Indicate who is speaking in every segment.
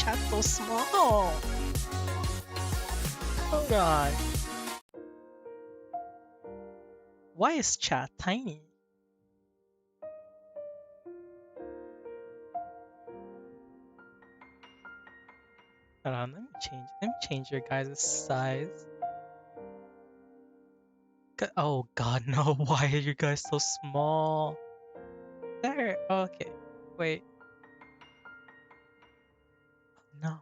Speaker 1: chat so small? Hold on. Why is chat tiny? Hold on, let me change your guys' size. Oh god, no, why are you guys so small? There, okay. Wait. No.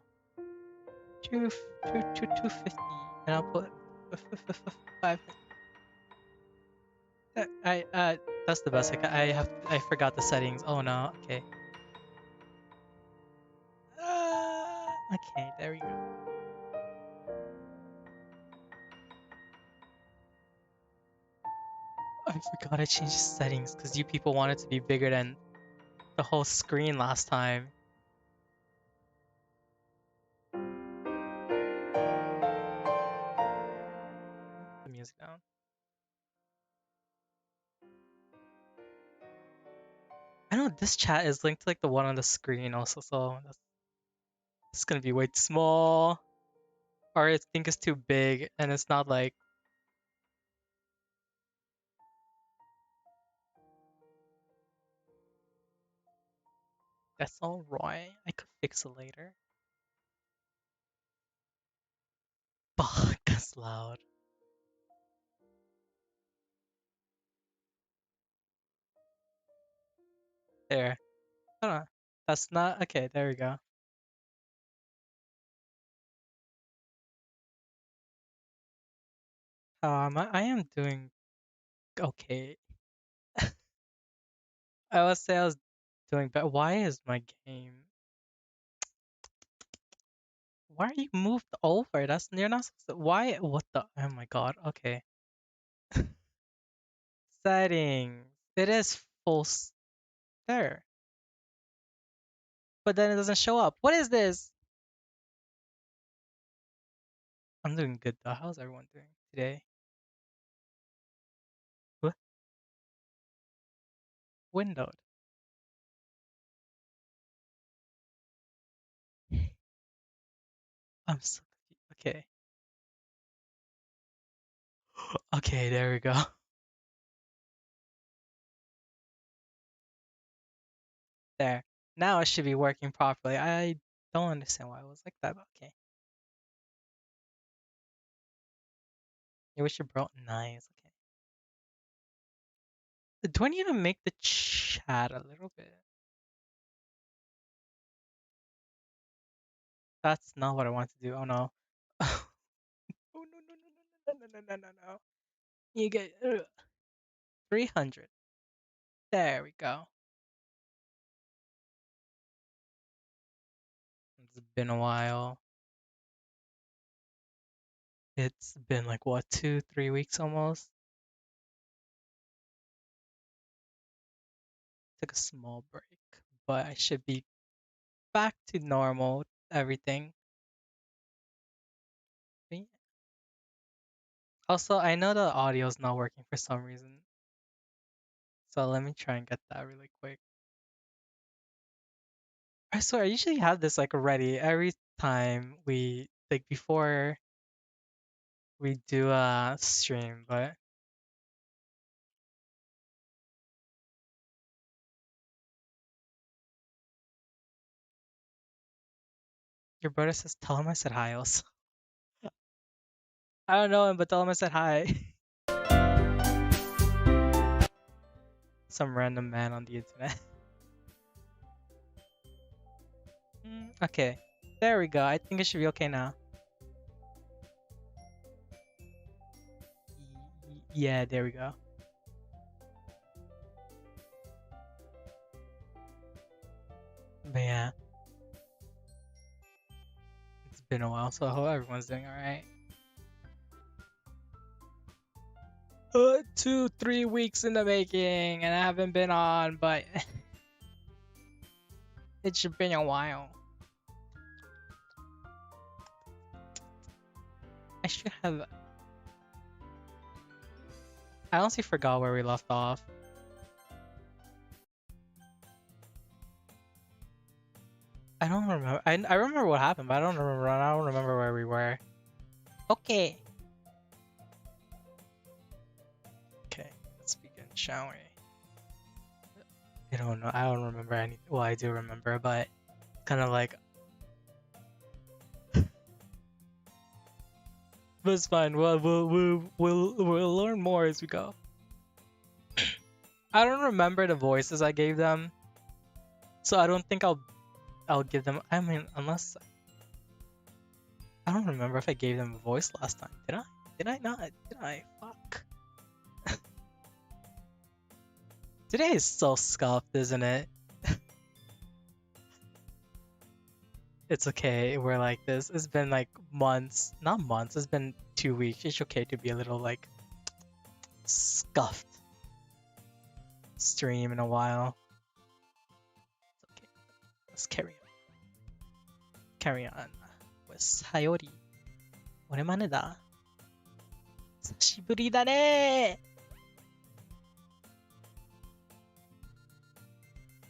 Speaker 1: 250. And I'll put 5. That's the best. I forgot the settings. Oh no, okay. Okay, there we go. I forgot I changed the settings because you people wanted to be bigger than the whole screen last time. The music down. I know this chat is linked to like the one on the screen also, so it's gonna be way too small. Or I think it's too big and it's not like that's alright. I could fix it later. Fuck, that's loud. There. Hold on. That's not okay, there we go. I am doing okay. I would say I was doing better. Why is my game? Why are you moved over? That's you're not supposed to. Why? What the? Oh my god. Okay. Settings. It is there, but then it doesn't show up. What is this? I'm doing good though. How's everyone doing today? What? Windowed. I'm so confused. Okay. Okay, there we go. There. Now it should be working properly. I don't understand why it was like that, but okay. You wish you brought nice. Okay. Do I need to make the chat a little bit? That's not what I want to do. Oh no. Oh no no no no no no no no no. You get 300. There we go. It's been a while. It's been like what, 2, 3 weeks almost. Took a small break, but I should be back to normal everything. But yeah. Also, I know the audio is not working for some reason. So let me try and get that really quick. I swear, I usually have this like ready every time we like before we do a stream, but your brother says tell him I said hi also. I don't know him, but tell him I said hi. Some random man on the internet. Okay, there we go. I think it should be okay now. Yeah, there we go. But yeah, it's been a while, so I hope everyone's doing alright. 2, 3 weeks in the making, and I haven't been on, but it's been a while. I should have. I honestly forgot where we left off. I don't remember. I remember what happened, but I don't remember where we were. Okay. Okay, let's begin, shall we? I don't know. I don't remember anything. Well, I do remember, but kind of like. But it's fine. We'll learn more as we go. I don't remember the voices I gave them, so I don't think I'll give them. I mean, unless I don't remember if I gave them a voice last time. Did I? Did I not? Did I? Fuck. Today is so scuffed, isn't it? It's okay. We're like this. It's been like months. Not months. It's been 2 weeks. It's okay to be a little like scuffed. Stream in a while. It's okay. Let's carry on. Carry on. With Sayori. 俺まねだ。久しぶりだね。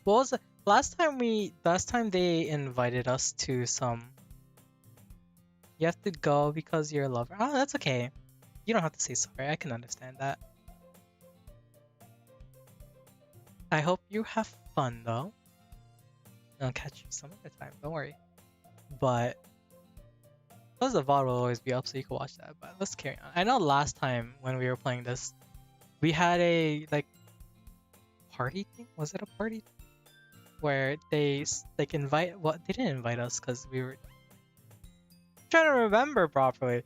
Speaker 1: What was it? Last time they invited us to some. You have to go because you're a lover. Oh, that's okay. You don't have to say sorry. I can understand that. I hope you have fun though. I'll catch you some other time. Don't worry. But plus the VOD will always be up, so you can watch that. But let's carry on. I know last time when we were playing this, we had a like party thing. Was it a party? Where they like invite. Well, they didn't invite us because we were trying to remember properly.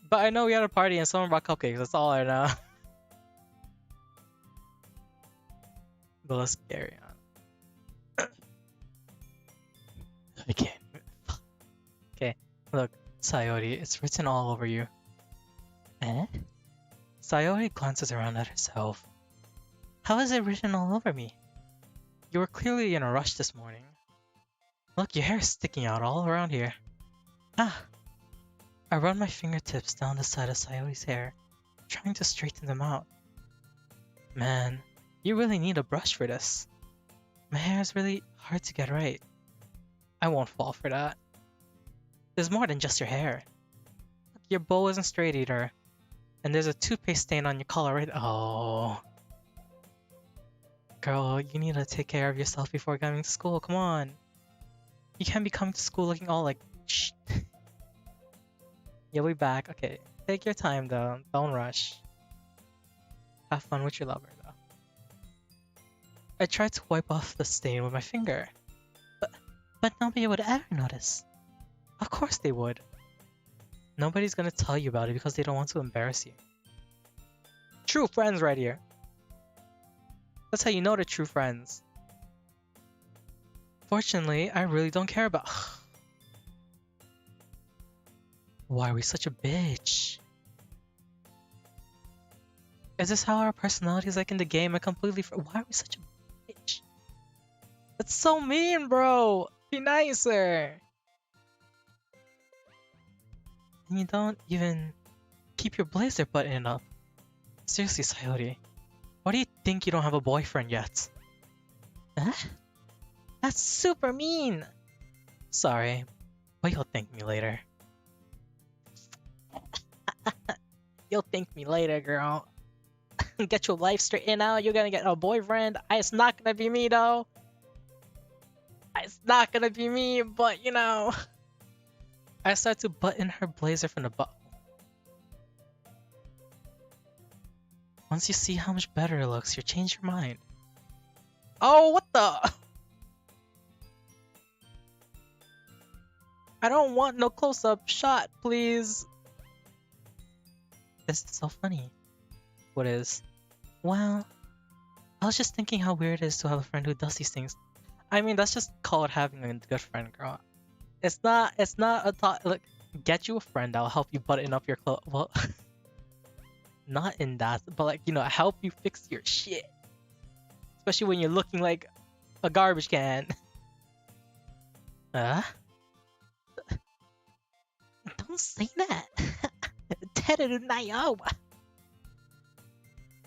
Speaker 1: But I know we had a party and someone brought cupcakes. That's all I know. But let's carry on. I can't. Okay, look, Sayori, it's written all over you. Eh? Sayori glances around at herself. How is it written all over me? You were clearly in a rush this morning. Look, your hair is sticking out all around here. Ah! I run my fingertips down the side of Sayori's hair, trying to straighten them out. Man, you really need a brush for this. My hair is really hard to get right. I won't fall for that. There's more than just your hair. Look, your bow isn't straight either. And there's a toothpaste stain on your collar right— Oh. Girl, you need to take care of yourself before coming to school. Come on. You can't be coming to school looking all like shh. You'll be back. Okay, take your time though. Don't rush. Have fun with your lover though. I tried to wipe off the stain with my finger. But nobody would ever notice. Of course they would. Nobody's gonna tell you about it because they don't want to embarrass you. True friends right here. That's how you know they're true friends. Fortunately, I really don't care about— Why are we such a bitch? Is this how our personality is like in the game? I completely— Why are we such a bitch? That's so mean, bro! Be nicer! And you don't even keep your blazer button up. Seriously, Sayori. Why do you think you don't have a boyfriend yet? Huh? That's super mean! Sorry, but you'll thank me later. You'll thank me later, girl. Get your life straightened out, you're gonna get a boyfriend. It's not gonna be me though. It's not gonna be me, but you know. I started to button her blazer from the bottom. Once you see how much better it looks, you'll change your mind. Oh, what the? I don't want no close-up shot, please. This is so funny. What is? Well, I was just thinking how weird it is to have a friend who does these things. I mean, that's just called having a good friend, girl. It's not a thought. Look, get you a friend that'll help you button up your clothes. Well, not in that, but like, you know, help you fix your shit. Especially when you're looking like a garbage can. Don't say that.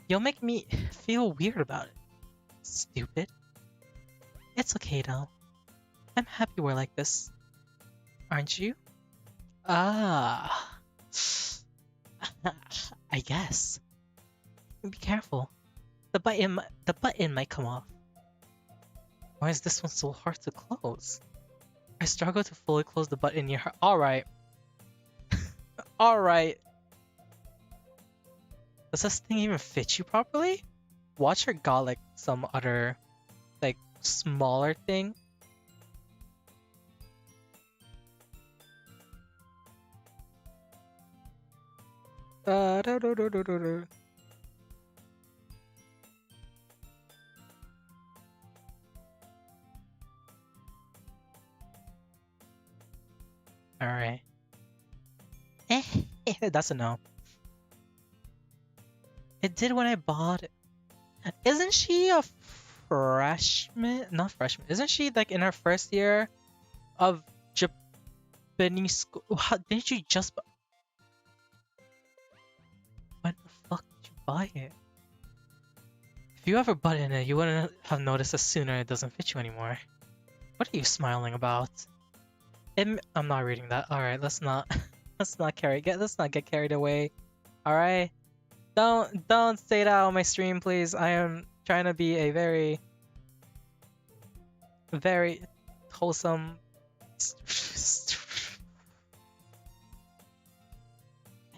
Speaker 1: You'll make me feel weird about it. Stupid. It's okay though. I'm happy we're like this. Aren't you? Ah. I guess. Be careful. The button might come off. Why is this one so hard to close? I struggle to fully close the button near her. Alright. Alright. Does this thing even fit you properly? Watch her got like some other like smaller thing. Alright. That's a no. It did when I bought it. Isn't she a freshman? Not freshman. Isn't she like in her first year of Japanese school? Didn't you just when the fuck did you buy it? If you ever bought in it, you wouldn't have noticed it sooner it doesn't fit you anymore. What are you smiling about? I'm not reading that. Alright, let's not let's not get carried away. Alright? Don't say that on my stream, please. I am trying to be a very wholesome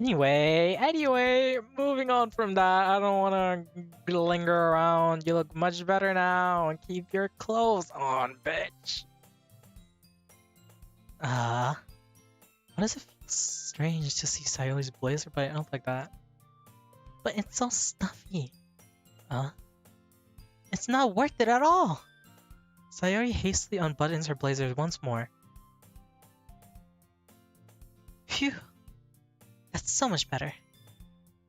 Speaker 1: Anyway, moving on from that. I don't want to linger around. You look much better now, and keep your clothes on, bitch. Why does it feel strange to see Sayori's blazer button up like that? But it's so stuffy. It's not worth it at all. Sayori hastily unbuttons her blazer once more. Phew. That's so much better.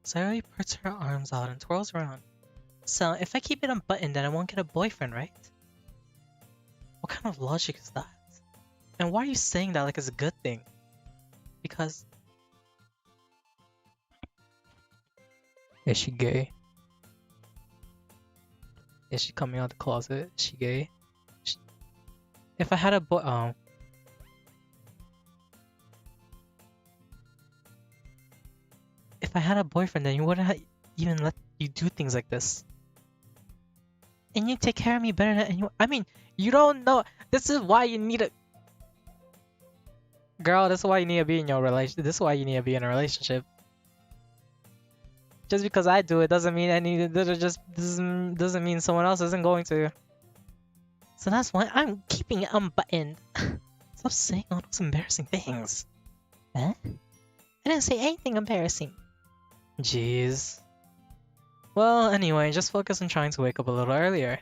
Speaker 1: Sayori puts her arms out and twirls around. So, if I keep it unbuttoned, then I won't get a boyfriend, right? What kind of logic is that? And why are you saying that like it's a good thing? Because... Is she gay? Is she coming out of the closet? Is she gay? If I had a boy... If I had a boyfriend, then you wouldn't even let you do things like this. And you take care of me better than anyone. I mean, you don't know. This is why you need a... Girl, this is why you need to be in your relationship. This is why you need to be in a relationship. Just because I do it doesn't mean doesn't mean someone else isn't going to. So that's why I'm keeping it unbuttoned. Stop saying all those embarrassing things. Huh? I didn't say anything embarrassing. Jeez. Well, anyway, just focus on trying to wake up a little earlier.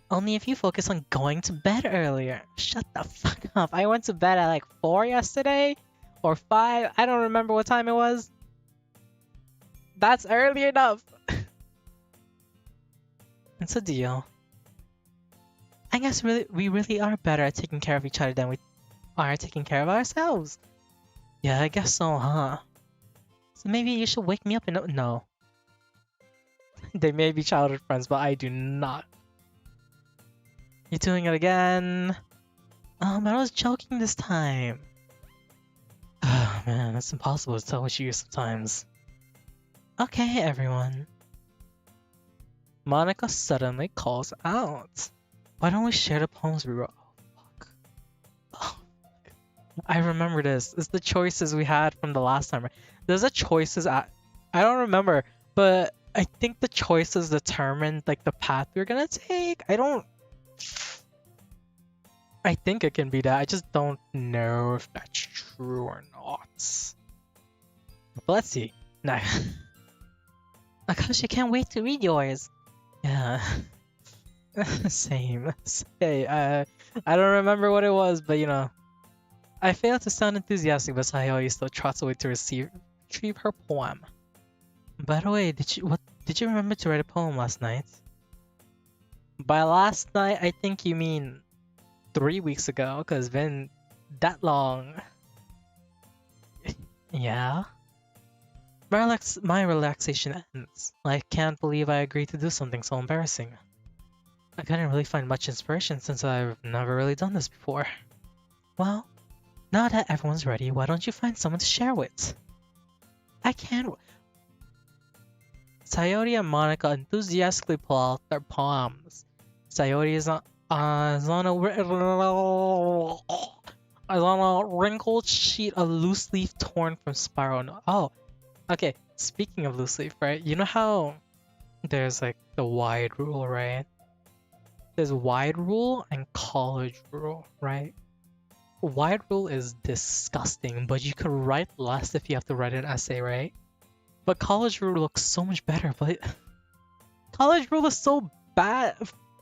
Speaker 1: Only if you focus on going to bed earlier. Shut the fuck up. I went to bed at like 4 yesterday? Or 5? I don't remember what time it was. That's early enough. It's a deal. I guess we really are better at taking care of each other than we are taking care of ourselves. Yeah, I guess so, huh? So maybe you should wake me up and... No. They may be childhood friends, but I do not. You're doing it again. But I was joking this time. Oh man, it's impossible to tell what you use sometimes. Okay, everyone. Monica suddenly calls out. Why don't we share the poems we wrote? Oh, fuck. Oh, I remember this. It's the choices we had from the last time. There's a choices I don't remember, but I think the choices determined like the path we're gonna take. I think it can be that. I just don't know if that's true or not. But let's see. Nah. Akashi, I can't wait to read yours. Yeah. Same. Hey, I don't remember what it was, but you know. I failed to sound enthusiastic, but Sayori still trots away to retrieve her poem. By the way, did you remember to write a poem last night? By last night, I think you mean 3 weeks ago, because it's been that long. Yeah? My relaxation ends. I can't believe I agreed to do something so embarrassing. I couldn't really find much inspiration since I've never really done this before. Well, now that everyone's ready, why don't you find someone to share with? I can't. Sayori and Monica enthusiastically pull out their palms. Sayori is on a wrinkled sheet of loose leaf torn from spiral. Oh, okay. Speaking of loose leaf, right? You know how there's like the wide rule, right? There's wide rule and college rule, right? Wide rule is disgusting, but you could write less if you have to write an essay, right? But college rule looks so much better, but college rule is so bad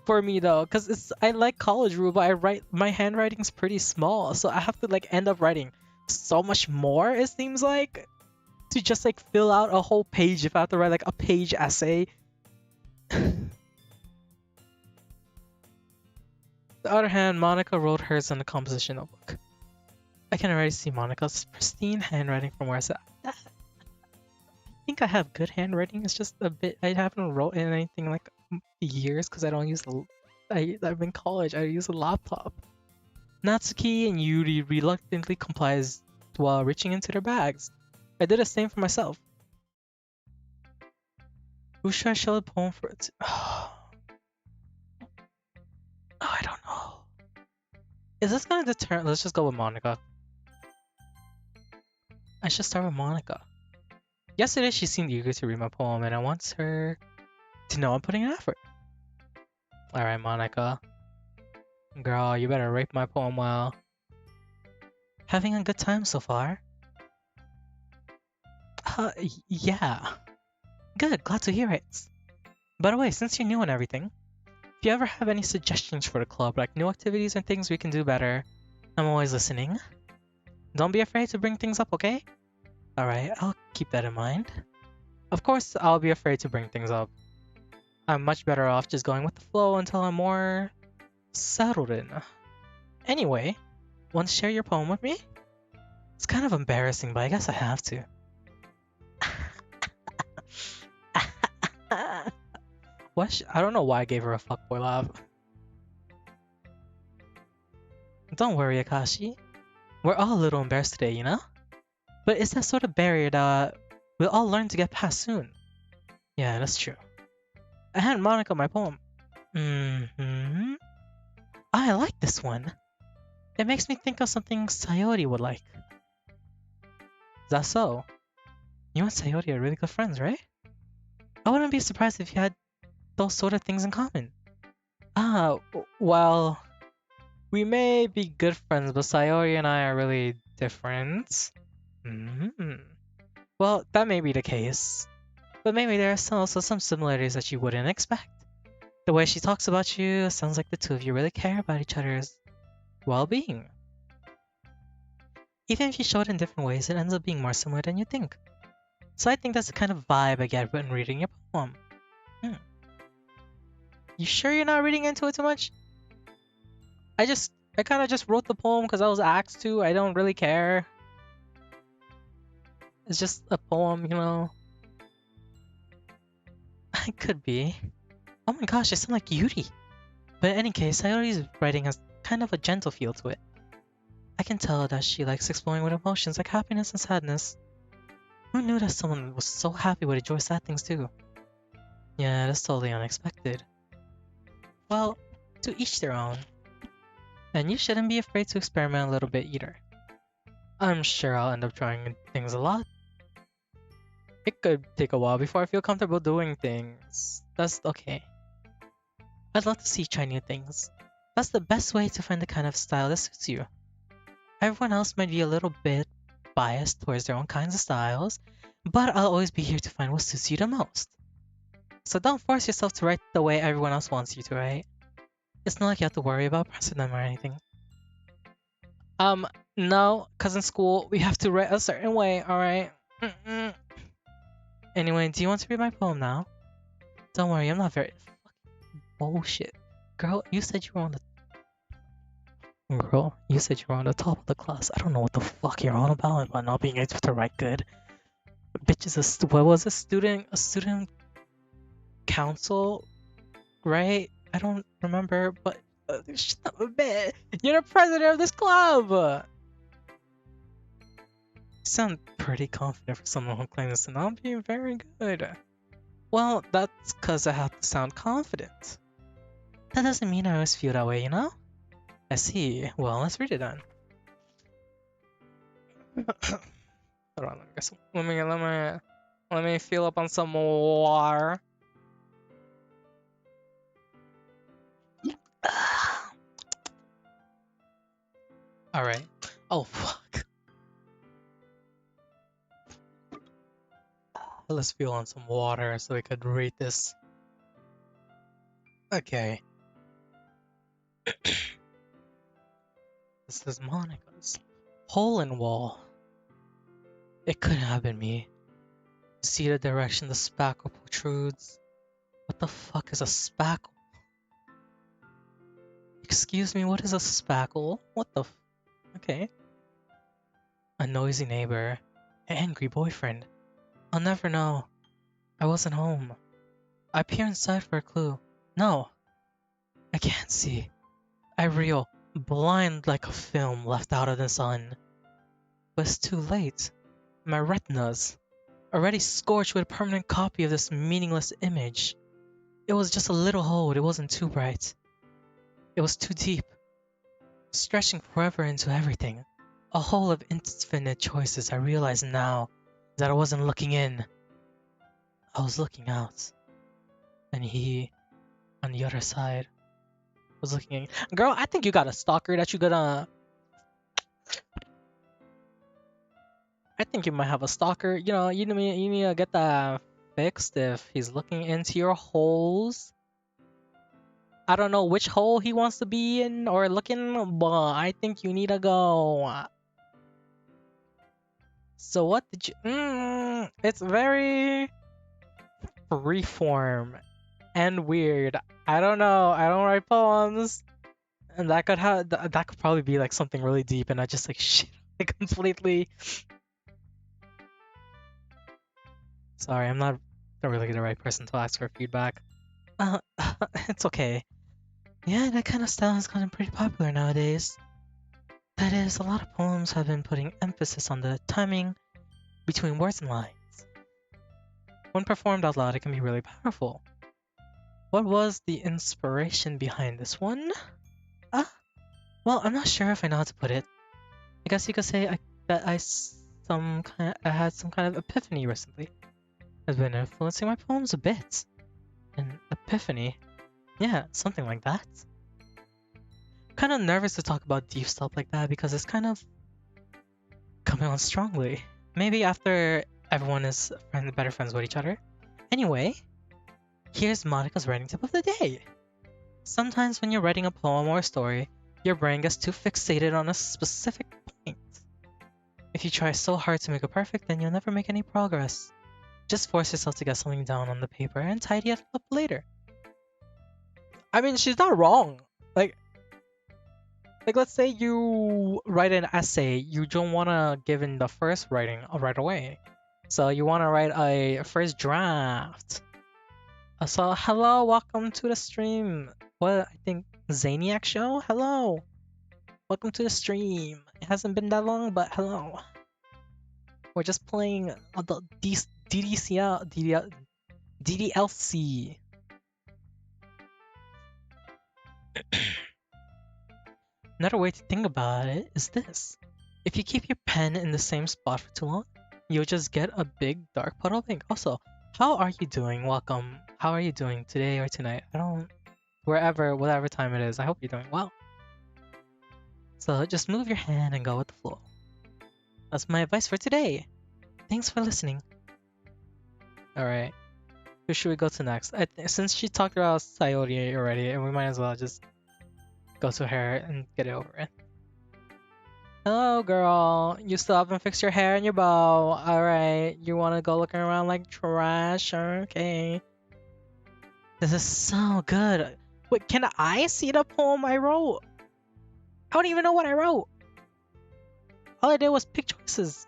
Speaker 1: for me though, because I like college rule, but my handwriting's pretty small, so I have to like end up writing so much more, it seems like, to just like fill out a whole page if I have to write like a page essay. The other hand, Monica wrote hers in the composition notebook. I can already see Monica's pristine handwriting from where I sat. I think I have good handwriting. It's just a bit. I haven't wrote in anything like years because I don't use. I'm in college. I use a laptop. Natsuki and Yuri reluctantly complies while reaching into their bags. I did the same for myself. Who should I show the poem for? Oh, I don't know. Is this gonna deter? Let's just go with Monica. I should start with Monica. Yesterday she seemed eager to read my poem and I want her to know I'm putting an effort. Alright, Monica. Girl, you better rate my poem well. Having a good time so far? Yeah. Good, glad to hear it. By the way, since you're new and everything, if you ever have any suggestions for the club, like new activities and things we can do better, I'm always listening. Don't be afraid to bring things up, okay? Alright, I'll keep that in mind. Of course, I'll be afraid to bring things up. I'm much better off just going with the flow until I'm more settled in. Anyway, want to share your poem with me? It's kind of embarrassing, but I guess I have to. What? I don't know why I gave her a fuckboy laugh. Don't worry, Akashi. We're all a little embarrassed today, you know? But it's that sort of barrier that we'll all learn to get past soon. Yeah, that's true. I handed Monica my poem. I like this one. It makes me think of something Sayori would like. Is that so? You and Sayori are really good friends, right? I wouldn't be surprised if you had those sort of things in common. Well, we may be good friends, but Sayori and I are really different. Well, that may be the case. But maybe there are also some similarities that you wouldn't expect. The way she talks about you sounds like the two of you really care about each other's well-being. Even if you show it in different ways, it ends up being more similar than you think. So I think that's the kind of vibe I get when reading your poem. You sure you're not reading into it too much? I kind of just wrote the poem because I was asked to. I don't really care. It's just a poem, you know. I could be. Oh my gosh, I sound like Yuri. But in any case, Sayori's writing has kind of a gentle feel to it. I can tell that she likes exploring with emotions like happiness and sadness. Who knew that someone was so happy would enjoy sad things too? Yeah, that's totally unexpected. Well, to each their own. And you shouldn't be afraid to experiment a little bit either. I'm sure I'll end up trying things a lot. It could take a while before I feel comfortable doing things. That's okay. I'd love to see you try new things. That's the best way to find the kind of style that suits you. Everyone else might be a little bit biased towards their own kinds of styles, but I'll always be here to find what suits you the most. So don't force yourself to write the way everyone else wants you to write. It's not like you have to worry about pressing them or anything. No, cause in school we have to write a certain way, alright? Anyway, do you want to read my poem now? Don't worry, I'm not very... Bullshit. Girl, you said you were on the... Girl, you said you were on the top of the class. I don't know what the fuck you're on about not being able to write good. Bitch is what was a student council, right? I don't remember, but shut up a bit. You're the president of this club. You sound pretty confident for someone who claims to not be very good. Well, that's because I have to sound confident. That doesn't mean I always feel that way, you know? I see. Well, let's read it then. Hold on, let me fill up on some water. All right. Oh fuck. Let's fill on some water so we could read this. Okay. This is Monica's. Hole in wall. It couldn't have been me. See the direction the spackle protrudes. What the fuck is a spackle? Excuse me, what is a spackle? What the okay. A noisy neighbor. An angry boyfriend. I'll never know. I wasn't home. I peer inside for a clue. No. I can't see. I reel, blind like a film left out of the sun. But it's too late. My retinas, already scorched with a permanent copy of this meaningless image. It was just a little hole, it wasn't too bright. It was too deep, stretching forever into everything. A hole of infinite choices. I realize now that I wasn't looking in. I was looking out. And he, on the other side, was looking in. Girl, I think you got a stalker that you gonna... I think you might have a stalker. You know, you need to get that fixed if he's looking into your holes. I don't know which hole he wants to be in or looking, but I think you need to go. So what did you... it's very freeform and weird. I don't know. I don't write poems. And that could have that could probably be like something really deep and I just like shit completely. Sorry, I'm not really the right person to ask for feedback. It's okay. Yeah, that kind of style has gotten pretty popular nowadays. That is, a lot of poems have been putting emphasis on the timing between words and lines. When performed out loud, it can be really powerful. What was the inspiration behind this one? Well, I'm not sure if I know how to put it. I guess you could say I had some kind of epiphany recently. Has been influencing my poems a bit. An epiphany? Yeah, something like that. Kind of nervous to talk about deep stuff like that because it's kind of coming on strongly. Maybe after everyone is better friends with each other. Anyway, here's Monica's writing tip of the day. Sometimes when you're writing a poem or a story, your brain gets too fixated on a specific point. If you try so hard to make it perfect, then you'll never make any progress. Just force yourself to get something down on the paper and tidy it up later. I mean, she's not wrong. Like let's say you write an essay, you don't want to give in the first writing right away. So you want to write a first draft. So hello, welcome to the stream. What, I think Zaniac show? Hello. Welcome to the stream. It hasn't been that long, but hello. We're just playing the DDLC. Another way to think about it is this. If you keep your pen in the same spot for too long, you'll just get a big dark puddle of ink. Also, how are you doing? Welcome. How are you doing today or tonight? Whatever time it is, I hope you're doing well. So just move your hand and go with the flow. That's my advice for today. Thanks for listening. Alright, who should we go to next? Since she talked about Sayori already, and we might as well just go to her and get it over with. Hello, girl. You still haven't fixed your hair and your bow. Alright, you want to go looking around like trash? Okay. This is so good. Wait, can I see the poem I wrote? I don't even know what I wrote. All I did was pick choices.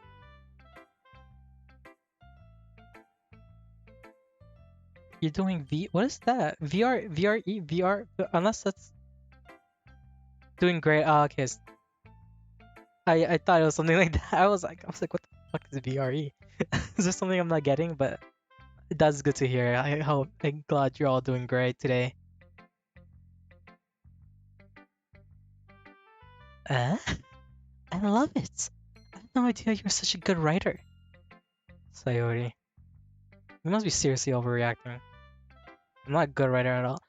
Speaker 1: You're doing what is that? VR, unless that's doing great. Oh, okay. I thought it was something like that. I was like, what the fuck is VRE? Is there something I'm not getting? But that's good to hear. I'm glad you're all doing great today. Eh? I love it. I had no idea you were such a good writer. Sayori, you must be seriously overreacting. I'm not a good writer at all.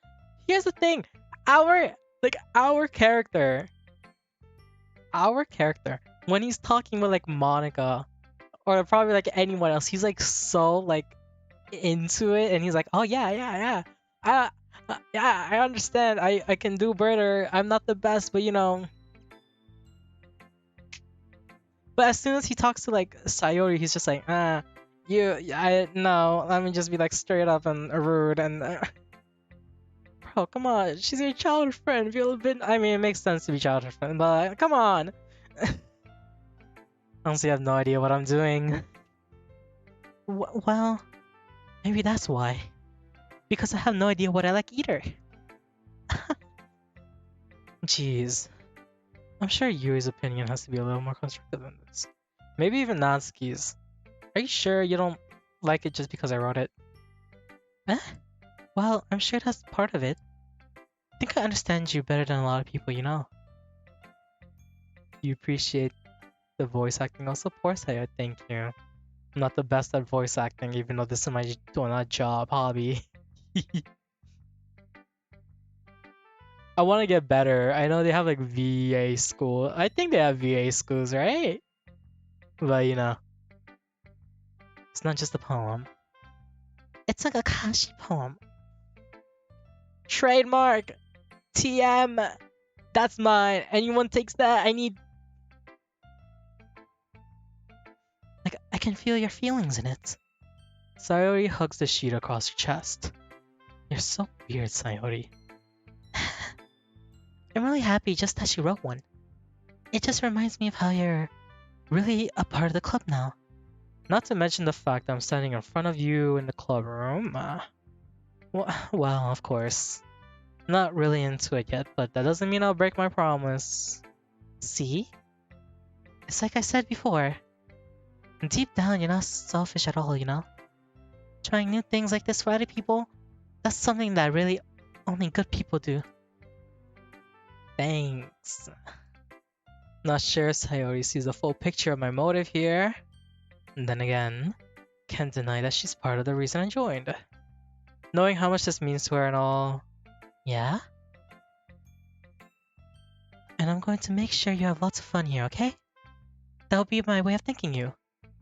Speaker 1: Here's the thing, our our character, when he's talking with like Monica or probably like anyone else, he's like so like into it, and he's like, oh yeah, yeah, I understand. I can do better. I'm not the best, but you know. But as soon as he talks to like Sayori, he's just like, I no, let me just be like straight up and rude and. Bro, come on, she's your childhood friend. Feel a bit. I mean, it makes sense to be childhood friend, but come on. Honestly, I have no idea what I'm doing. Well, maybe that's why. Because I have no idea what I like either. Jeez. I'm sure Yuri's opinion has to be a little more constructive than this. Maybe even Natsuki's. Are you sure you don't like it just because I wrote it? Eh? Well, I'm sure that's part of it. I think I understand you better than a lot of people you know. You appreciate the voice acting also? Poor Saya, thank you. I'm not the best at voice acting, even though this is my job, hobby. I want to get better. I know they have like VA school. I think they have VA schools, right? But you know, it's not just a poem. It's like a Akashi poem. Trademark! TM! That's mine! Anyone takes that? I need... Like, I can feel your feelings in it. Sayori hugs the sheet across her chest. You're so weird, Sayori. I'm really happy just that you wrote one. It just reminds me of how you're really a part of the club now. Not to mention the fact that I'm standing in front of you in the club room. Well, of course. Not really into it yet, but that doesn't mean I'll break my promise. See? It's like I said before. Deep down, you're not selfish at all, you know? Trying new things like this for other people, that's something that really only good people do. Thanks. Not sure Sayori sees the full picture of my motive here. And then again, can't deny that she's part of the reason I joined. Knowing how much this means to her and all. Yeah? And I'm going to make sure you have lots of fun here, okay? That'll be my way of thanking you.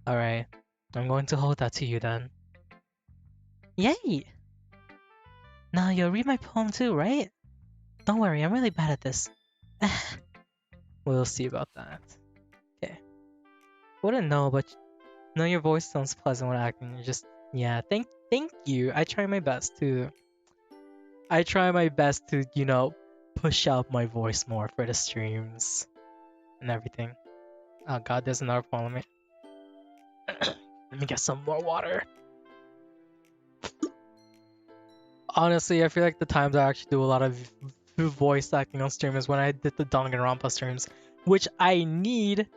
Speaker 1: Alright, I'm going to hold that to you then. Yay! Now you'll read my poem too, right? Don't worry, I'm really bad at this. We'll see about that. Okay. Wouldn't know, but no, your voice sounds pleasant when acting. You're just yeah. Thank you. I try my best to. You know, push out my voice more for the streams and everything. Oh God, there's another poem. Let me get some more water. Honestly, I feel like the times I actually do a lot of voice acting on stream is when I did the Danganronpa streams, which I need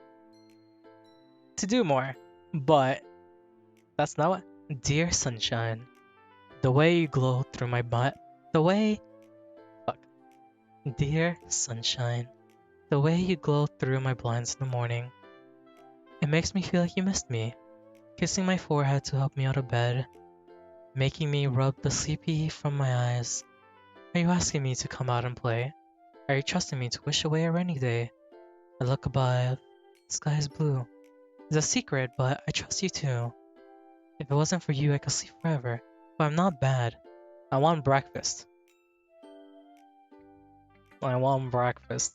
Speaker 1: to do more. But that's not what. Dear sunshine, the way you glow through my butt, the way. Fuck. Dear sunshine, the way you glow through my blinds in the morning. It makes me feel like you missed me, kissing my forehead to help me out of bed, making me rub the sleepy from my eyes. Are you asking me to come out and play? Are you trusting me to wish away a rainy day? I look above, the sky is blue. It's a secret, but I trust you too. If it wasn't for you, I could sleep forever. But I'm not bad. I want breakfast. I want breakfast.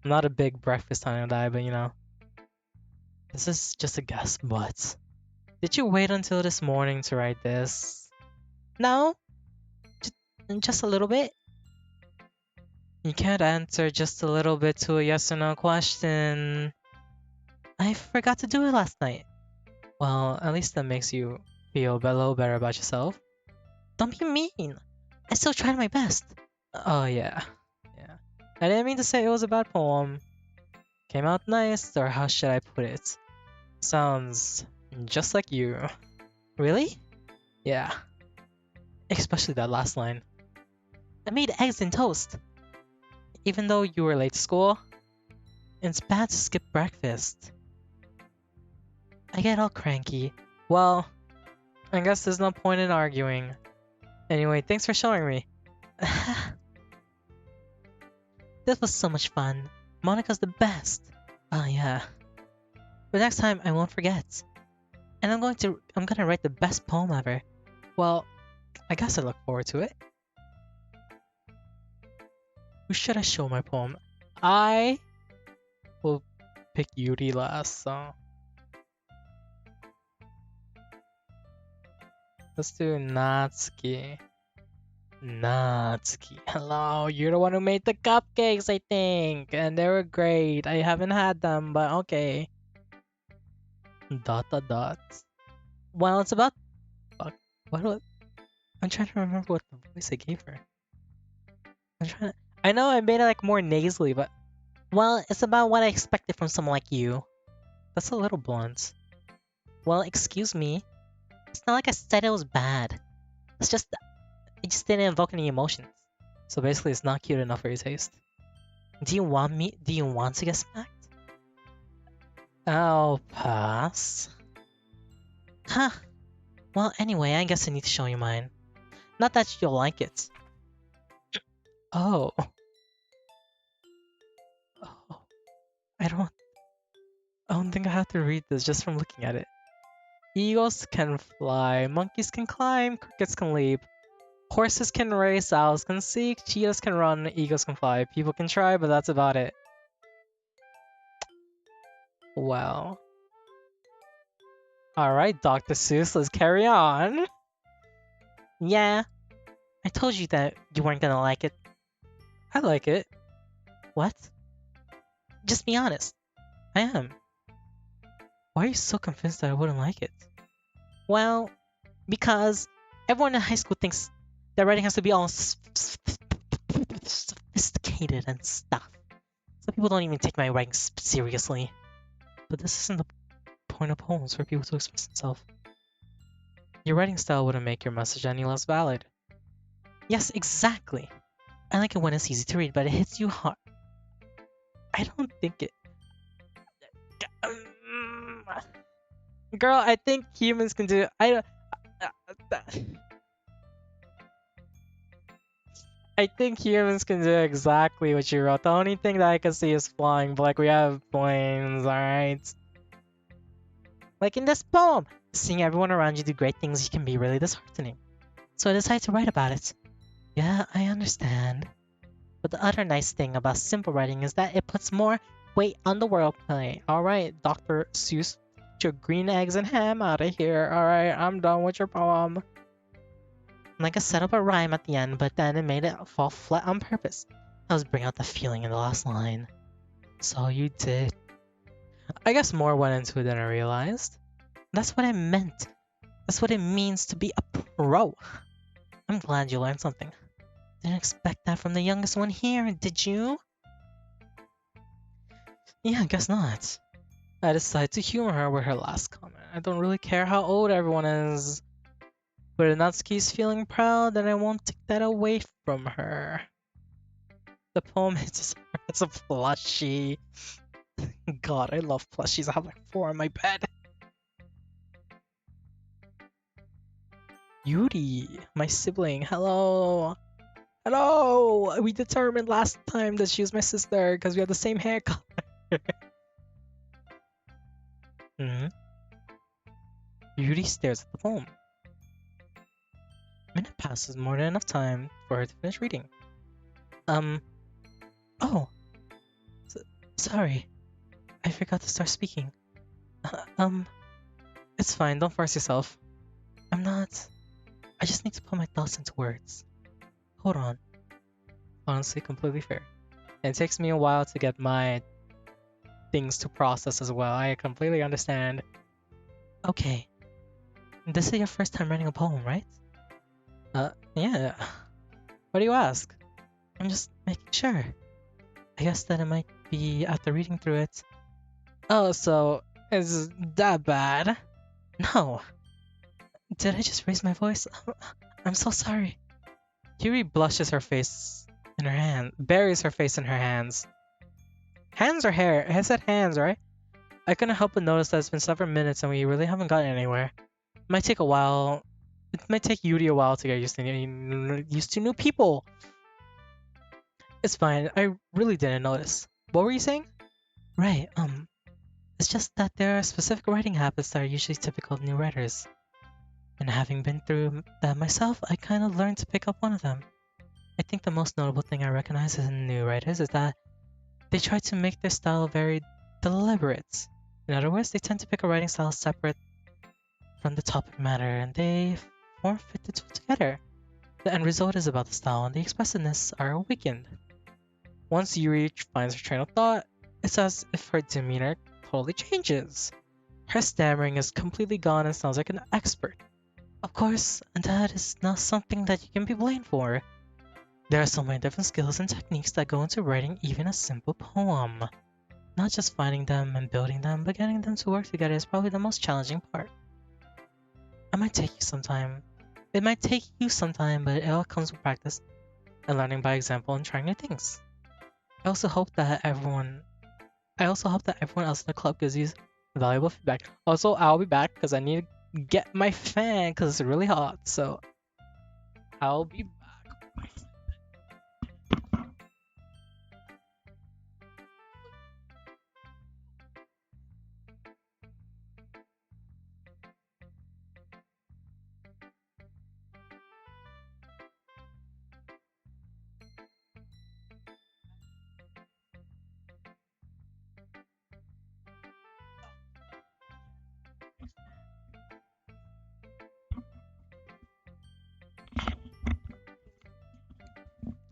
Speaker 1: I'm not a big breakfast kind of guy, but you know. This is just a guess, but... Did you wait until this morning to write this? No? Just a little bit? You can't answer just a little bit to a yes or no question. I forgot to do it last night. Well, at least that makes you feel a little better about yourself. Don't be mean. I still tried my best. Oh yeah. Yeah. I didn't mean to say it was a bad poem. Came out nice, or how should I put it? Sounds just like you. Really? Yeah. Especially that last line. I made eggs and toast. Even though you were late to school, it's bad to skip breakfast. I get all cranky. Well, I guess there's no point in arguing. Anyway, thanks for showing me. This was so much fun. Monica's the best. Oh yeah. But next time I won't forget. And I'm gonna write the best poem ever. Well, I guess I look forward to it. Who should I show my poem? I will pick Yuri last, so let's do Natsuki. Natsuki. Hello, you're the one who made the cupcakes, I think. And they were great. I haven't had them, but okay. Dot dot dot. Well, it's about... Fuck. I'm trying to remember what the voice I gave her. I know I made it like more nasally, but... Well, it's about what I expected from someone like you. That's a little blunt. Well, excuse me. It's not like I said it was bad. It's just... It just didn't invoke any emotions. So basically, it's not cute enough for your taste. Do you want to get smacked? I'll pass. Huh. Well, anyway, I guess I need to show you mine. Not that you'll like it. Oh. Oh. I don't think I have to read this just from looking at it. Eagles can fly, monkeys can climb, crickets can leap. Horses can race, owls can seek, cheetahs can run, eagles can fly. People can try, but that's about it. Well. Alright, Dr. Seuss, let's carry on. Yeah, I told you that you weren't gonna like it. I like it. What? Just be honest. I am. Why are you so convinced that I wouldn't like it? Well, because everyone in high school thinks that writing has to be all sophisticated and stuff. Some people don't even take my writing seriously. But this isn't the point of poems for people to express themselves. Your writing style wouldn't make your message any less valid. Yes, exactly. I like it when it's easy to read, but it hits you hard. I don't think it... Girl, I think humans can do... I think humans can do exactly what you wrote. The only thing that I can see is flying, but like we have planes, alright? Like in this poem, seeing everyone around you do great things can be really disheartening. So I decided to write about it. Yeah, I understand. But the other nice thing about simple writing is that it puts more weight on the wordplay. Alright, Dr. Seuss, get your green eggs and ham out of here. Alright, I'm done with your poem. Like I set up a rhyme at the end, but then it made it fall flat on purpose. I was bringing out the feeling in the last line. So you did. I guess more went into it than I realized. That's what I meant. That's what it means to be a pro. I'm glad you learned something. Didn't expect that from the youngest one here, did you? Yeah, I guess not. I decided to humor her with her last comment. I don't really care how old everyone is. But if Natsuki's feeling proud, then I won't take that away from her. The poem is just it's a plushie. God, I love plushies. I have like 4 on my bed. Yuri, my sibling. Hello. Hello! We determined last time that she was my sister because we have the same hair color. Yuri stares at the poem. A minute passes, more than enough time for her to finish reading. Oh! Sorry. I forgot to start speaking. It's fine, don't force yourself. I just need to put my thoughts into words. Hold on. Honestly, completely fair. It takes me a while to get my things to process as well. I completely understand. Okay. This is your first time writing a poem, right? Yeah. What do you ask? I'm just making sure. I guess that it might be after reading through it. Oh, so is that bad? No. Did I just raise my voice? I'm so sorry. Yuri blushes her face in her hand, buries her face in her hands. Hands or hair? I said hands, right? I couldn't help but notice that it's been several minutes and we really haven't gotten anywhere. It might take a while. It might take Yuri a while to get used to new people. It's fine. I really didn't notice. What were you saying? Right. It's just that there are specific writing habits that are usually typical of new writers. And having been through that myself, I kind of learned to pick up one of them. I think the most notable thing I recognize in new writers is that they try to make their style very deliberate. In other words, they tend to pick a writing style separate from the topic matter and they form-fit the two together. The end result is about the style and the expressiveness are weakened. Once Yuri finds her train of thought, it's as if her demeanor totally changes. Her stammering is completely gone and sounds like an expert. Of course, that is not something that you can be blamed for. There are so many different skills and techniques that go into writing even a simple poem. Not just finding them and building them, but getting them to work together is probably the most challenging part. It might take you some time. It might take you some time, but it all comes with practice and learning by example and trying new things. I also hope that everyone else in the club gives you valuable feedback. Also, I'll be back because I need to get my fan because it's really hot. So I'll be back.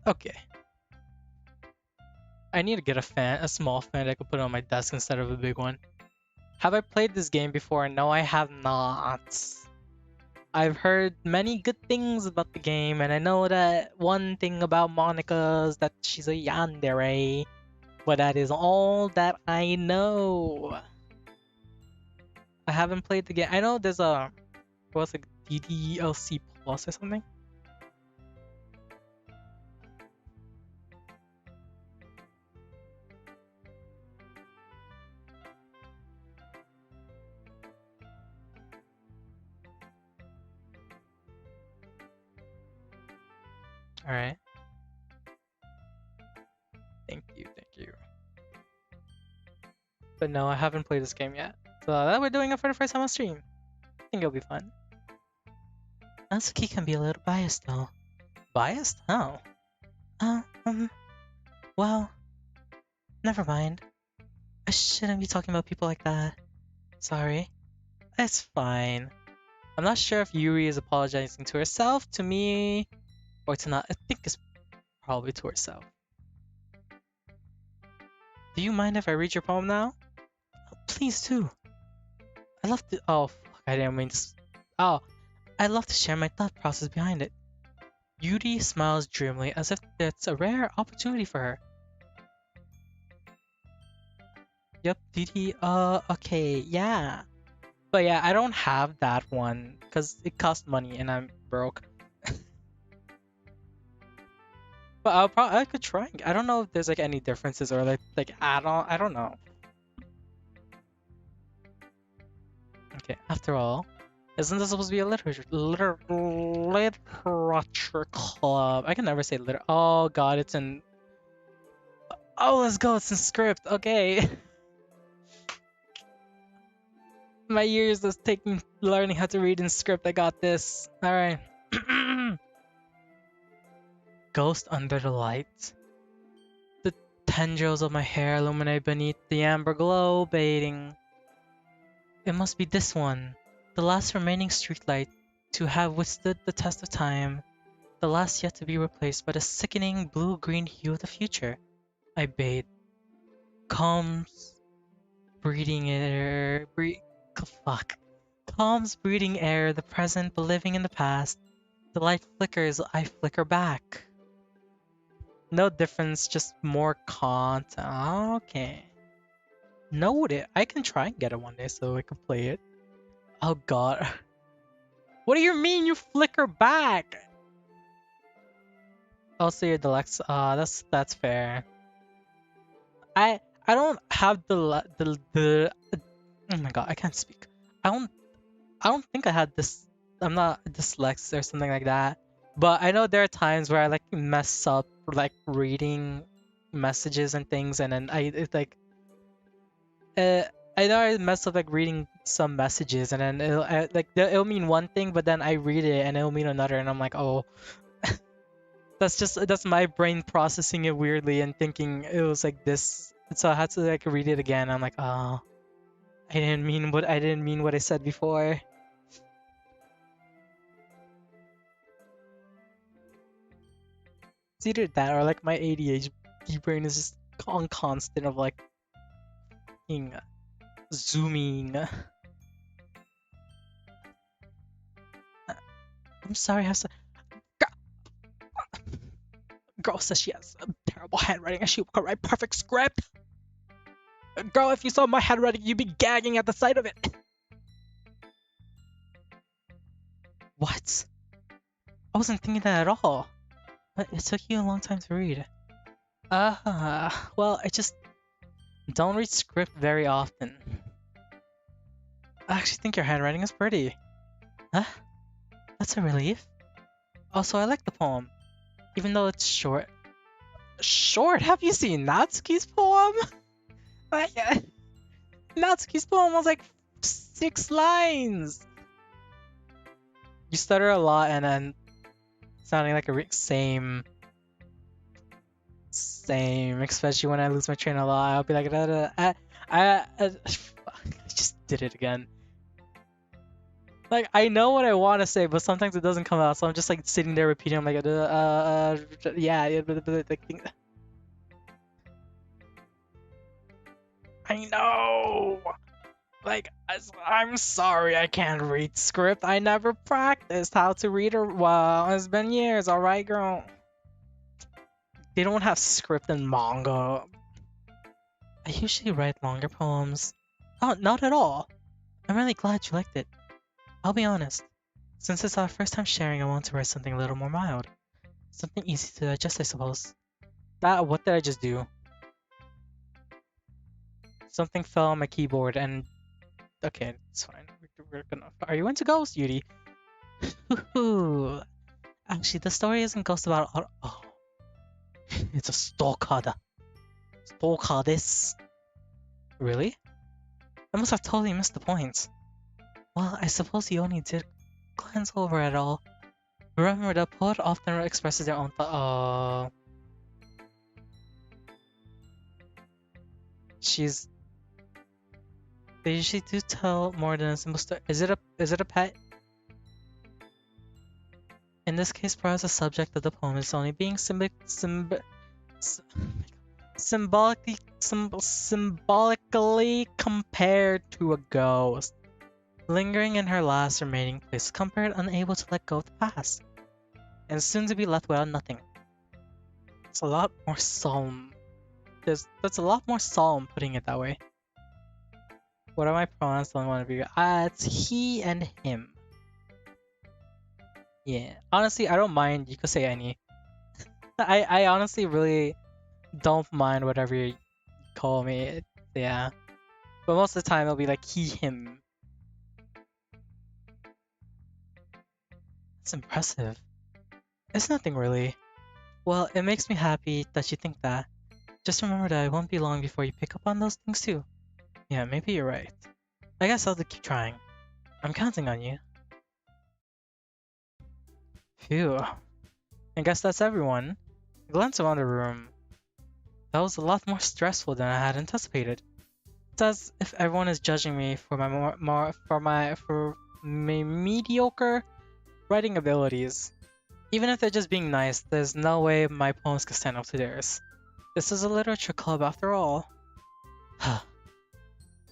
Speaker 1: Okay. I need to get a small fan that I could put on my desk instead of a big one. Have I played this game before? No, I have not. I've heard many good things about the game, and I know that one thing about Monica is that she's a yandere, but that is all that I know. I haven't played the game. I know there's what's it, DDLC Plus or something? Alright. Thank you, thank you. But no, I haven't played this game yet. So that we're doing it for the first time on stream. I think it'll be fun. Natsuki can be a little biased though. Biased? How? Uh, um, well, never mind. I shouldn't be talking about people like that. Sorry. It's fine. I'm not sure if Yuri is apologizing to herself, to me, or to not. I think it's probably to herself. Do you mind if I read your poem now? Oh, please do. I love to. Oh, fuck, I didn't mean to. Oh, I love to share my thought process behind it. Yuri smiles dreamily as if it's a rare opportunity for her. Yep, DD, okay, yeah. But yeah, I don't have that one because it costs money and I'm broke. But I could try. I don't know if there's like any differences or like I don't know. Okay, after all, isn't this supposed to be a literature club? I can never say liter. Oh god, it's in. Oh, let's go. It's in script. Okay. My years of learning how to read in script. I got this. All right. Ghost under the light. The tendrils of my hair illuminate beneath the amber glow, baiting. It must be this one, the last remaining streetlight to have withstood the test of time, the last yet to be replaced by the sickening blue-green hue of the future. I bathe. Calms, breathing air, fuck. Calms, breathing air, the present, but living in the past. The light flickers, I flicker back. No difference, just more content. Okay. Noted. I can try and get it one day so I can play it. Oh god. What do you mean you flicker back? Also your deluxe. That's fair. I don't have the oh my god, I can't speak. I don't think I had this. I'm not dyslexic or something like that. But I know there are times where I like mess up like reading messages and things, and then it's like I know I mess up like reading some messages, and then it'll mean one thing, but then I read it and it'll mean another, and I'm like, oh, that's my brain processing it weirdly and thinking it was like this. So I had to like read it again. I'm like, oh, I didn't mean what I said before. It's either that or like my ADHD brain is just on constant of like zooming. I'm sorry, Girl says she has terrible handwriting and she could write perfect script. Girl, if you saw my handwriting, you'd be gagging at the sight of it. What? I wasn't thinking that at all. But it took you a long time to read. Well, I just don't read script very often. I actually think your handwriting is pretty. Huh? That's a relief. Also, I like the poem. Even though it's short. Short? Have you seen Natsuki's poem? Natsuki's poem was like 6 lines! You stutter a lot and then sounding like a same, especially when I lose my train of thought. I'll be like, I just did it again. Like, I know what I want to say, but sometimes it doesn't come out, so I'm just like sitting there repeating. I'm like, yeah, I know. Like, I'm sorry I can't read script. I never practiced how to read or well, it's been years, alright, girl. They don't have script in manga. I usually write longer poems. Oh, not at all. I'm really glad you liked it. I'll be honest. Since it's our first time sharing, I want to write something a little more mild. Something easy to digest, I suppose. What did I just do? Something fell on my keyboard and... Okay, it's fine. We're gonna... Are you into ghosts, Yuri? Actually, the story isn't ghost about... Oh. It's a stalker. Stalker this. Really? I must have totally missed the point. Well, I suppose you only did glance over it all. Remember, the poet often expresses their own thought. They usually do tell more than a simple story. Is it a pet? In this case, perhaps the subject of the poem is only being symbolically compared to a ghost, lingering in her last remaining place, compared unable to let go of the past, and soon to be left without nothing. It's a lot more solemn. That's a lot more solemn putting it that way. What are my pronouns? Don't want to be. It's he and him. Yeah, honestly, I don't mind. You could say any. I honestly really don't mind whatever you call me. Yeah, but most of the time it'll be like he, him. It's impressive. It's nothing really. Well, it makes me happy that you think that. Just remember that it won't be long before you pick up on those things too. Yeah, maybe you're right. I guess I'll keep trying. I'm counting on you. Phew. I guess that's everyone. I glance around the room. That was a lot more stressful than I had anticipated. It's as if everyone is judging me for my mediocre writing abilities. Even if they're just being nice, there's no way my poems can stand up to theirs. This is a literature club after all.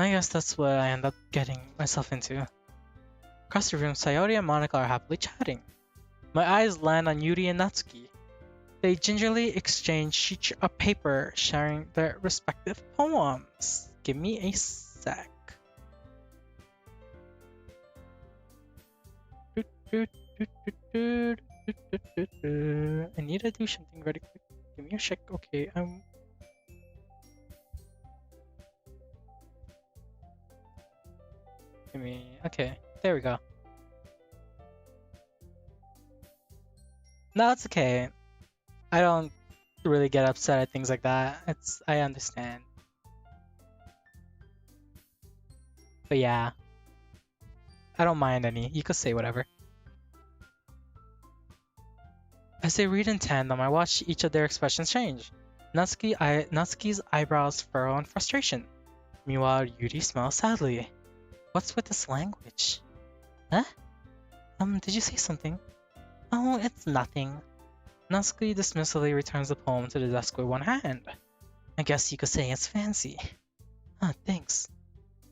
Speaker 1: I guess that's what I end up getting myself into. Across the room, Sayori and Monica are happily chatting. My eyes land on Yuri and Natsuki. They gingerly exchange sheets of paper, sharing their respective poems. Give me a sec. I need to do something very quick. Give me a sec. Okay, Okay, there we go. No, it's okay. I don't really get upset at things like that. I understand. But yeah, I don't mind any. You could say whatever. As they read in tandem, I watch each of their expressions change. Natsuki's eyebrows furrow in frustration. Meanwhile, Yuri smiles sadly. What's with this language? Huh? Did you say something? Oh, it's nothing. Natsuki dismissively returns the poem to the desk with one hand. I guess you could say it's fancy. Huh, thanks.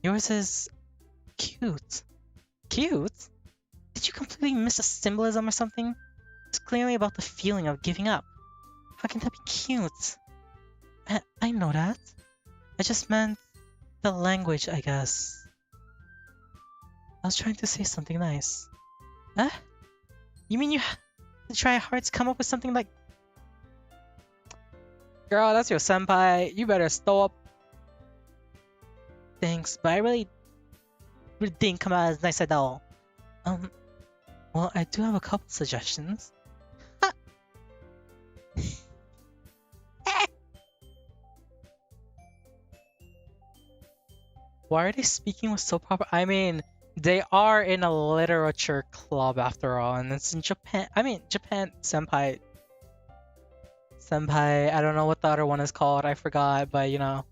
Speaker 1: Yours is... cute. Cute? Did you completely miss a symbolism or something? It's clearly about the feeling of giving up. How can that be cute? I know that. I just meant the language, I guess. I was trying to say something nice. Huh? You mean you have to try hard to come up with something like... Girl, that's your senpai. You better stop. Thanks, but I really didn't come out as nice at all. Well, I do have a couple suggestions. Why are they speaking with so proper? I mean, they are in a literature club after all, and it's in Japan. I mean, Japan senpai. Senpai, I don't know what the other one is called. I forgot, but you know.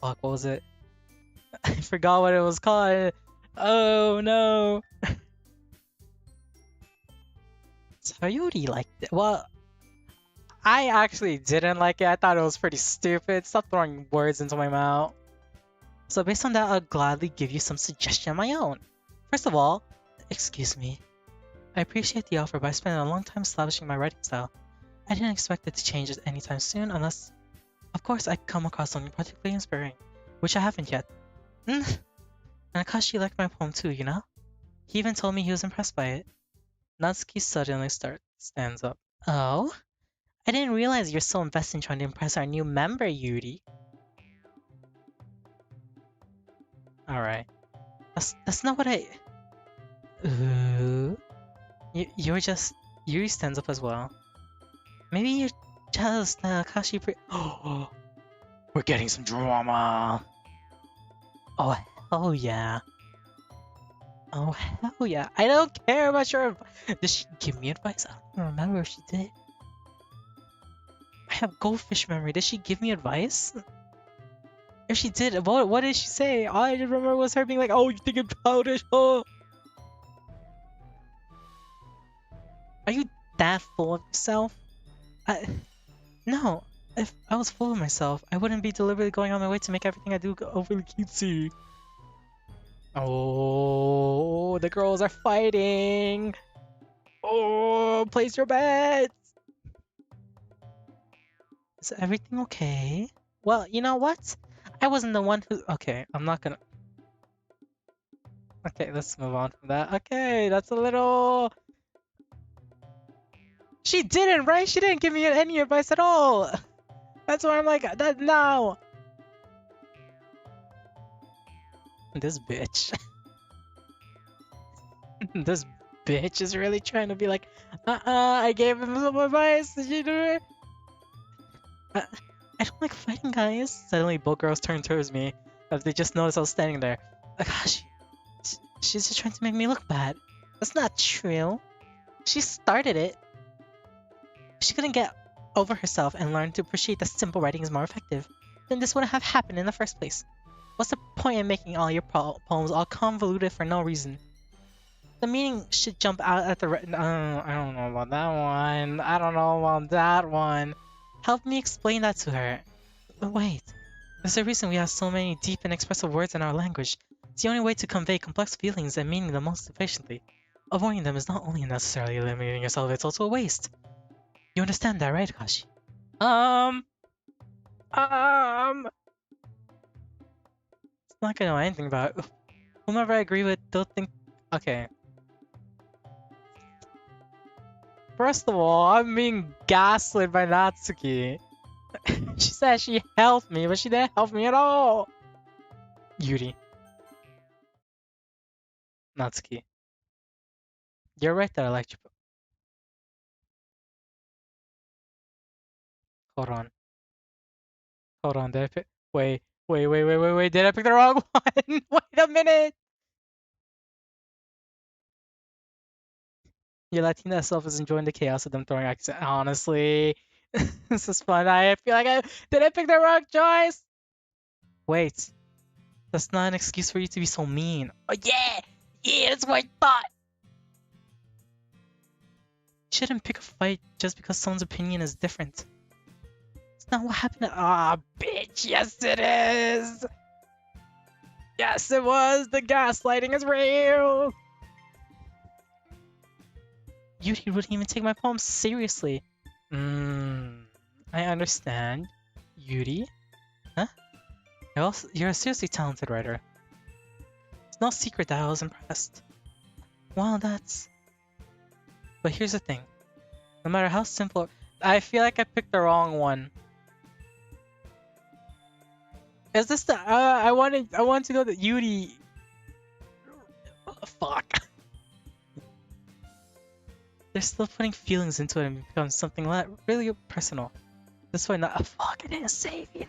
Speaker 1: Fuck, what was it? I forgot what it was called. Oh no. Sayuri liked it. Well, I actually didn't like it. I thought it was pretty stupid. Stop throwing words into my mouth. So based on that, I'll gladly give you some suggestion of my own. First of all, excuse me. I appreciate the offer, but I spent a long time establishing my writing style. I didn't expect it to change anytime soon unless, of course, I come across something particularly inspiring, which I haven't yet. And Akashi liked my poem too, you know? He even told me he was impressed by it. Natsuki suddenly stands up. Oh? I didn't realize you're so invested in trying to impress our new member, Yuri. Alright. That's not what I... You're just... Yuri stands up as well. Maybe you're jealous that Akashi Oh, we're getting some drama. Oh, hell yeah. Oh, hell yeah. I don't care about your... Did she give me advice? I don't even remember if she did. I have goldfish memory. Did she give me advice? If she did, what did she say? All I remember was her being like, oh, you think I'm childish, oh. Are you that full of yourself? No. If I was full of myself, I wouldn't be deliberately going on my way to make everything I do overly cutesy. Oh, the girls are fighting. Oh, place your bets. Is everything okay? Well, you know what? I wasn't the one who... Okay, I'm not gonna... Okay, let's move on from that. Okay, that's a little... She didn't, right? She didn't give me any advice at all. That's why I'm like, that now. This bitch. This bitch is really trying to be like, I gave him some advice. Did you do it? I don't like fighting, guys. Suddenly, both girls turn towards me as they just noticed I was standing there. Akashi, she's just trying to make me look bad. That's not true. She started it. If she couldn't get over herself and learn to appreciate that simple writing is more effective, then this wouldn't have happened in the first place. What's the point in making all your poems all convoluted for no reason? The meaning should jump out at the... I don't know about that one. I don't know about that one. Help me explain that to her. But wait, there's a reason we have so many deep and expressive words in our language. It's the only way to convey complex feelings and meaning the most efficiently. Avoiding them is not only necessarily eliminating yourself, it's also a waste. You understand that, right, Akashi? It's not gonna know anything about it. Whomever I agree with, they'll think. Okay. First of all, I'm being gaslit by Natsuki. She said she helped me, but she didn't help me at all. Yuri. Natsuki. You're right that I like you. Hold on. Hold on. Did I pick? Wait. Did I pick the wrong one? Wait a minute. Your Latina self is enjoying the chaos of them throwing accent. Honestly, this is fun. I feel like did I pick the wrong choice? Wait, that's not an excuse for you to be so mean. Oh yeah, that's what I thought. You shouldn't pick a fight just because someone's opinion is different. It's not what happened. Ah, bitch. Yes, it is. Yes, it was. The gaslighting is real. Yuri wouldn't even take my poems seriously. I understand. Yuri? Huh? You're a seriously talented writer. It's no secret that I was impressed. Well, that's... But here's the thing. No matter how simple... I feel like I picked the wrong one. Is this the... I wanted to go to Yuri... Fuck. They're still putting feelings into it and it becomes something really personal. This way not... Fuck, I didn't save it.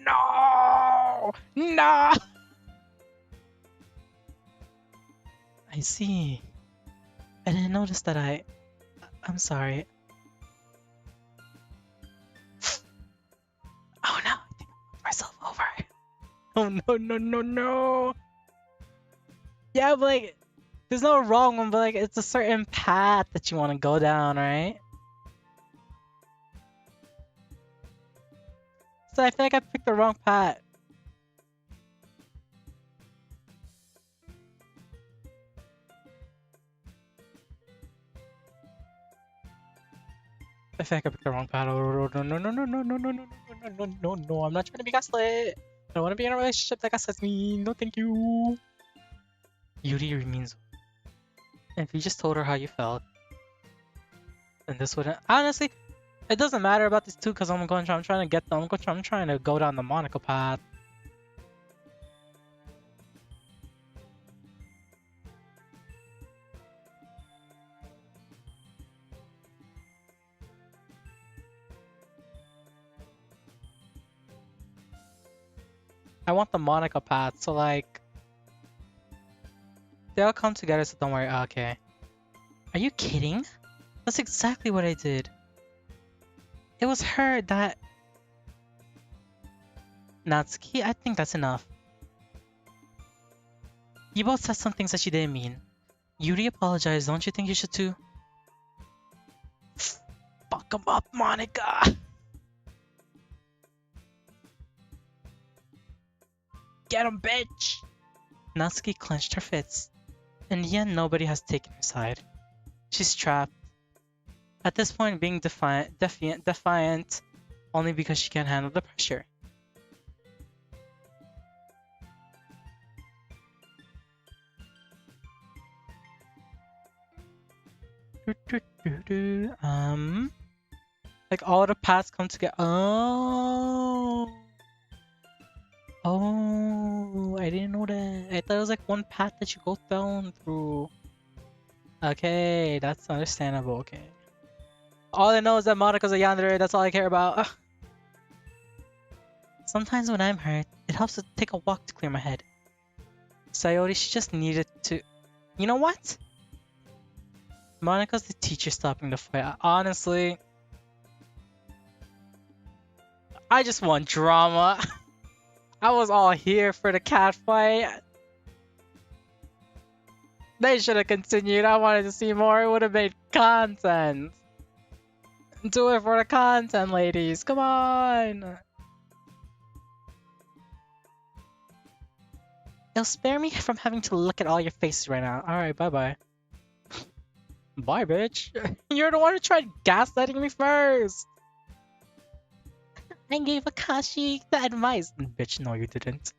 Speaker 1: No! No! I see. I didn't notice that I'm sorry. Oh no! I think I moved myself over. Oh no! Yeah, but like, there's no wrong one, but like, it's a certain path that you want to go down, right? So I feel like I picked the wrong path. I feel like I picked the wrong path. No, I'm not trying to be gaslit. I don't want to be in a relationship that gaslights me. No, thank you. Yuri means... If you just told her how you felt, then this wouldn't... Honestly, it doesn't matter about these two because I'm trying to get them. I'm trying to go down the Monica path. I want the Monica path, so like... They'll come together, so don't worry. Okay. Are you kidding? That's exactly what I did. It was her that... Natsuki, I think that's enough. You both said some things that you didn't mean. Yuri apologized, don't you think you should too? Fuck him up, Monica! Get him, bitch! Natsuki clenched her fists. In the end, nobody has taken her side. She's trapped. At this point, being defiant, only because she can't handle the pressure. Like all the paths come together. Oh, I didn't know that. I thought it was like one path that you go down through. Okay, that's understandable. Okay. All I know is that Monica's a yandere. That's all I care about. Sometimes when I'm hurt, it helps to take a walk to clear my head. Sayori, she just needed to... You know what? Monica's the teacher stopping the fight. Honestly, I just want drama. I was all here for the cat fight. They should have continued. I wanted to see more. It would have made content. Do it for the content, ladies. Come on. It'll spare me from having to look at all your faces right now. Alright, bye-bye. Bye, bitch. You're the one who tried gaslighting me first. I gave Akashi the advice. Bitch, no, you didn't.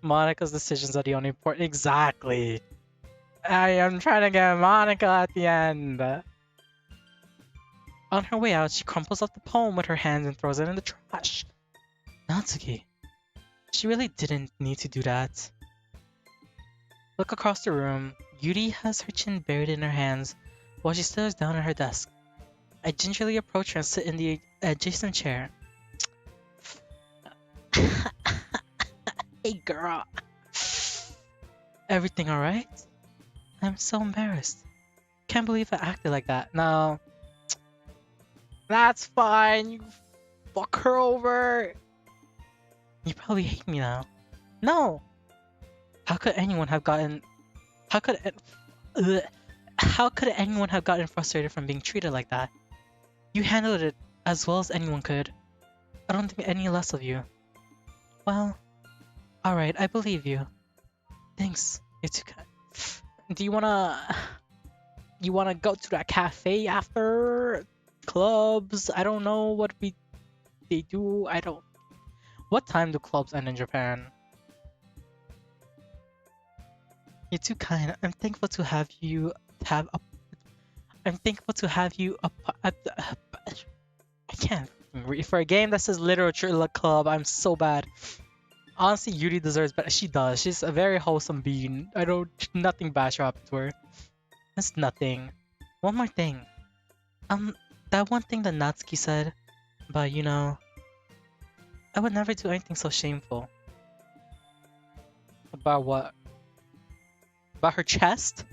Speaker 1: Monika's decisions are the only important. Exactly. I am trying to get Monica at the end. On her way out, she crumples up the poem with her hands and throws it in the trash. Natsuki. She really didn't need to do that. Look across the room. Yuri has her chin buried in her hands while she stares down at her desk. I gingerly approach her and sit in the adjacent chair. Hey girl. Everything alright? I'm so embarrassed. Can't believe I acted like that. No. That's fine. You fuck her over. You probably hate me now. No. How could anyone have gotten... How could anyone have gotten frustrated from being treated like that? You handled it as well as anyone could. I don't think any less of you. Well, alright, I believe you. Thanks. It's do you wanna go to that cafe after clubs? I don't know what they do. What time do clubs end in Japan? You're too kind. I'm thankful to have you I'm thankful to have you I can't read for a game that says literature club. I'm so bad. Honestly, Yuri deserves better. She does. She's a very wholesome being. Nothing bad should happen to her. That's nothing. One more thing. That one thing that Natsuki said, but you know, I would never do anything so shameful. About what? About her chest?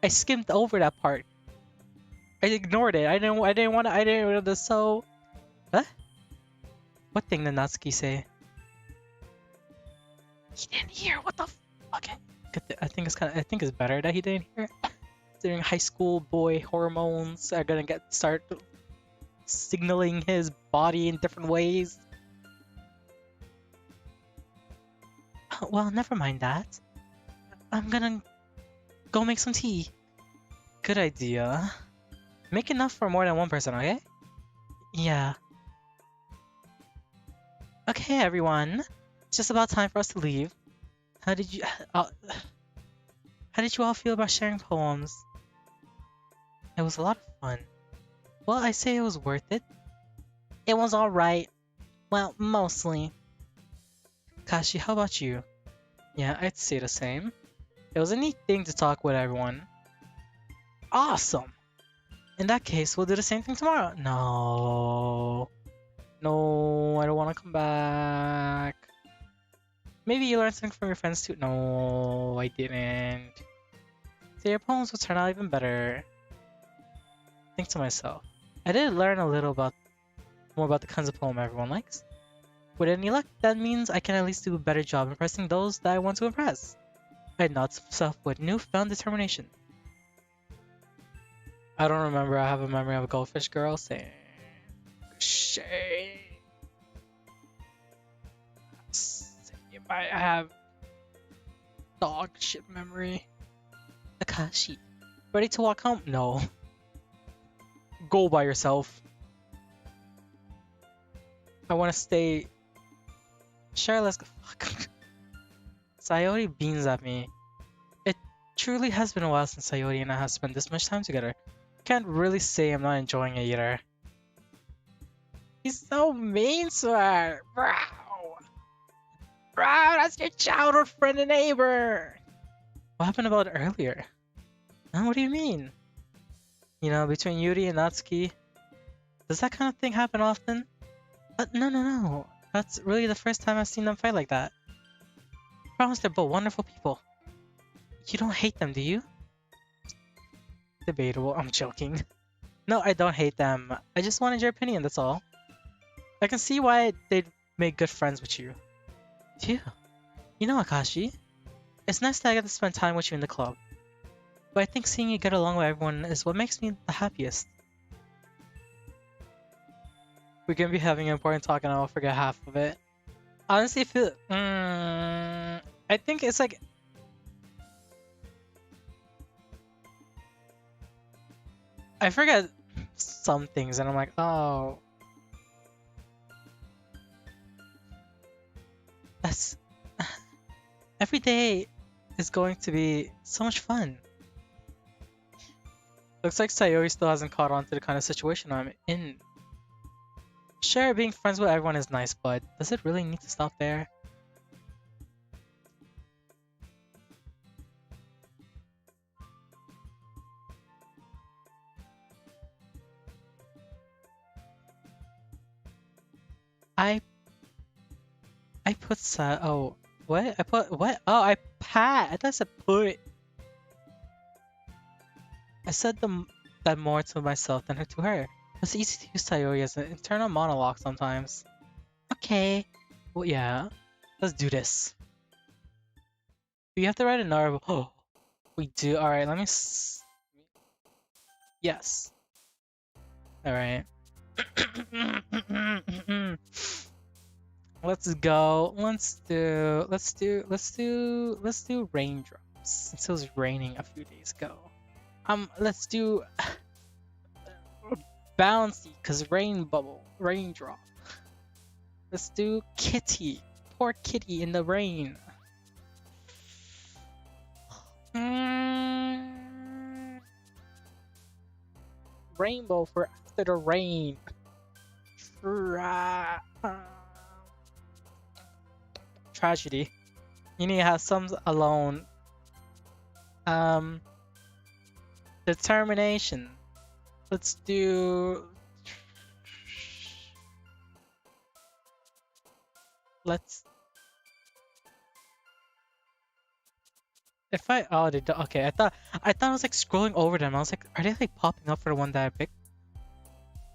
Speaker 1: I skimmed over that part. I ignored it. I didn't want to so... Huh? What thing did Natsuki say? He didn't hear. What the fuck? I think it's better that he didn't hear. During high school boy hormones are gonna start signaling his body in different ways. Well, never mind that. I'm gonna go make some tea. Good idea. Make enough for more than one person, okay? Yeah. Okay, everyone. It's just about time for us to leave. How did you all feel about sharing poems? It was a lot of fun. Well, I say it was worth it. It was alright. Well, mostly. Kashi, how about you? Yeah, I'd say the same. It was a neat thing to talk with everyone. Awesome! In that case, we'll do the same thing tomorrow. No. No, I don't want to come back. Maybe you learned something from your friends too. No, I didn't. So your poems will turn out even better. Think to myself. I did learn a little more about the kinds of poem everyone likes. With any luck, that means I can at least do a better job impressing those that I want to impress. I nod to myself with newfound determination. I don't remember. I have a memory of a goldfish girl saying, "Shame." I have dog shit memory. Akashi, ready to walk home? No. Go by yourself. I want to stay. Sure, let's go. Fuck. Sayori beams at me. It truly has been a while since Sayori and I have spent this much time together. Can't really say I'm not enjoying it either. He's so mean to her. Bro, that's your childhood friend and neighbor. What happened about it earlier? Huh, what do you mean? You know, between Yuri and Natsuki. Does that kind of thing happen often? No. That's really the first time I've seen them fight like that. I promise they're both wonderful people. You don't hate them, do you? Debatable. I'm joking. No, I don't hate them. I just wanted your opinion, that's all. I can see why they'd make good friends with you. Phew. You know, Akashi, it's nice that I get to spend time with you in the club. But I think seeing you get along with everyone is what makes me the happiest. We're gonna be having an important talk and I'll forget half of it. Honestly, I think it's like... I forget some things and I'm like, oh, that's every day is going to be so much fun. Looks like Sayori still hasn't caught on to the kind of situation I'm in. Sure, being friends with everyone is nice, but does it really need to stop there? I I put oh, what? I put what? Oh, I pat. I thought I said put. I said that more to myself than to her. It's easy to use Sayori as an internal monologue sometimes. Okay. Well, yeah. Let's do this. Do you have to write another? Oh, we do. All right. Let me. Yes. All right. Let's go. Let's do raindrops. Since it was raining a few days ago. Let's do bouncy, cause rain bubble, raindrop. Let's do kitty. Poor kitty in the rain. Rainbow for after the rain. Tragedy. You need to have some alone. Determination. Let's do. Let's. If I they do, okay, I thought I was like scrolling over them. I was like, are they like popping up for the one that I picked?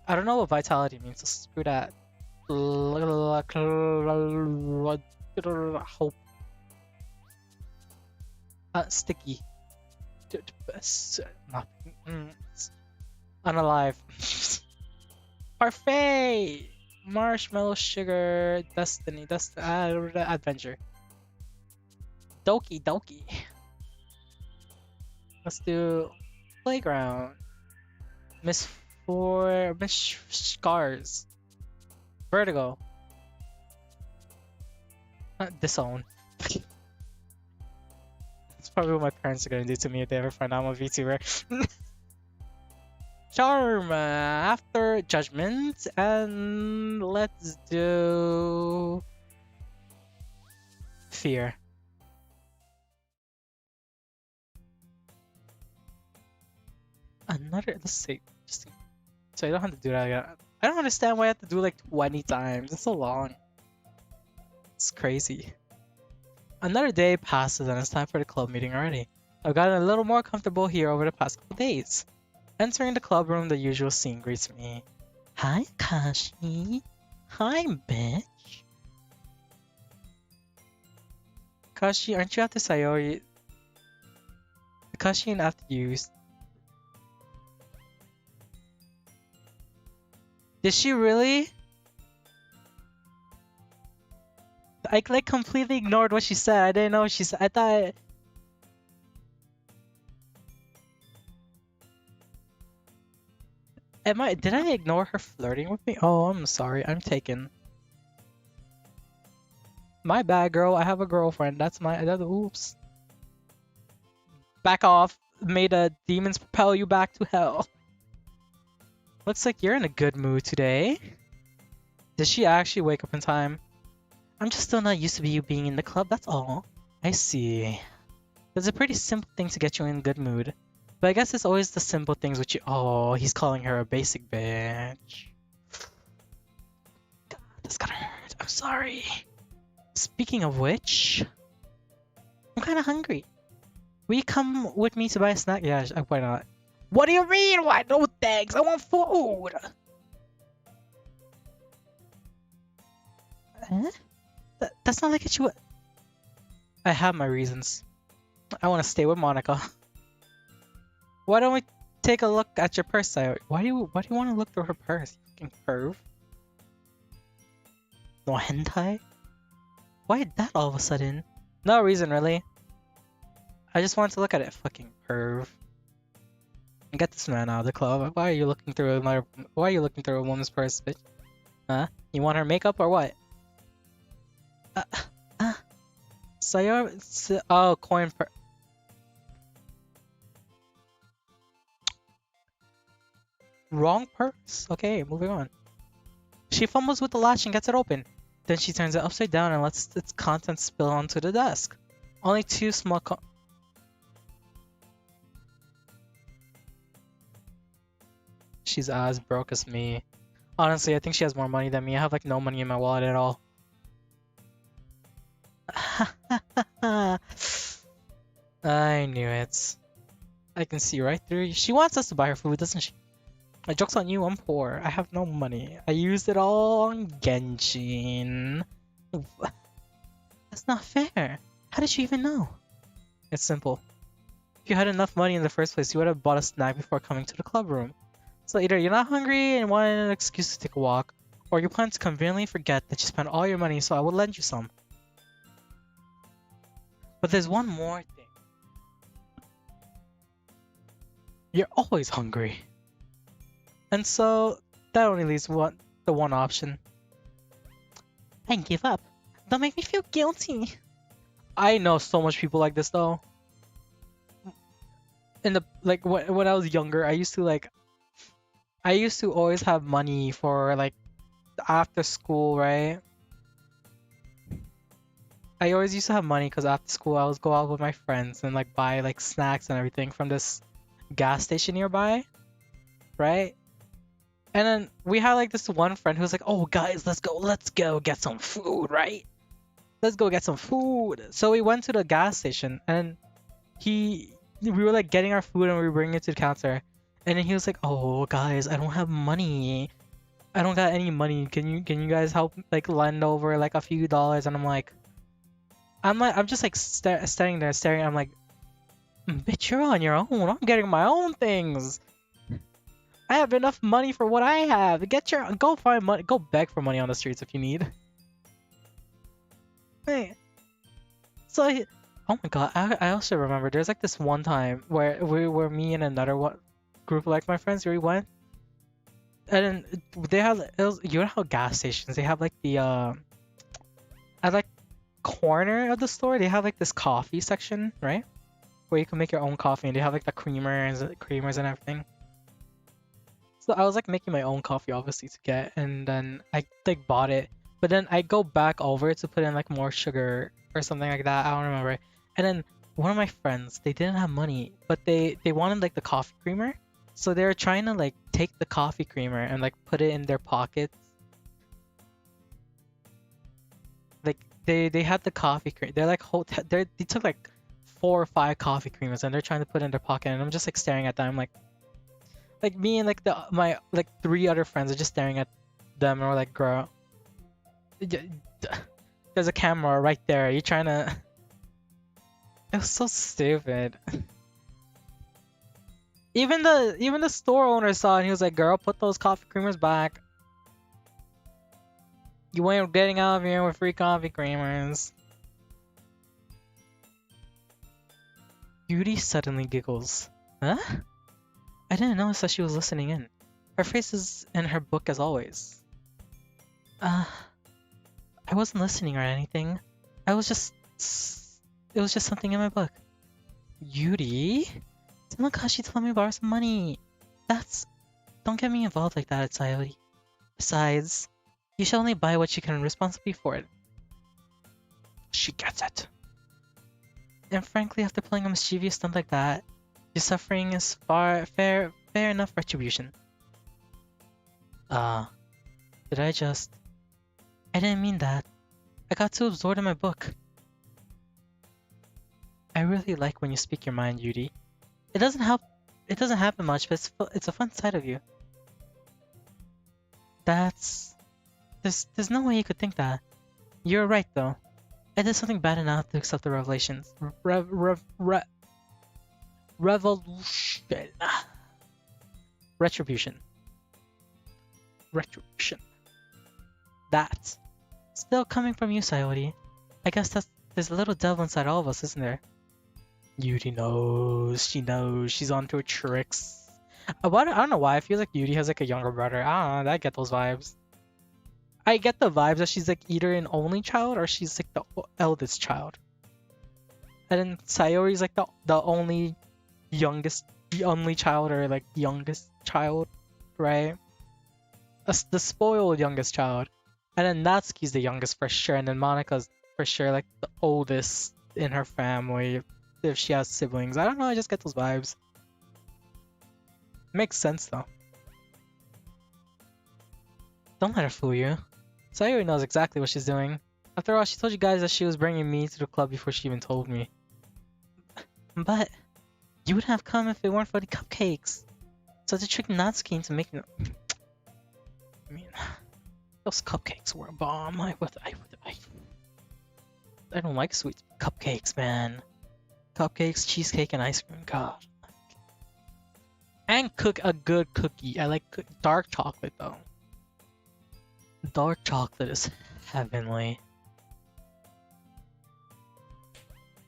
Speaker 1: I don't know what vitality means, so screw that. Hope. Sticky. Unalive. Parfait! Marshmallow sugar destiny. Adventure. Doki. Let's do playground. Miss Scars. Vertigo. Disown. That's probably what my parents are gonna do to me if they ever find out I'm a VTuber. Charm after judgment, and let's do fear. Let's see. So I don't have to do that again. I don't understand why I have to do like 20 times. It's so long. It's crazy. Another day passes and it's time for the club meeting already. I've gotten a little more comfortable here over the past couple days. Entering the club room, the usual scene greets me. Hi, Akashi. Hi, bitch. Akashi, aren't you after Sayori? Akashi and after you. Did she really? I like completely ignored what she said. I didn't know what she said. I thought. Did I ignore her flirting with me? Oh, I'm sorry. I'm taken. My bad, girl. I have a girlfriend. Oops. Back off. May the demons propel you back to hell. Looks like you're in a good mood today. Did she actually wake up in time? I'm just still not used to you being in the club, that's all. I see. It's a pretty simple thing to get you in a good mood. But I guess it's always the simple things which you— Oh, he's calling her a basic bitch. God, that's gotta hurt. I'm sorry. Speaking of which, I'm kinda hungry. Will you come with me to buy a snack? Yeah, why not? What do you mean? Why no thanks? I want food! Eh? That's not like it. I have my reasons. I want to stay with Monica. Why don't we take a look at your purse, Sayori? Why do you want to look through her purse? You fucking perv. No hentai? Why that all of a sudden? No reason, really. I just wanted to look at it. Fucking perv. Get this man out of the club. Why are you looking through a woman's purse, bitch? Huh? You want her makeup or what? Uh, uh, oh, coin per. Wrong purse? Okay, moving on. She fumbles with the latch and gets it open. Then she turns it upside down and lets its contents spill onto the desk. Only two small She's as broke as me. Honestly, I think she has more money than me. I have like no money in my wallet at all. I knew it. I can see right through you. She wants us to buy her food, doesn't she? My joke's on you, I'm poor. I have no money. I used it all on Genshin. That's not fair. How did you even know? It's simple. If you had enough money in the first place, you would have bought a snack before coming to the club room. So either you're not hungry and want an excuse to take a walk, or you plan to conveniently forget that you spent all your money, so I will lend you some. But there's one more thing. You're always hungry. And so that only leaves the one option. I give up. Don't make me feel guilty. I know so much people like this though. In the when I was younger, I used to always have money for like after school, right? I always used to have money because after school I would go out with my friends and like buy like snacks and everything from this gas station nearby, right? And then we had like this one friend who was like, "Oh guys, let's go get some food, right? Let's go get some food." So we went to the gas station and we were like getting our food and we were bringing it to the counter. And then he was like, "Oh guys, I don't have money. I don't got any money. Can you guys help like lend over like a few dollars?" And I'm just like standing there staring. I'm like, "Bitch, you're on your own. I'm getting my own things. I have enough money for what I have. Go find money. Go beg for money on the streets if you need." Hey, so oh my god, I also remember there's like this one time where me and another group of like my friends we went, and then they have you know how gas stations they have like the at like corner of the store they have like this coffee section, right, where you can make your own coffee and they have like the creamers and everything. So I was like making my own coffee obviously to get, and then I like bought it, but then I go back over to put in like more sugar or something like that. I don't remember. And then one of my friends, they didn't have money, but they wanted like the coffee creamer, so they were trying to like take the coffee creamer and like put it in their pockets. Like they had the coffee cream. They're like they took like 4 or 5 coffee creamers and they're trying to put it in their pocket, and I'm just like staring at them. I'm like me and like my like 3 other friends are just staring at them and we're like, "Girl, there's a camera right there. Are you trying to?" It was so stupid. Even the store owner saw it and he was like, "Girl, put those coffee creamers back. You ain't getting out of here with free coffee creamers." Yuri suddenly giggles. Huh? I didn't notice that she was listening in. Her face is in her book as always. I wasn't listening or anything. It was just something in my book. Yuri? Tell Akashi to let me borrow some money. Don't get me involved like that, Sayori. Besides, you should only buy what you can responsibly afford. She gets it. And frankly, after playing a mischievous stunt like that, your suffering is fair enough retribution. Did I just... I didn't mean that. I got too absorbed in my book. I really like when you speak your mind, Yuri. It doesn't happen much, but it's a fun side of you. There's no way you could think that. You're right though. I did something bad enough to accept the revelations. Revolution. Retribution. That. Still coming from you, Sayori. I guess there's a little devil inside all of us, isn't there? Yuri knows. She knows. She's onto her tricks. What, I don't know why I feel like Yuri has like a younger brother. I don't know. I get those vibes. I get the vibes that she's like either an only child or she's like the eldest child. And then Sayori's like the only youngest, the only child or like youngest child, right? That's the spoiled youngest child. And then Natsuki's the youngest for sure. And then Monika's for sure like the oldest in her family if she has siblings. I don't know, I just get those vibes. Makes sense though. Don't let her fool you. Sayori knows exactly what she's doing. After all, she told you guys that she was bringing me to the club before she even told me. But you wouldn't have come if it weren't for the cupcakes. So to trick Natsuki into making them. I mean, those cupcakes were a bomb. I don't like sweet cupcakes, man. Cupcakes, cheesecake, and ice cream. God. And cook a good cookie. I like dark chocolate though. Dark chocolate is heavenly.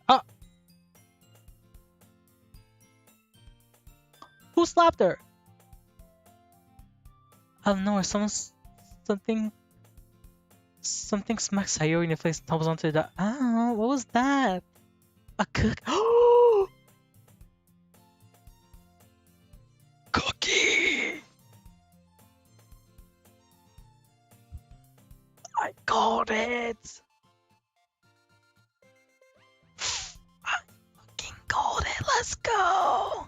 Speaker 1: Oh! Who slapped her? I don't know, something smacked Sayori in the face and tumbles onto the. Oh, what was that? A cook. Oh! Cookie! I got it! I fucking got it, let's go!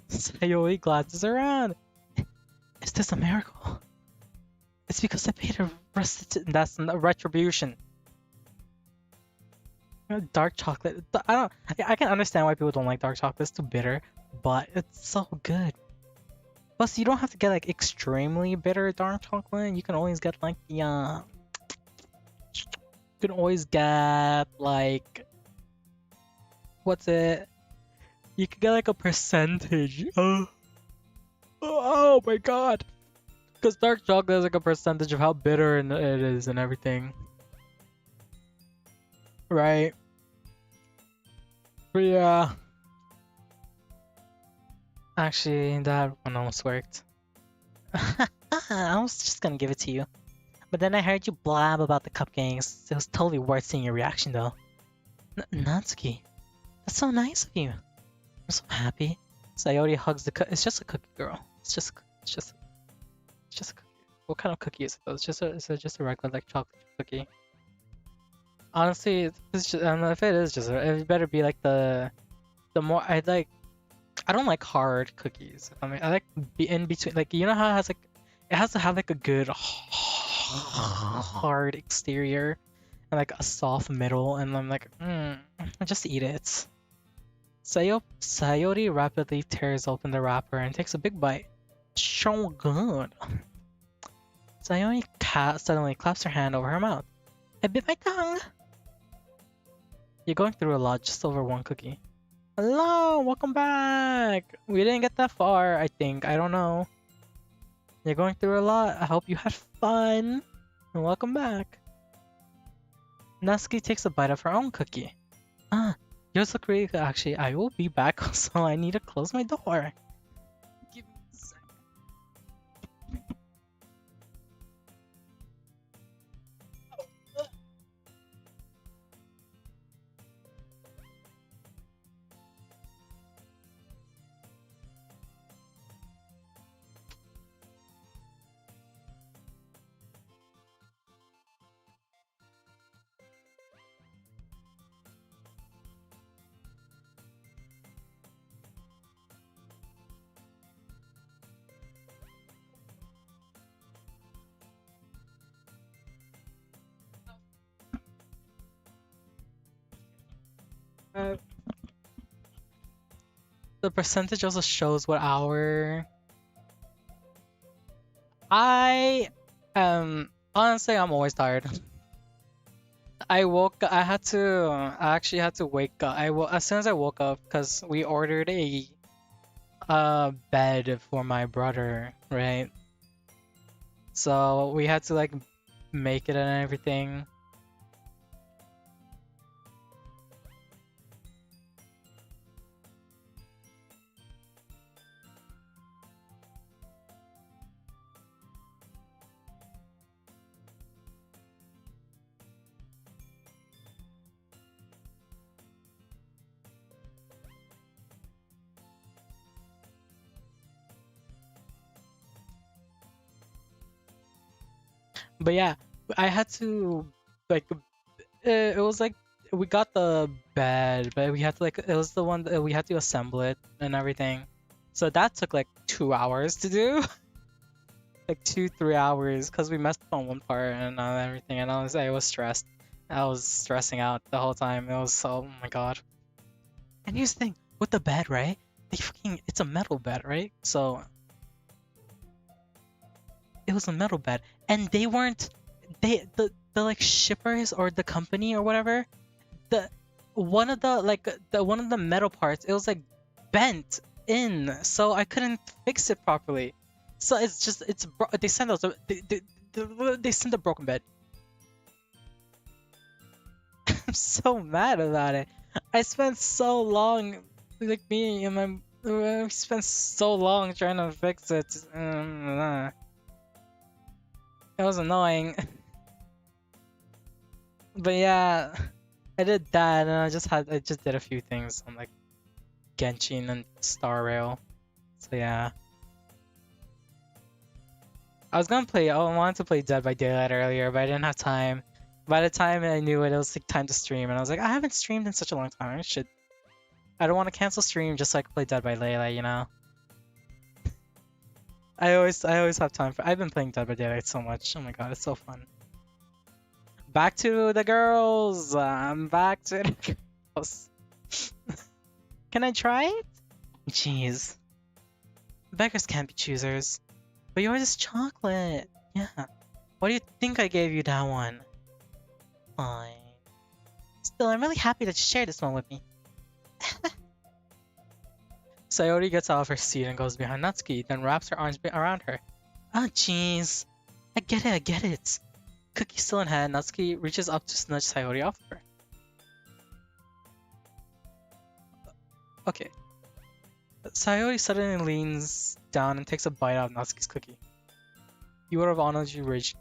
Speaker 1: Sayori glances around. Is this a miracle? It's because I paid a that's retribution. Dark chocolate. I can understand why people don't like dark chocolate. It's too bitter, but it's so good. Plus, you don't have to get like extremely bitter dark chocolate. You can always get like the you can always get like what's it? You can get like a percentage. Oh my god! Because dark chocolate is like a percentage of how bitter it is and everything. Right. But yeah. Actually, that one almost worked. I was just gonna give it to you. But then I heard you blab about the cupcakes. It was totally worth seeing your reaction though. Natsuki, that's so nice of you. I'm so happy. Sayori hugs the it's just a cookie, girl. It's just a cookie. What kind of cookie is it though? It's just a regular like chocolate cookie. Honestly, it's just, I don't know if it is just it better be like the more I like. I don't like hard cookies. I mean, I like be in between. Like you know how it has like it has to have like a good hard exterior and like a soft middle, and I'm like, just eat it. Sayori rapidly tears open the wrapper and takes a big bite. So good. Sayori suddenly claps her hand over her mouth. I bit my tongue. You're going through a lot just over one cookie. Hello, welcome back. We didn't get that far, I think. I don't know. You're going through a lot. I hope you had fun. And welcome back. Natsuki takes a bite of her own cookie. Yours look really good. Actually, I will be back, so I need to close my door. Give me a sec. The percentage also shows what hour. I honestly I'm always tired. I actually had to wake up. As soon as I woke up because we ordered a bed for my brother, right? So we had to like make it and everything. But yeah, I had to like it was like we got the bed, but we had to like it was the one that we had to assemble it and everything. So that took like 2 hours to do, like 2-3 hours, because we messed up on one part and everything. And I was stressed. I was stressing out the whole time. It was so, oh my god. And here's the thing with the bed, right? It's a metal bed, right? So it was a metal bed, and they weren't the like shippers or the company or whatever. The one of the metal parts, it was like bent in, so I couldn't fix it properly. So it's just they sent us they sent a broken bed. I'm so mad about it. I spent so long, like me and my we spent so long trying to fix it. It was annoying. But yeah, I did that, and I just did a few things on like Genshin and Star Rail. So yeah, I wanted to play Dead by Daylight earlier, but I didn't have time. By the time I knew it was like time to stream, and I was like, I haven't streamed in such a long time. I don't want to cancel stream just so I can play Dead by Daylight, you know. I always have time for. I've been playing Dead by Daylight so much. Oh my god, it's so fun. Back to the girls. I'm back to the girls. Can I try it? Jeez. Beggars can't be choosers. But yours is chocolate. Yeah. Why do you think I gave you that one? Fine. Still, I'm really happy that you shared this one with me. Sayori gets out of her seat and goes behind Natsuki, then wraps her arms around her. Ah, jeez. I get it. Cookie still in hand, Natsuki reaches up to nudge Sayori off her. Okay. Sayori suddenly leans down and takes a bite out of Natsuki's cookie. You would have honored you rage.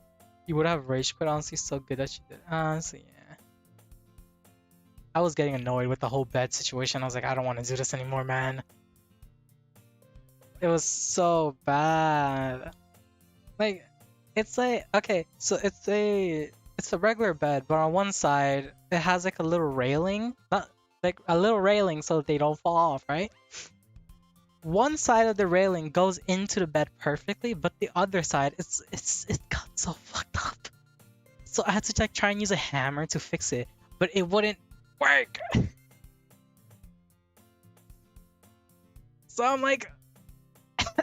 Speaker 1: You would have rage, but honestly so good that she did. Honestly, yeah. I was getting annoyed with the whole bed situation. I was like, I don't want to do this anymore, man. It was so bad. Like, it's like, okay, so it's a regular bed, but on one side it has like a little railing, not like a little railing so they don't fall off, right? One side of the railing goes into the bed perfectly, but the other side it got so fucked up. So I had to like try and use a hammer to fix it, but it wouldn't work. So I'm like, I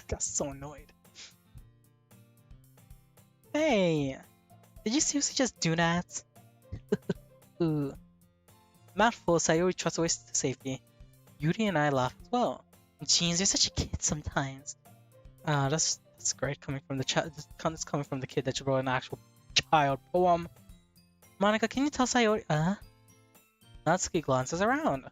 Speaker 1: got so annoyed. Hey, did you seriously just do that? Ooh. Mouthful, Sayori trots away to safety. Yuri and I laugh as well. Jeez, you're such a kid sometimes. That's great coming from the child. It's coming from the kid that wrote an actual child poem. Monica, can you tell Sayori? Natsuki glances around.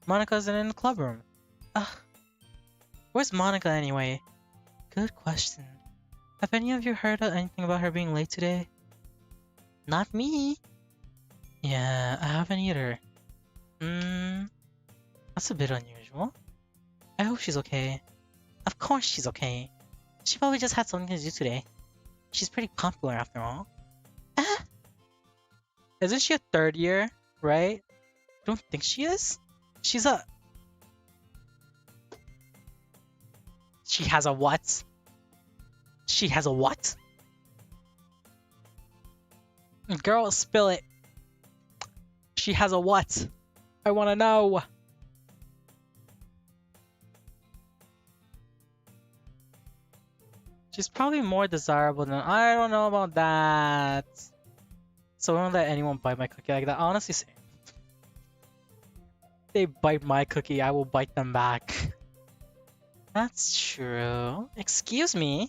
Speaker 1: Monica's in the club room. Where's Monica anyway? Good question. Have any of you heard anything about her being late today? Not me. Yeah, I haven't either. That's a bit unusual. I hope she's okay. Of course she's okay. She probably just had something to do today. She's pretty popular after all. Isn't she a third year, right? Don't think she is? She has a what? She has a what? Girl, spill it. She has a what? I want to know. She's probably more desirable than I don't know about that. So I won't let anyone bite my cookie like that. Honestly, same. If they bite my cookie, I will bite them back. That's true. Excuse me.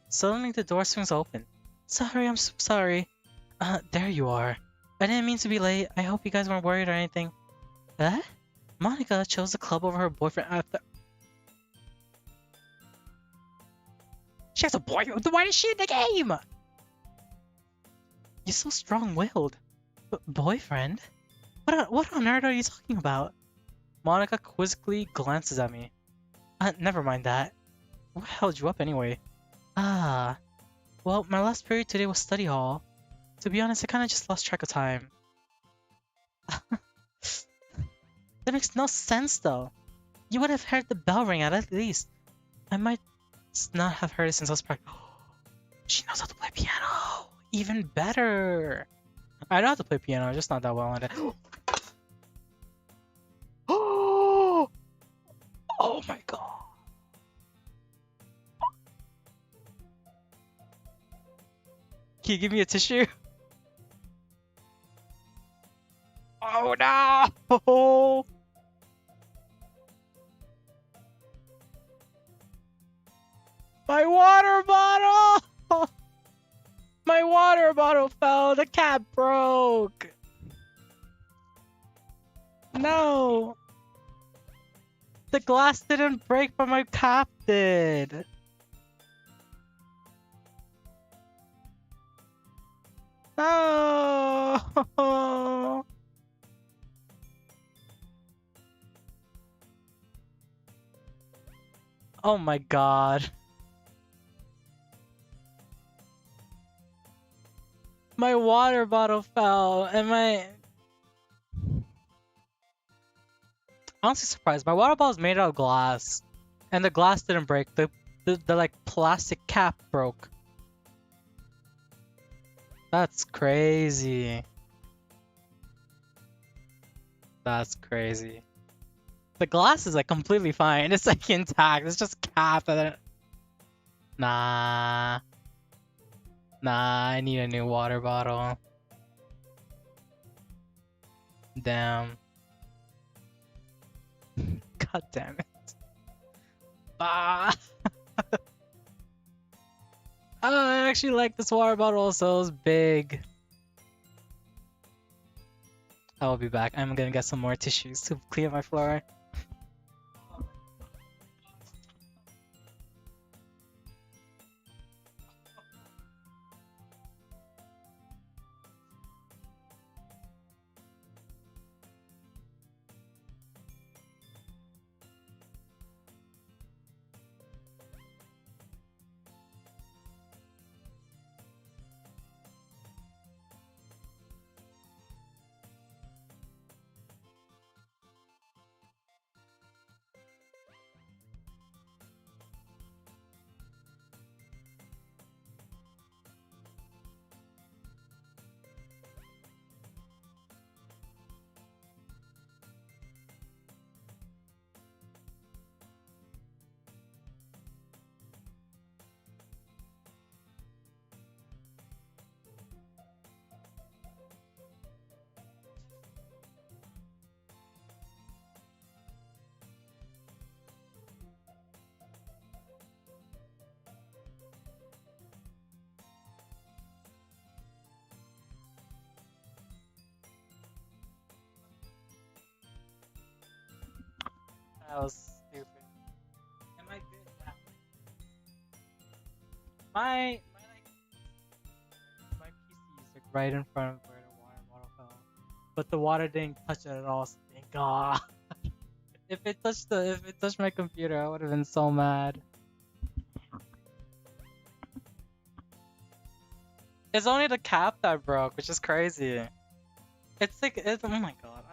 Speaker 1: Suddenly the door swings open. Sorry, I'm so sorry. There you are. I didn't mean to be late. I hope you guys weren't worried or anything. Monica chose the club over her boyfriend after... She has a boyfriend? Why is she in the game? You're so strong-willed. Boyfriend? What on earth are you talking about? Monica quizzically glances at me. Never mind that. What held you up anyway? Ah, well, my last period today was study hall. To be honest, I kind of just lost track of time. That makes no sense though. You would have heard the bell ring at least. I might not have heard it since I was practicing. She knows how to play piano! Even better! I know how to play piano, I'm just not that well at it. Oh my god! Can you give me a tissue? Oh no! My water bottle! My water bottle fell, the cap broke! No! The glass didn't break, but my cap did! No! Oh my god. My water bottle fell, and my... Honestly surprised. My water bottle is made out of glass, and the glass didn't break. The like plastic cap broke. That's crazy. That's crazy. The glass is like completely fine. It's like intact. It's just capped. Nah. Nah, I need a new water bottle. Damn. God damn it. Ah. Oh, I actually like this water bottle, so it's big. I will be back. I'm gonna get some more tissues to clear my floor. That was stupid. Am I good now? My PC is like right in front of where the water bottle fell, but the water didn't touch it at all. So thank God. If it touched my computer, I would have been so mad. It's only the cap that broke, which is crazy. It's like oh my God.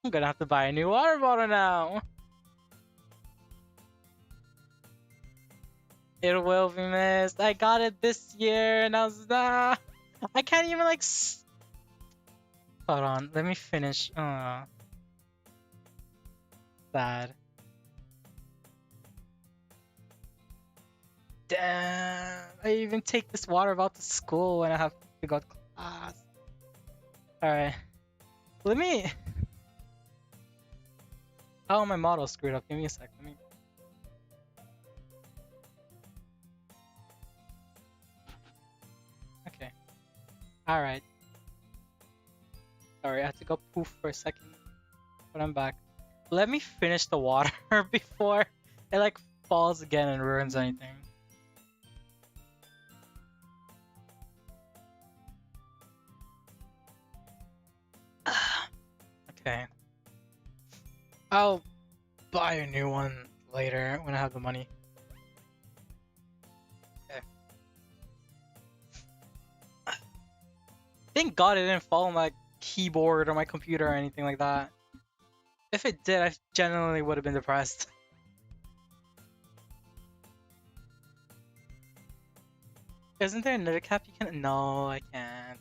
Speaker 1: I'm gonna have to buy a new water bottle now. It will be missed. I got it this year, and I was I can't even like. Hold on, let me finish. Sad. Damn, I even take this water bottle to school when I have to go to class. Alright. Let me... How are my models screwed up? Give me a sec. Let me... Okay. Alright. Sorry, I had to go poof for a second. But I'm back. Let me finish the water before it like falls again and ruins anything. Okay. I'll buy a new one later when I have the money. Okay. Thank God it didn't fall on my keyboard or my computer or anything like that. If it did, I genuinely would have been depressed. Isn't there another cap you can? No, I can't.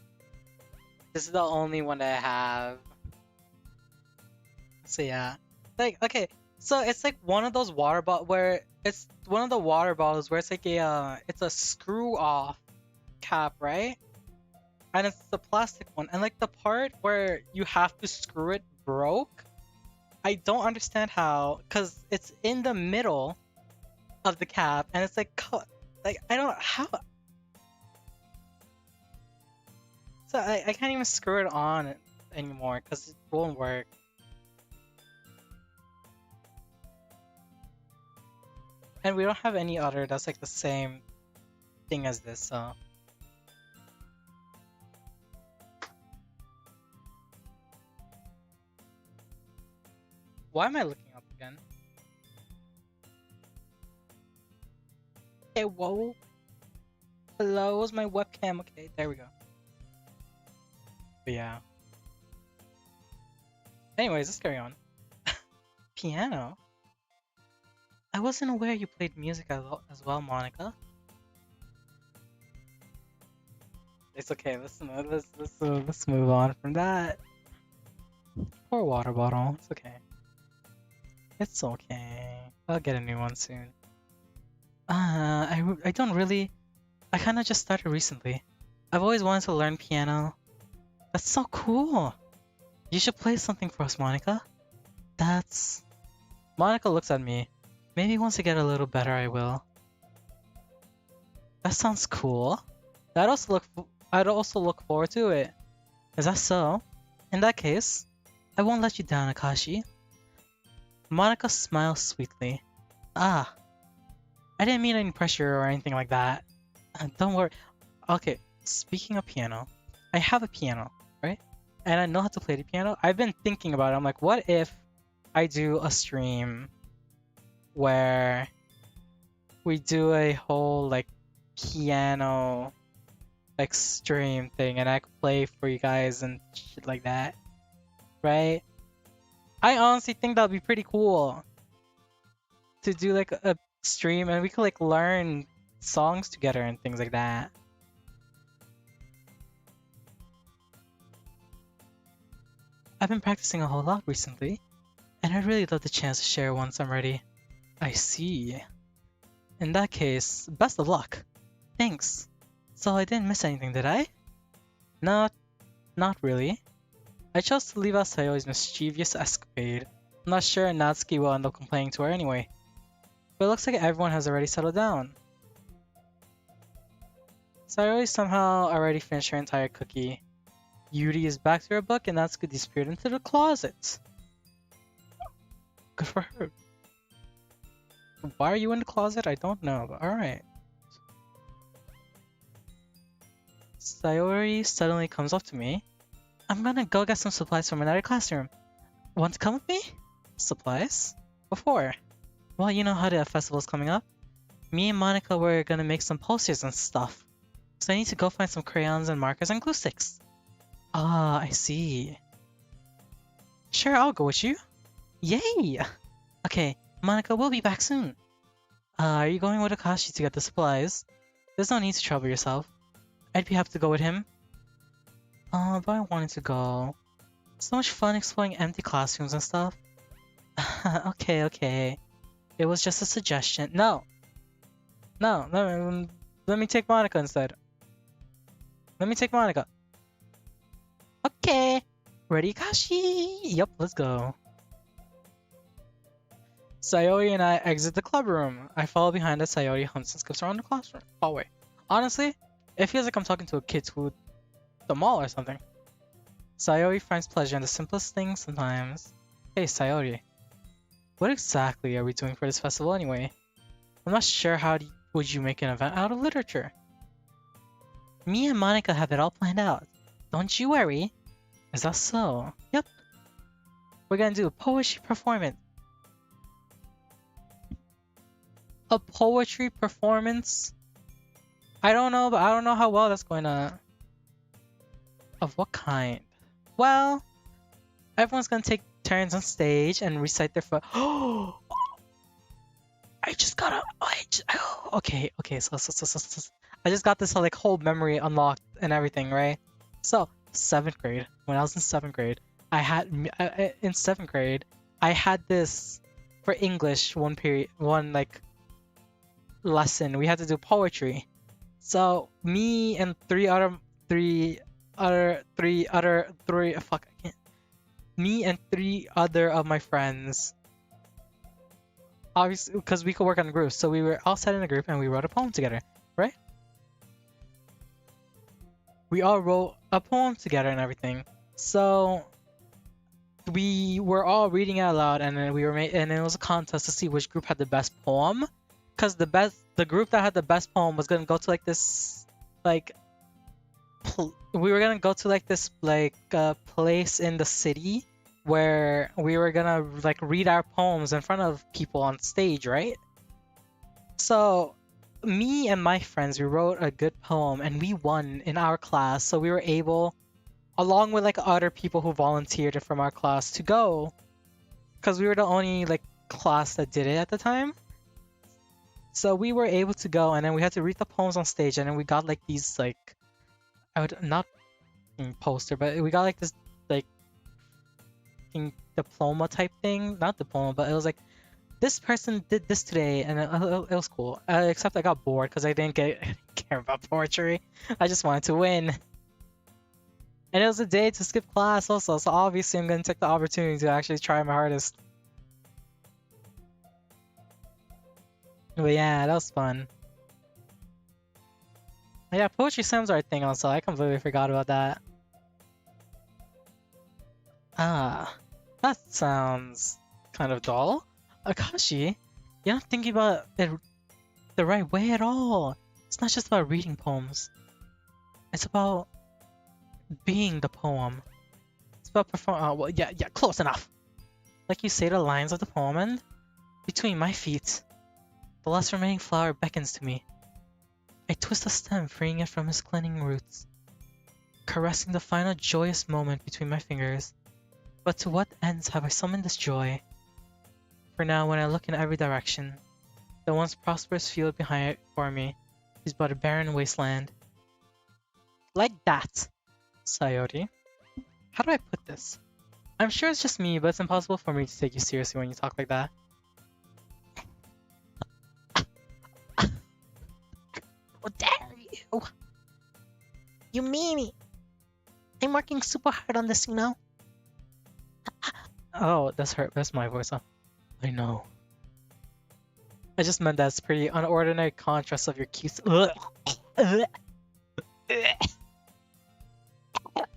Speaker 1: This is the only one that I have. So yeah, like okay, so it's like one of those water bottles where it's one of the water bottles where it's like it's a screw off cap, right? And it's the plastic one, and like the part where you have to screw it broke. I don't understand how, cause it's in the middle of the cap, and it's like I don't how. So I can't even screw it on anymore because it won't work. And we don't have any other that's like the same thing as this, so. Why am I looking up again? Okay, whoa. Hello, is my webcam? Okay, there we go. But yeah. Anyways, let's carry on. Piano? I wasn't aware you played music as well, Monica. It's okay. Let's move on from that. Poor water bottle. It's okay. It's okay. I'll get a new one soon. I don't really. I kind of just started recently. I've always wanted to learn piano. That's so cool. You should play something for us, Monica. That's. Monica looks at me. Maybe once I get a little better, I will. That sounds cool. I'd also look forward to it. Is that so? In that case, I won't let you down, Akashi. Monica smiles sweetly. Ah, I didn't mean any pressure or anything like that. Don't worry. Okay, speaking of piano, I have a piano, right? And I know how to play the piano. I've been thinking about it. I'm like, what if I do a stream where we do a whole like piano like stream thing and I could play for you guys and shit like that, right? I honestly think that'd be pretty cool to do like a stream and we could like learn songs together and things like that. I've been practicing a whole lot recently, and I'd really love the chance to share once I'm ready. I see. In that case, best of luck. Thanks. So I didn't miss anything, did I? No, not really. I chose to leave out Sayori's mischievous escapade. I'm not sure Natsuki will end up complaining to her anyway. But it looks like everyone has already settled down. Sayori somehow already finished her entire cookie. Yuri is back to her book and Natsuki disappeared into the closet. Good for her. Why are you in the closet? I don't know, but alright. Sayori suddenly comes up to me. I'm gonna go get some supplies from another classroom. Want to come with me? Supplies? Before? Well, you know how the festival's coming up. Me and Monica were gonna make some posters and stuff. So I need to go find some crayons and markers and glue sticks. Ah, I see. Sure, I'll go with you. Yay! Okay, Monica, we'll be back soon. Are you going with Akashi to get the supplies? There's no need to trouble yourself. I'd be happy to go with him. But I wanted to go. So much fun exploring empty classrooms and stuff. Okay. It was just a suggestion. No, let me take Monica instead. Let me take Monica. Okay. Ready, Akashi? Yep, let's go. Sayori and I exit the club room. I follow behind as Sayori hunts and skips around the classroom hallway. Honestly, it feels like I'm talking to a kid to the mall or something. Sayori finds pleasure in the simplest things sometimes. Hey, Sayori. What exactly are we doing for this festival anyway? I'm not sure how would you make an event out of literature. Me and Monica have it all planned out. Don't you worry. Is that so? Yep. we're gonna do a poetry performance. A poetry performance? I don't know, but I don't know how well that's going to... Of what kind? Well, everyone's gonna take turns on stage and recite their Oh! I just got a... Okay, so I just got this like whole memory unlocked and everything, right? So, 7th grade, when I was in 7th grade, I had... in 7th grade, I had this... For English, one like lesson, we had to do poetry. So me and me and 3 other of my friends, obviously because we could work on groups, so we were all set in a group and we wrote a poem together, right? We all wrote a poem together and everything. So we were all reading it out loud, and then and it was a contest to see which group had the best poem. Because the group that had the best poem was gonna go to like this, like, we were gonna go to like this place in the city where we were gonna like read our poems in front of people on stage, right? So me and my friends, we wrote a good poem and we won in our class, so we were able, along with like other people who volunteered from our class, to go, because we were the only like class that did it at the time. So we were able to go, and then we had to read the poems on stage, and then we got like these like, I would not poster, but we got like this like diploma type thing, not diploma, but it was like, this person did this today, and it was cool. Except I got bored because I didn't care about poetry. I just wanted to win. And it was a day to skip class also, so obviously I'm gonna take the opportunity to actually try my hardest. But yeah, that was fun. Yeah, poetry slams are a thing also. I completely forgot about that. Ah, that sounds kind of dull. Akashi, you're not thinking about it the right way at all. It's not just about reading poems. It's about being the poem. It's about well, yeah, close enough. Like you say the lines of the poem, and between my feet, the last remaining flower beckons to me. I twist the stem, freeing it from its clinging roots, caressing the final joyous moment between my fingers. But to what ends have I summoned this joy? For now, when I look in every direction, the once prosperous field behind for me is but a barren wasteland. Like that, Sayori. How do I put this? I'm sure it's just me, but it's impossible for me to take you seriously when you talk like that. How dare you! You mean it! I'm working super hard on this, you know? Oh, that's my voice, huh? I know. I just meant that's pretty unordinary contrast of your cute.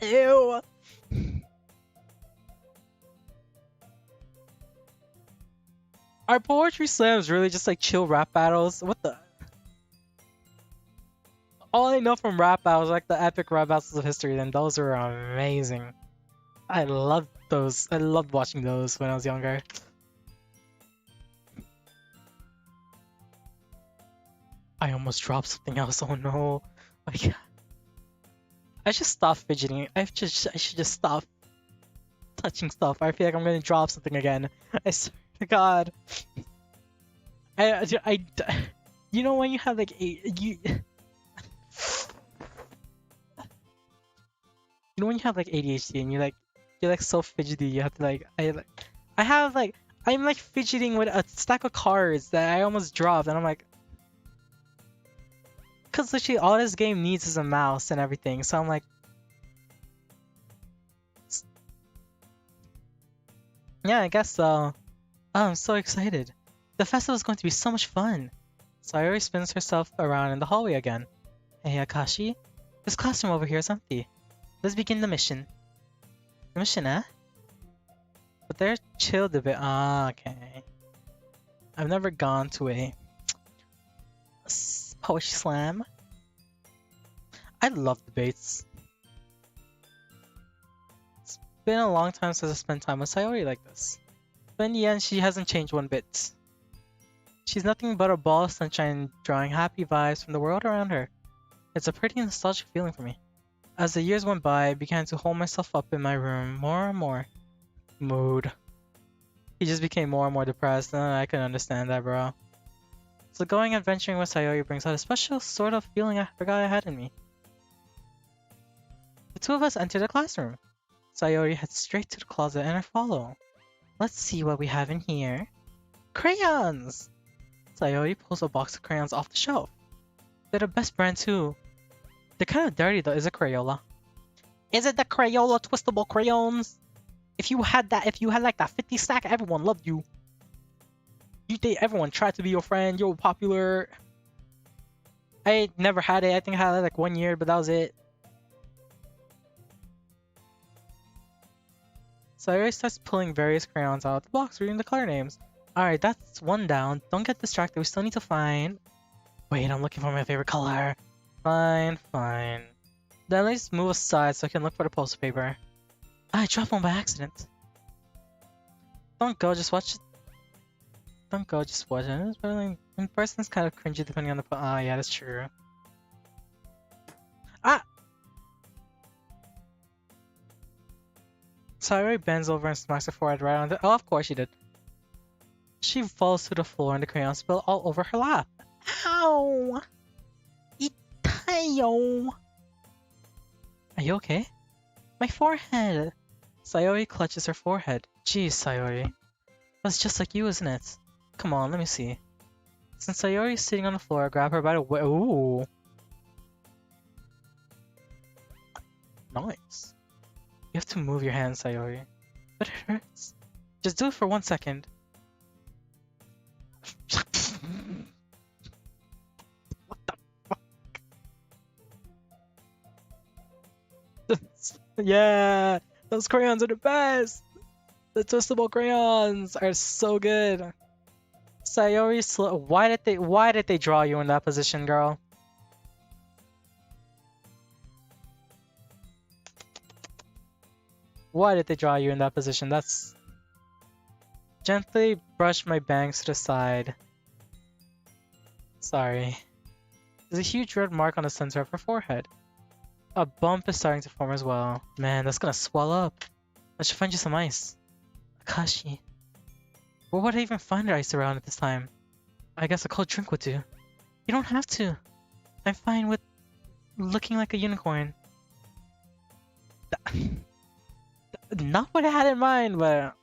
Speaker 1: Ew. Are poetry slams really just like chill rap battles? What the? All I know from rap battles, like the epic rap battles of history, then those were amazing. I loved those. I loved watching those when I was younger. I almost dropped something else. Oh no! Like, I should stop fidgeting. I should just stop touching stuff. I feel like I'm gonna drop something again. I swear to God. You know when you have like you know when you have like ADHD and you're like so fidgety, you have to like I'm like fidgeting with a stack of cards that I almost dropped, and I'm like, cause literally all this game needs is a mouse and everything, so I'm like, yeah, I guess so. Oh, I'm so excited. The festival is going to be so much fun. Sayori spins herself around in the hallway again. Hey Akashi, this classroom over here is empty. Let's begin the mission. The mission, eh? But they're chilled a bit. Ah, okay. I've never gone to a poetry slam. I love debates. been a long time since I spent time with Sayori like this. But in the end, she hasn't changed one bit. She's nothing but a ball of sunshine drawing happy vibes from the world around her. It's a pretty nostalgic feeling for me. As the years went by, I began to hold myself up in my room more and more. Mood. He just became more and more depressed, and I can understand that, bro. So going adventuring with Sayori brings out a special sort of feeling I forgot I had in me. The two of us enter the classroom. Sayori heads straight to the closet and I follow. Let's see what we have in here. Crayons! Sayori pulls a box of crayons off the shelf. They're the best brand too. They're kind of dirty though. Is it Crayola? Is it the Crayola twistable crayons? If you had like that 50 stack, everyone loved you. Everyone tried to be your friend. You were popular. I never had it. I think I had it like 1 year, but that was it. Sayori starts pulling various crayons out of the box, reading the color names. Alright, that's one down. Don't get distracted. We still need to find... Wait, I'm looking for my favorite color. Fine. Then let's move aside so I can look for the poster paper. I dropped one by accident. Don't go, just watch it. Don't go, just watch it. It's really... In person, it's kind of cringy depending on the... Ah, yeah, that's true. Ah! Sayori bends over and smacks her forehead right on the... Oh, of course she did. She falls to the floor and the crayons spill all over her lap. Ow! Itayo! Are you okay? My forehead! Sayori clutches her forehead. Jeez, Sayori. That's just like you, isn't it? Come on, let me see. Since Sayori is sitting on the floor, I grab her by the way. Ooh! Nice. You have to move your hands, Sayori. But it hurts. Just do it for 1 second. What the fuck? Yeah! Those crayons are the best! The twistable crayons are so good. Sayori why did they draw you in that position, girl? Why did they draw you in that position? That's... Gently brush my bangs to the side. Sorry. There's a huge red mark on the center of her forehead. A bump is starting to form as well. Man, that's gonna swell up. I should find you some ice. Akashi. Where would I even find ice around at this time? I guess a cold drink would do. You don't have to. I'm fine with looking like a unicorn. Not what I had in mind, but...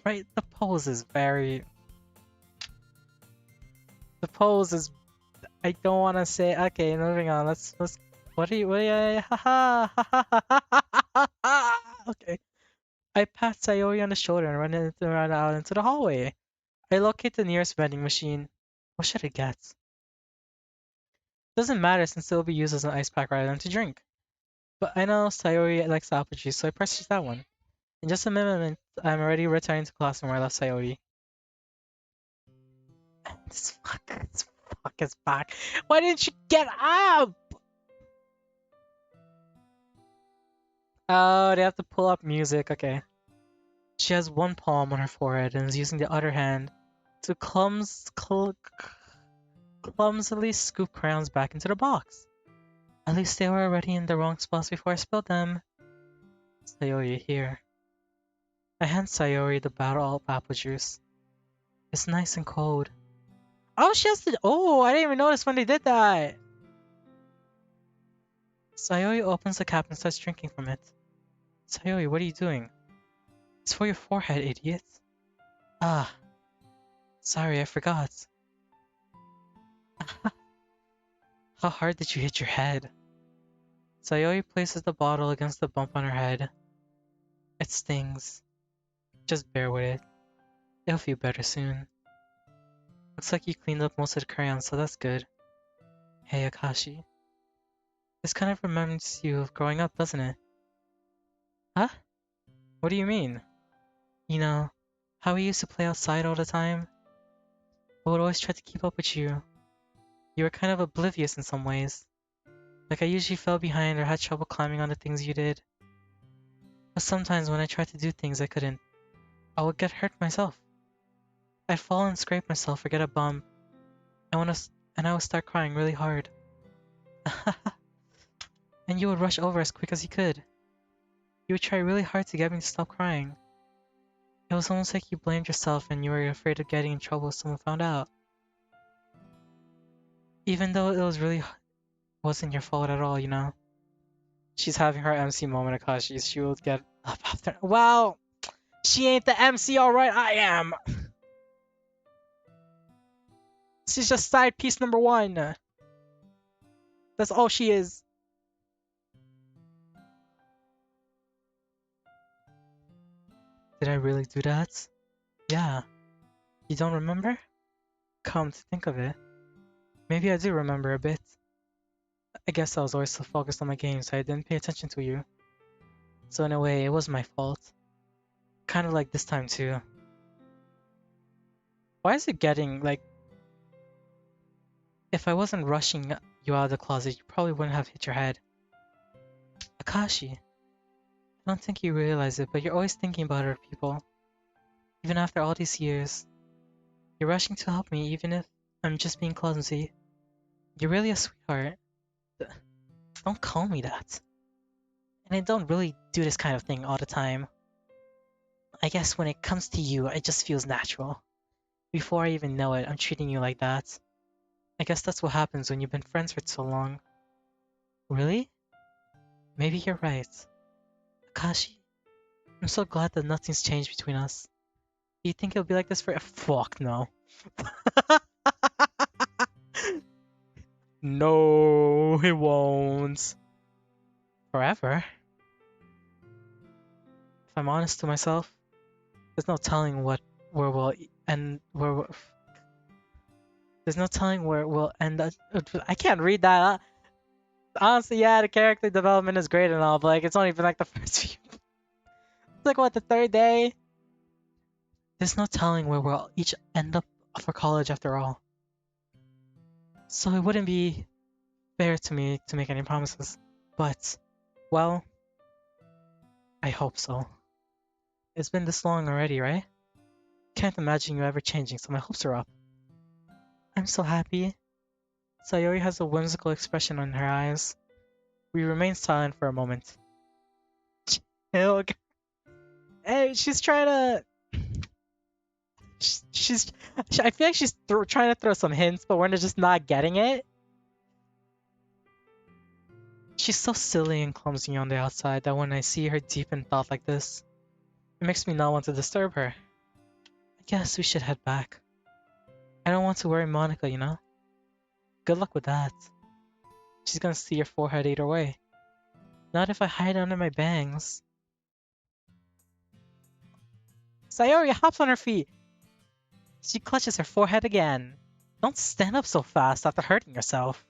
Speaker 1: Right, the pose is very... The pose is... I don't want to say... Okay, moving on. Let's... What are you... Okay. I pat Sayori on the shoulder and run out into the hallway. I locate the nearest vending machine. What should I get? Doesn't matter since it will be used as an ice pack rather than to drink. But I know Sayori likes apple juice, so I purchased that one. In just a minute, I'm already returning to class where I left Sayori. This fuck is back. Why didn't you get up? Oh, they have to pull up music. Okay. She has one palm on her forehead and is using the other hand to clumsily scoop crayons back into the box. At least they were already in the wrong spots before I spilled them. Sayori, here. I hand Sayori the bottle of apple juice. It's nice and cold. Oh, she has to... Oh, I didn't even notice when they did that. Sayori opens the cap and starts drinking from it. Sayori, what are you doing? It's for your forehead, idiot. Ah. Sorry, I forgot. How hard did you hit your head? Sayori places the bottle against the bump on her head. It stings. Just bear with it. It'll feel better soon. Looks like you cleaned up most of the crayons, so that's good. Hey, Akashi. This kind of reminds you of growing up, doesn't it? Huh? What do you mean? You know, how we used to play outside all the time? I would always try to keep up with you. You were kind of oblivious in some ways. Like I usually fell behind or had trouble climbing on the things you did. But sometimes when I tried to do things I couldn't, I would get hurt myself. I'd fall and scrape myself or get a bump, and I would start crying really hard. And you would rush over as quick as you could. You would try really hard to get me to stop crying. It was almost like you blamed yourself and you were afraid of getting in trouble if someone found out. Even though wasn't your fault at all, you know? She's having her MC moment, Akashi. She will get up after. Well, she ain't the MC, alright, I am! She's just side piece number 1. That's all she is. Did I really do that? Yeah. You don't remember? Come to think of it. Maybe I do remember a bit. I guess I was always so focused on my game, so I didn't pay attention to you. So in a way, it was my fault. Kind of like this time too. Why is it getting, like... If I wasn't rushing you out of the closet, you probably wouldn't have hit your head. Akashi. I don't think you realize it, but you're always thinking about other people. Even after all these years. You're rushing to help me, even if I'm just being clumsy. You're really a sweetheart. Don't call me that. And I don't really do this kind of thing all the time. I guess when it comes to you, it just feels natural. Before I even know it, I'm treating you like that. I guess that's what happens when you've been friends for so long. Really? Maybe you're right. Akashi, I'm so glad that nothing's changed between us. Do you think it'll be like this for— Fuck no. No, it won't. Forever? If I'm honest to myself, there's no telling where we'll end. There's no telling where we'll end. I can't read that. Honestly, yeah, the character development is great and all, but like it's only been like the first few. It's like what, the 3rd day? There's no telling where we'll each end up for college after all. So it wouldn't be fair to me to make any promises. But, well, I hope so. It's been this long already, right? Can't imagine you ever changing, so my hopes are up. I'm so happy. Sayori has a whimsical expression on her eyes. We remain silent for a moment. Chill. Hey, she's trying to... I feel like she's trying to throw some hints, but we're just not getting it. She's so silly and clumsy on the outside that when I see her deep in thought like this, it makes me not want to disturb her. I guess we should head back. I don't want to worry Monica, you know? Good luck with that. She's gonna see your forehead either way. Not if I hide under my bangs. Sayori hops on her feet. She clutches her forehead again. Don't stand up so fast after hurting yourself.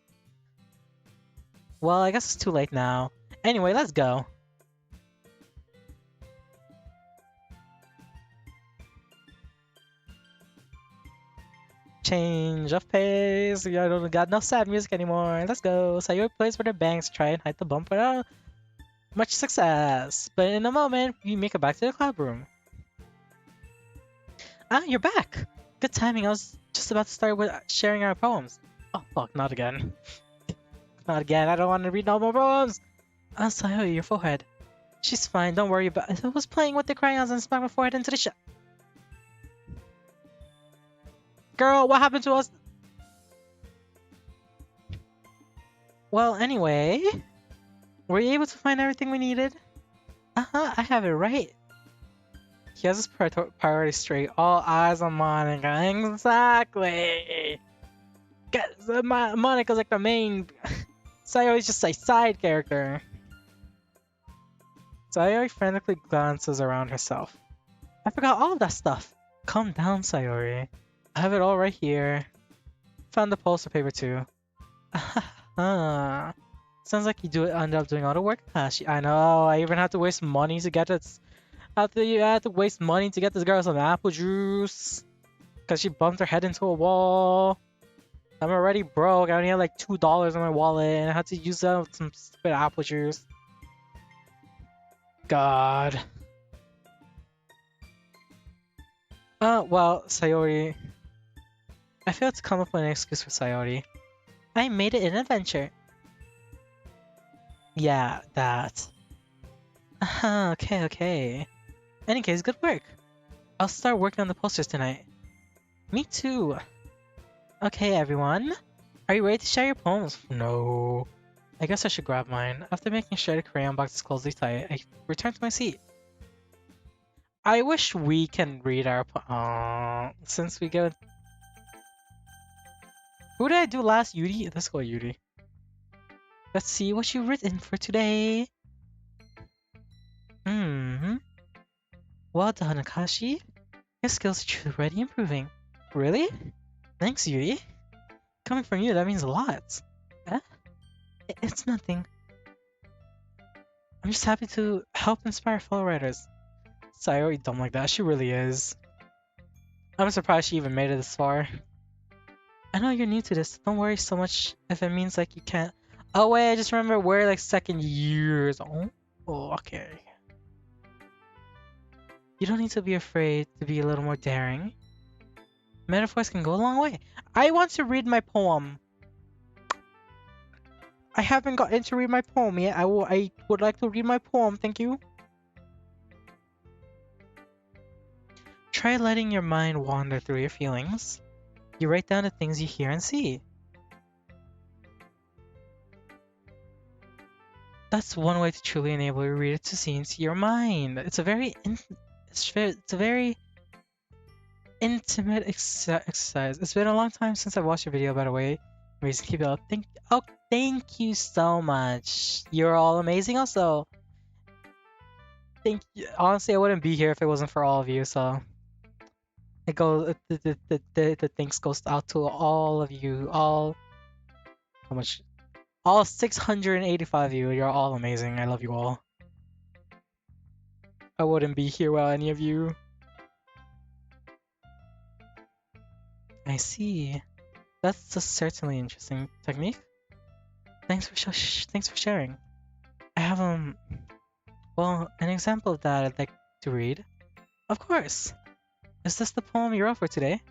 Speaker 1: Well, I guess it's too late now. Anyway, let's go. Change of pace. I don't got no sad music anymore. Let's go. Sayori plays with her bangs to try and hide the bump without much success. But in a moment, we make it back to the club room. Ah, you're back! Good timing. I was just about to start with sharing our poems. Oh fuck, not again. Not again. I don't want to read no more poems. Ah, Sayori, your forehead. She's fine. Don't worry about it. I was playing with the crayons and smacked my forehead into the shot. Girl, what happened to us? Well, anyway, were you able to find everything we needed? I have it right. He has his priorities straight. All eyes on Monica. Exactly. Monica's like the main. Sayori's just a side character. Sayori frantically glances around herself. I forgot all of that stuff. Calm down, Sayori. I have it all right here. Found the poster paper too. Sounds like you end up doing all the work, Akashi. I know. I even had to waste money to get this. You had to waste money to get this girl some apple juice. Because she bumped her head into a wall. I'm already broke. I only had like $2 in my wallet and I had to use that with some stupid apple juice. God. Well, Sayori. I failed to come up with an excuse for Sayori. I made it an adventure. Yeah, that. Okay. Any case, good work. I'll start working on the posters tonight. Me too. Okay, everyone. Are you ready to share your poems? No. I guess I should grab mine. After making sure the crayon box is closely tight, I return to my seat. I wish we can read our since we get. Who did I do last? Yuri? Let's go, Yuri. Let's see what you've written for today. Well done, Akashi. Your skills are truly already improving. Really? Thanks, Yuri. Coming from you, that means a lot. Eh? It's nothing. I'm just happy to help inspire fellow writers. Sayori dumb like that, she really is. I'm surprised she even made it this far. I know you're new to this, don't worry so much if it means like you can't. Oh wait, I just remember we're like second years. Oh, okay. You don't need to be afraid to be a little more daring. Metaphors can go a long way. I want to read my poem. I haven't gotten to read my poem yet. I would like to read my poem, thank you. Try letting your mind wander through your feelings. You write down the things you hear and see. That's one way to truly enable your reader to see into your mind. It's a very intimate exercise. It's been a long time since I watched a video about a way ways to keep it up. Thank you so much. You're all amazing also. Thank you. Honestly, I wouldn't be here if it wasn't for all of you, so it goes the thanks goes out to all of you. All 685 of you. You're all amazing. I love you all. I wouldn't be here without any of you. I see. That's a certainly interesting technique. Thanks for sharing. I have well, an example of that I'd like to read. Of course. Is this the poem you wrote for today?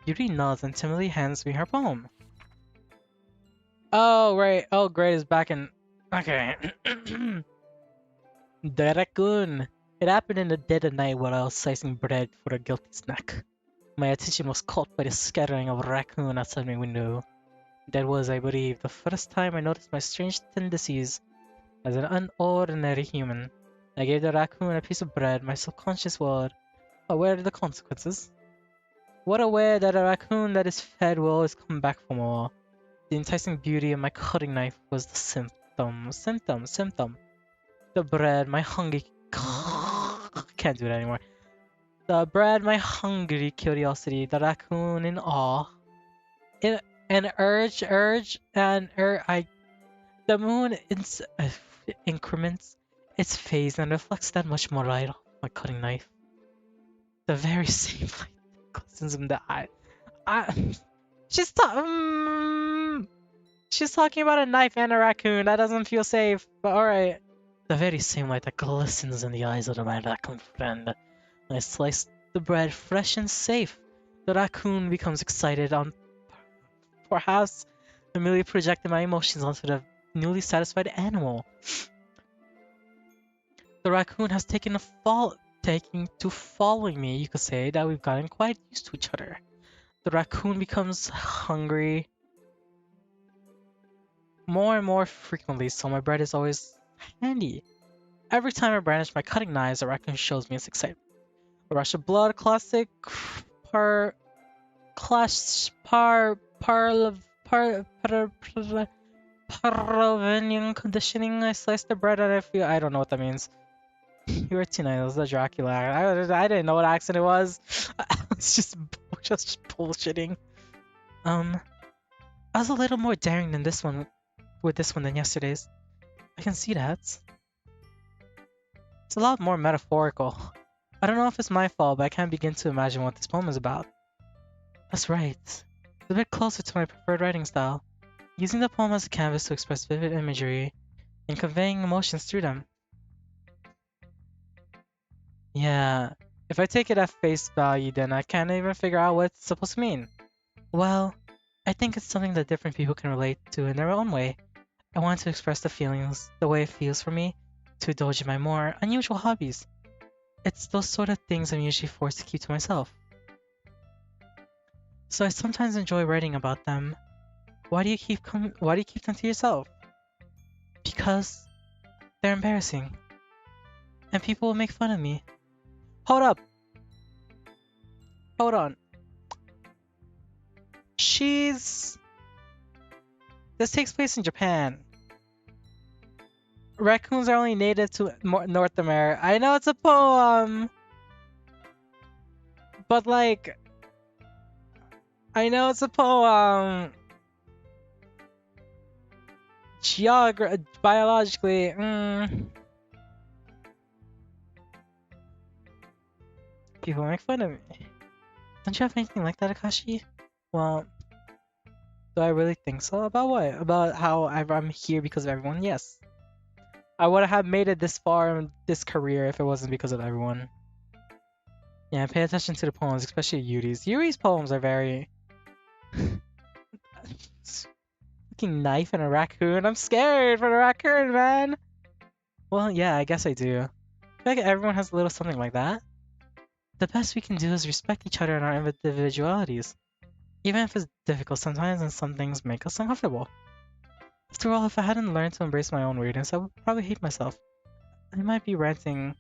Speaker 1: Yuri nods and timidly hands me her poem. Oh right. Oh great, is back in. Okay. The raccoon. It happened in the dead of night while I was slicing bread for a guilty snack. My attention was caught by the scattering of a raccoon outside my window. That was, I believe, the first time I noticed my strange tendencies as an unordinary human. I gave the raccoon a piece of bread, my subconscious world, aware of the consequences. What aware that a raccoon that is fed will always come back for more. The enticing beauty of my cutting knife was the symptom. The bread, my hungry... Can't do that anymore. The bread, my hungry curiosity, the raccoon in awe. The moon increments its phase and reflects that much more light on my cutting knife. The very same light that glistens in the eye. She's talking about a knife and a raccoon. That doesn't feel safe, but alright. The very same light that glistens in the eyes of my raccoon friend. I slice the bread fresh and safe. The raccoon becomes excited on perhaps merely projecting my emotions onto the newly satisfied animal. The raccoon has taken to following me. You could say that we've gotten quite used to each other. The raccoon becomes hungry more and more frequently, so my bread is always handy. Every time I brandish my cutting knives, the raccoon shows me its excitement. A rush of blood, classic Parvenian conditioning. I sliced the bread and I don't know what that means. You were too nice. It was the Dracula. I didn't know what accent it was. It's just bullshitting. I was a little more daring than this one than yesterday's. I can see that. It's a lot more metaphorical. I don't know if it's my fault, but I can't begin to imagine what this poem is about. That's right. a bit closer to my preferred writing style, using the poem as a canvas to express vivid imagery and conveying emotions through them. Yeah, if I take it at face value, then I can't even figure out what it's supposed to mean. Well, I think it's something that different people can relate to in their own way. I want to express the feelings, the way it feels for me, to indulge in my more unusual hobbies. It's those sort of things I'm usually forced to keep to myself. So I sometimes enjoy writing about them. Why do you keep them to yourself? Because they're embarrassing. And people will make fun of me. Hold up! Hold on. This takes place in Japan. Raccoons are only native to North America. I know it's a poem! But like... I know it's a poem! Biologically, people make fun of me. Don't you have anything like that, Akashi? Well, do I really think so? About what? About how I'm here because of everyone? Yes. I would have made it this far in this career if it wasn't because of everyone. Yeah, pay attention to the poems, especially Yuri's. Yuri's poems are very... Fucking knife and a raccoon. I'm scared for the raccoon, man! Well, yeah, I guess I do. I feel like everyone has a little something like that. The best we can do is respect each other and our individualities. Even if it's difficult sometimes and some things make us uncomfortable. After all, if I hadn't learned to embrace my own weirdness, I would probably hate myself. I might be ranting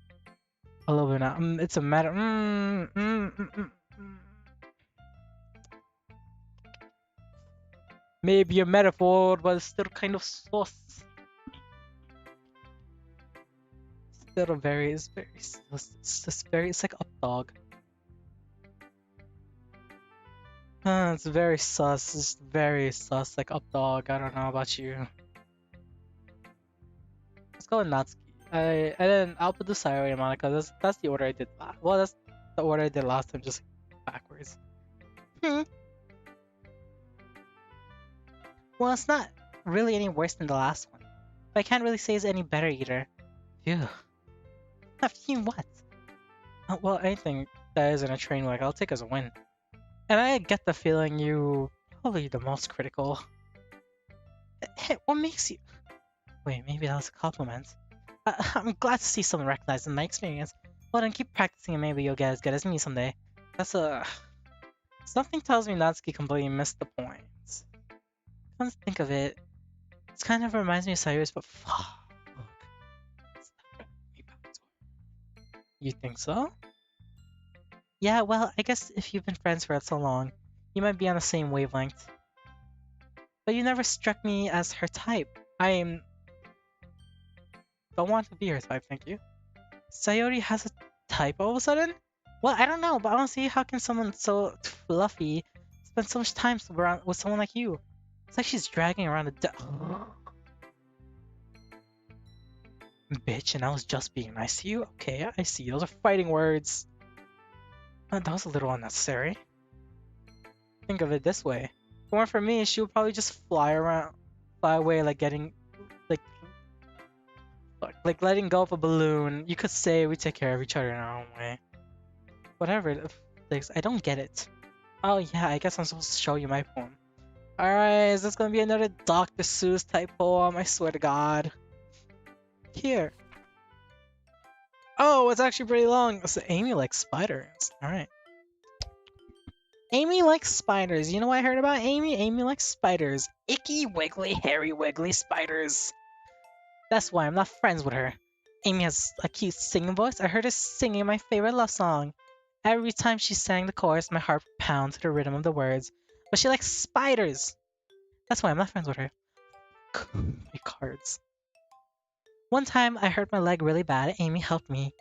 Speaker 1: a little bit now. It's a matter... Maybe a metaphor, but it's still kind of sauce. Still it's like up dog. It's very sus. It's very sus, like up dog. I don't know about you. Let's go with Natsuki. And then I'll put the Sayori and Monica. That's the order I did last. Well, that's the order I did last time, just backwards. Well, it's not really any worse than the last one. But I can't really say it's any better either. Phew. Phew what? Well, anything that isn't a train wreck, I'll take as a win. And I get the feeling you probably the most critical. Hey, what makes you... Wait, maybe that was a compliment. I'm glad to see someone recognize my experience. Well then, keep practicing and maybe you'll get as good as me someday. That's a... Something tells me Natsuki completely missed the point. Come to think of it, it kind of reminds me of Cyrus, but fuck. You think so? Yeah, well, I guess if you've been friends for so long, you might be on the same wavelength. But you never struck me as her type. Don't want to be her type, thank you. Sayori has a type all of a sudden? Well, I don't know, but I don't see how can someone so fluffy spend so much time around with someone like you. It's like she's dragging around the Bitch, and I was just being nice to you? Okay, I see. Those are fighting words. That was a little unnecessary. Think of it this way. If it weren't for me, she would probably just fly away like getting... Like letting go of a balloon. You could say we take care of each other in our own way. Whatever. I don't get it. Oh yeah, I guess I'm supposed to show you my poem. Alright, is this gonna be another Dr. Seuss type poem? I swear to God. Here. Oh, it's actually pretty long. So Amy likes spiders. Alright. Amy likes spiders. You know what I heard about Amy? Amy likes spiders. Icky, wiggly, hairy, wiggly spiders. That's why I'm not friends with her. Amy has a cute singing voice. I heard her singing my favorite love song. Every time she sang the chorus, my heart would pound to the rhythm of the words. But she likes spiders. That's why I'm not friends with her. My cards. One time, I hurt my leg really bad. Amy helped me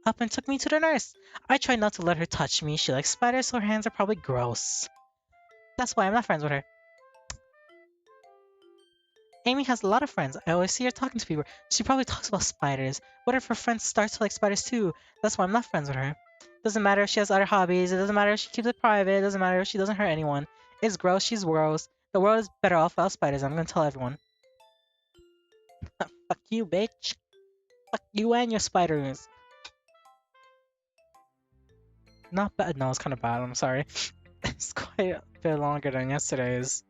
Speaker 1: up and took me to the nurse. I tried not to let her touch me. She likes spiders, so her hands are probably gross. That's why I'm not friends with her. Amy has a lot of friends. I always see her talking to people. She probably talks about spiders. What if her friends start to like spiders too? That's why I'm not friends with her. Doesn't matter if she has other hobbies. It doesn't matter if she keeps it private. It doesn't matter if she doesn't hurt anyone. It's gross, she's gross. The world is better off without spiders, I'm gonna tell everyone. Fuck you, bitch. Fuck you and your spiders. Not bad. No, it's kind of bad. I'm sorry. It's quite a bit longer than yesterday's.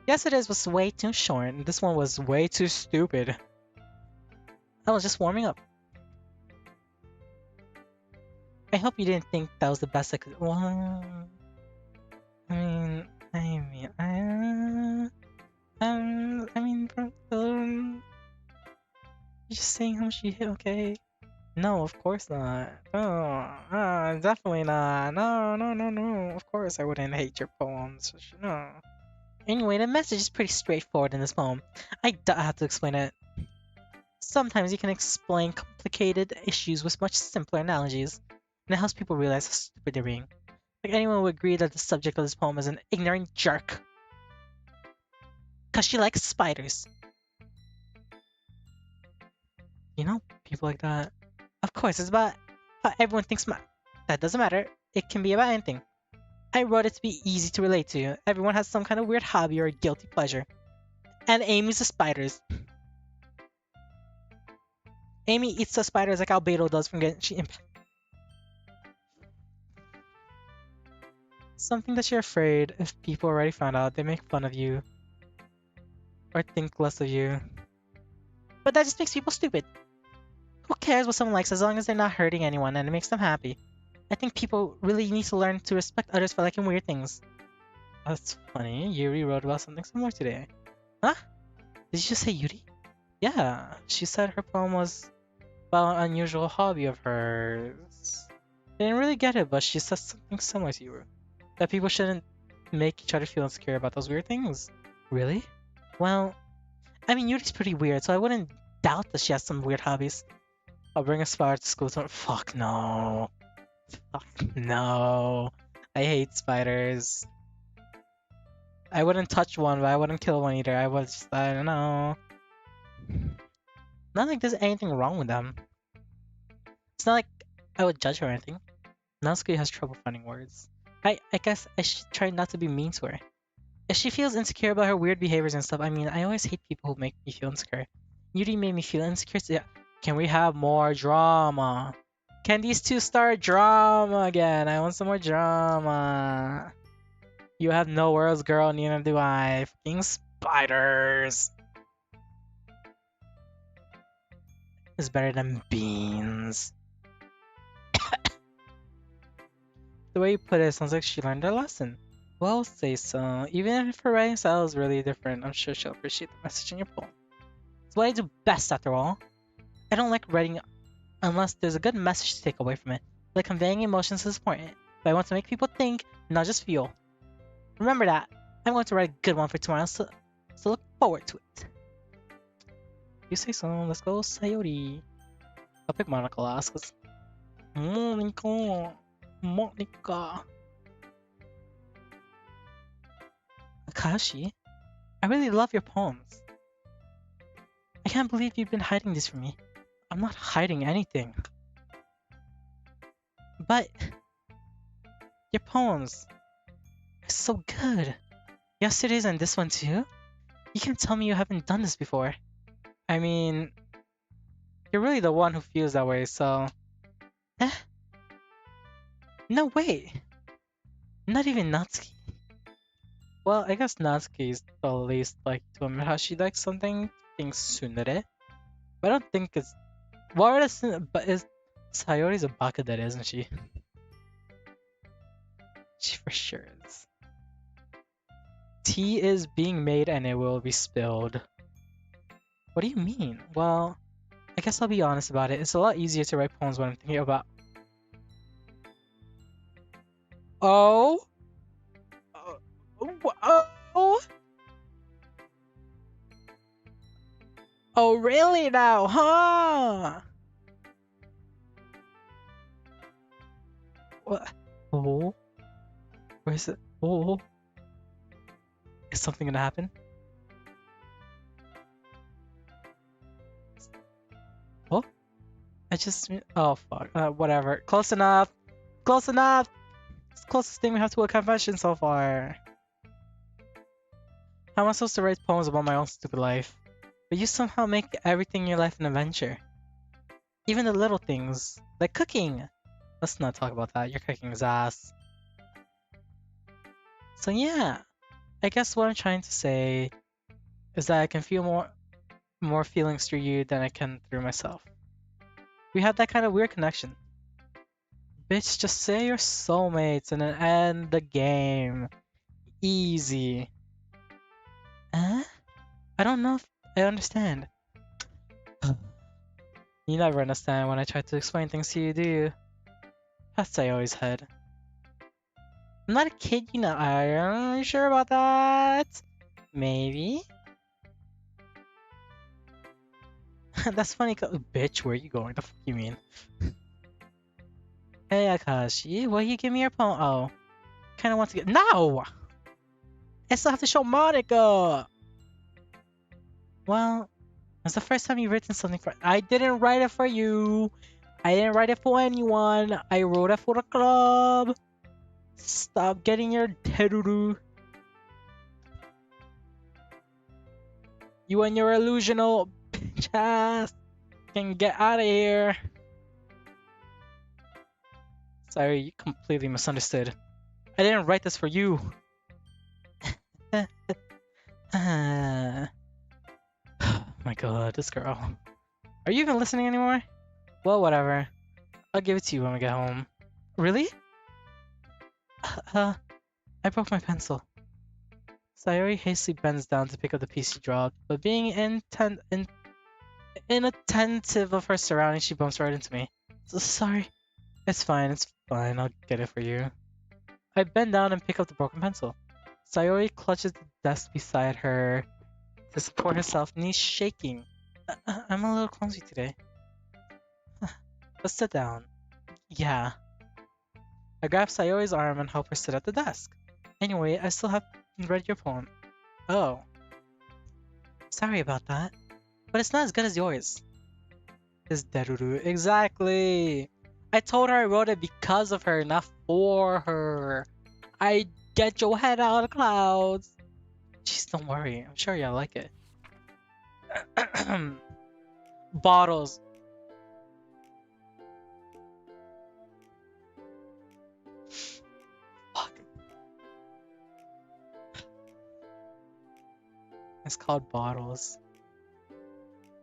Speaker 1: Yesterday's was way too short, and this one was way too stupid. I was just warming up. I hope you didn't think that was the best I could. Well, you're just saying how much you hit, okay? No, of course not. Oh, definitely not. No, no, no, no. Of course I wouldn't hate your poems. No. Anyway, the message is pretty straightforward in this poem. I don't have to explain it. Sometimes you can explain complicated issues with much simpler analogies, and it helps people realize how stupid they're being. Like anyone would agree that the subject of this poem is an ignorant jerk. Cause she likes spiders. You know, people like that. Of course, it's about how everyone thinks that doesn't matter. It can be about anything. I wrote it to be easy to relate to. Everyone has some kind of weird hobby or guilty pleasure. And Amy's the spiders. Amy eats the spiders like Albedo does from Genshin Impact. Something that you're afraid if people already found out, they make fun of you. Or think less of you. But that just makes people stupid. Who cares what someone likes as long as they're not hurting anyone and it makes them happy? I think people really need to learn to respect others for liking weird things. That's funny. Yuri wrote about something similar today. Huh? Did you just say Yuri? Yeah, she said her poem was about an unusual hobby of hers. I didn't really get it, but she said something similar to you. That people shouldn't make each other feel insecure about those weird things. Really? Well, I mean, Yuri's pretty weird, so I wouldn't doubt that she has some weird hobbies. I'll bring a spider to school tomorrow. Fuck no. Fuck no. I hate spiders. I wouldn't touch one, but I wouldn't kill one either. I was just, I don't know. Not like there's anything wrong with them. It's not like I would judge her or anything. Natsuki has trouble finding words. I guess I should try not to be mean to her. If she feels insecure about her weird behaviors and stuff, I mean, I always hate people who make me feel insecure. Yuri made me feel insecure. So yeah. Can we have more drama? Can these two start drama again? I want some more drama. You have no words, girl, neither do I. Fucking spiders. It's better than beans. The way you put it sounds like she learned her lesson. Well, say so. Even if her writing style is really different, I'm sure she'll appreciate the message in your poem. It's what I do best, after all. I don't like writing unless there's a good message to take away from it. Like conveying emotions is important, but I want to make people think, not just feel. Remember that. I'm going to write a good one for tomorrow, so look forward to it. You say so. Let's go, Sayori. I'll pick Monica last, cause Monica. Akashi, I really love your poems. I can't believe you've been hiding this from me. I'm not hiding anything. But your poems are so good. Yesterday's and this one too? You can't tell me you haven't done this before. I mean, you're really the one who feels that way, so... Eh? No, wait. Not even Natsuki. Well, I guess Natsuki is the least like to admit how she likes something, being tsundere. But I don't think it's... What is... But is... Sayori's a bakadere, isn't she? She for sure is. Tea is being made and it will be spilled. What do you mean? Well, I guess I'll be honest about it. It's a lot easier to write poems when I'm thinking about... Oh? Oh? Oh, really now, huh? What? Oh? Where is it? Oh? Is something gonna happen? Oh? I just... Oh, fuck. Whatever. Close enough! Close enough! It's the closest thing we have to a confession so far. How am I supposed to write poems about my own stupid life? But you somehow make everything in your life an adventure. Even the little things, like cooking. Let's not talk about that. Your cooking's ass. So yeah, I guess what I'm trying to say is that I can feel more feelings through you than I can through myself. We have that kind of weird connection. Bitch, just say you're soulmates and then end the game. Easy. Huh? I don't know if I understand. You never understand when I try to explain things to you, do you? That's I always had. I'm not a kid, you know. Are you sure about that? Maybe. That's funny. Bitch, where are you going? The fuck you mean? Hey Akashi, will you give me your poem? Oh, kind of want to get. No! I still have to show Monica! Well, it's the first time you've written something for. I didn't write it for you! I didn't write it for anyone! I wrote it for the club! Stop getting your teruru. You and your illusional bitch ass can get out of here. Sorry, you completely misunderstood. I didn't write this for you. My god, this girl. Are you even listening anymore? Well, whatever. I'll give it to you when we get home. Really? I broke my pencil. Sayori hastily bends down to pick up the piece she dropped, but being inattentive of her surroundings, she bumps right into me. So sorry. It's fine, I'll get it for you. I bend down and pick up the broken pencil. Sayori clutches the desk beside her to support herself, knees shaking. I'm a little clumsy today. Let's sit down. Yeah. I grab Sayori's arm and help her sit at the desk. Anyway, I still haven't read your poem. Oh. Sorry about that. But it's not as good as yours. Is Deruru. Exactly! I told her I wrote it because of her, not for her. I get your head out of the clouds. Jeez, don't worry. I'm sure you'll like it. Bottles. Fuck. It's called bottles.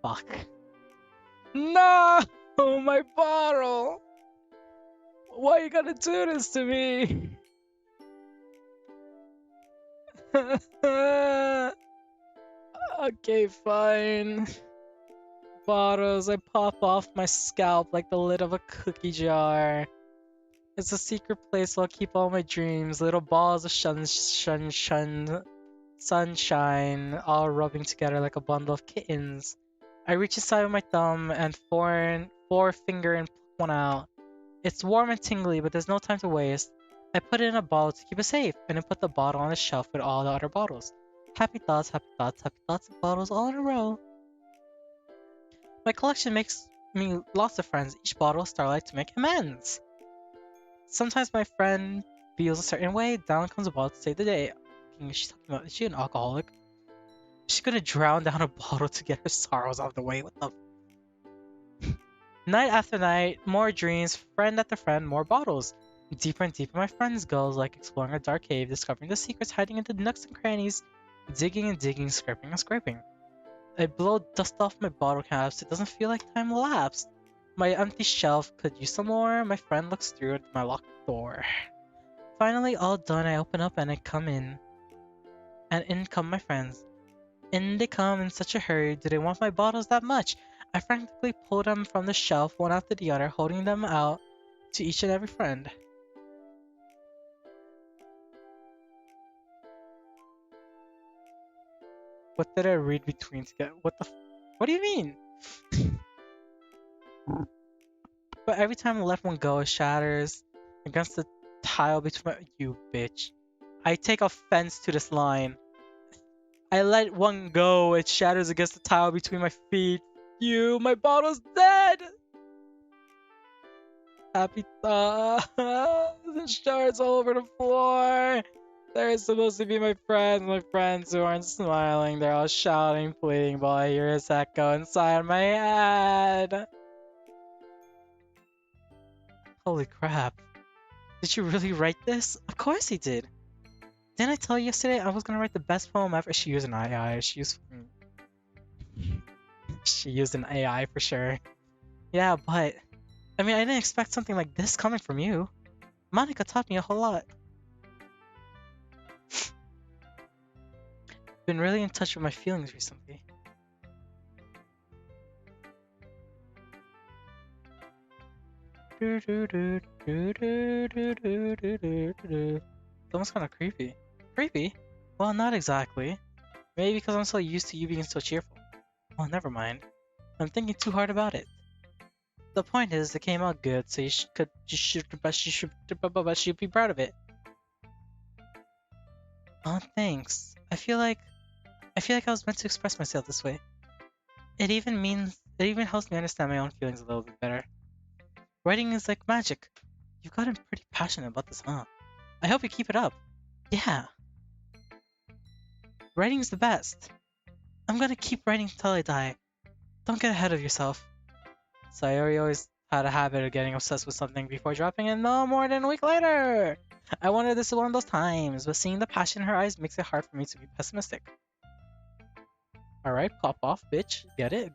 Speaker 1: Fuck. No! My bottle! Why you gotta do this to me? Okay, fine. Bottles, I pop off my scalp like the lid of a cookie jar. It's a secret place where I'll keep all my dreams, little balls of sunshine, all rubbing together like a bundle of kittens. I reach inside with my thumb and forefinger and pluck one out. It's warm and tingly, but there's no time to waste. I put it in a bottle to keep it safe, and then put the bottle on a shelf with all the other bottles. Happy thoughts, happy thoughts, happy thoughts of bottles all in a row. My collection makes me lots of friends, each bottle starlight to make amends. Sometimes my friend feels a certain way, down comes a bottle to save the day. She's talking about, is she an alcoholic? She's gonna drown down a bottle to get her sorrows out of the way, what the... Night after night, more dreams, friend after friend, more bottles. Deeper and deeper my friends goes, like exploring a dark cave, discovering the secrets hiding in the nooks and crannies, digging and digging, scraping and scraping. I blow dust off my bottle caps, it doesn't feel like time elapsed. My empty shelf could use some more, my friend looks through at my locked door. Finally, all done, I open up and I come in. And in come my friends. In they come in such a hurry, do they want my bottles that much? I frantically pull them from the shelf, one after the other, holding them out to each and every friend. What did I read between to get? What do you mean? But every time I let one go, it shatters against the tile between you bitch. I take offense to this line. I let one go, it shatters against the tile between my feet. You, my bottle's dead! Happy thoughts, and shards all over the floor. They're supposed to be my friends. My friends who aren't smiling. They're all shouting, pleading, but I hear his echo inside my head. Holy crap. Did you really write this? Of course he did. Didn't I tell you yesterday I was gonna write the best poem ever? She used an AI. She used an AI for sure. Yeah, but I mean, I didn't expect something like this coming from you. Monica taught me a whole lot. Been really in touch with my feelings recently. It's almost kind of creepy. Creepy? Well, not exactly. Maybe because I'm so used to you being so cheerful. Oh, never mind. I'm thinking too hard about it. The point is, it came out good, so you should be proud of it. Oh, thanks. I feel like I was meant to express myself this way. It even helps me understand my own feelings a little bit better. Writing is like magic. You've gotten pretty passionate about this, huh? I hope you keep it up. Yeah. Writing is the best. I'm gonna keep writing until I die. Don't get ahead of yourself. Sayori always had a habit of getting obsessed with something before dropping it no more than a week later. I wonder if this is one of those times, but seeing the passion in her eyes makes it hard for me to be pessimistic. Alright, pop off, bitch. Get it?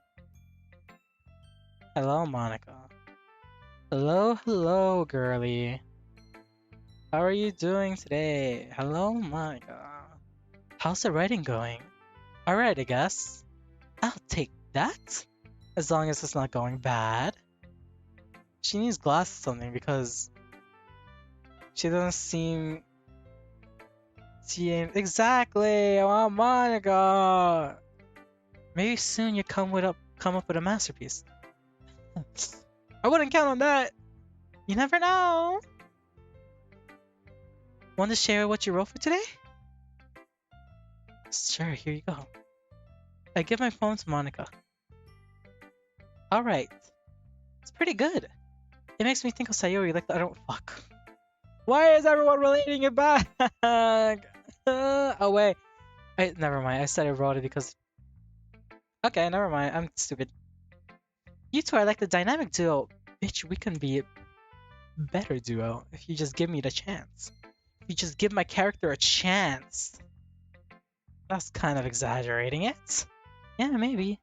Speaker 1: Hello, Monica. Hello, girly. How are you doing today? Hello, Monica. How's the writing going? Alright, I guess. I'll take that. As long as it's not going bad. She needs glasses or something because she doesn't seem seeing exactly. I want Monica. Maybe soon you come up with a masterpiece. I wouldn't count on that. You never know. Want to share what you wrote for today? Sure, here you go. I give my poem to Monica. Alright. It's pretty good. It makes me think of Sayori like the other fuck. Why is everyone relating it back? Oh wait. Never mind. I said I wrote it because... Okay, never mind. I'm stupid. You two are like the dynamic duo. Bitch, we can be a better duo if you just give me the chance. If you just give my character a chance. That's kind of exaggerating it. Yeah, maybe.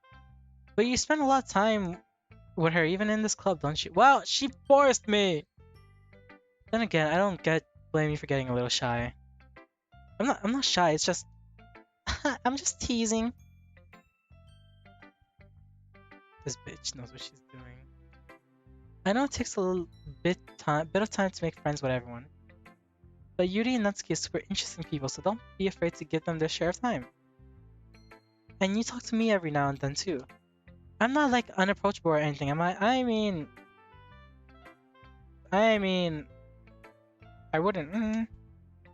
Speaker 1: But you spend a lot of time with her, even in this club, don't you? Well, she forced me! Then again, I don't blame you for getting a little shy. I'm not shy, it's just... I'm just teasing. This bitch knows what she's doing. I know it takes a little bit of time to make friends with everyone. But Yuri and Natsuki are super interesting people, so don't be afraid to give them their share of time. And you talk to me every now and then too. I'm not like unapproachable or anything, am I? I mean, I wouldn't.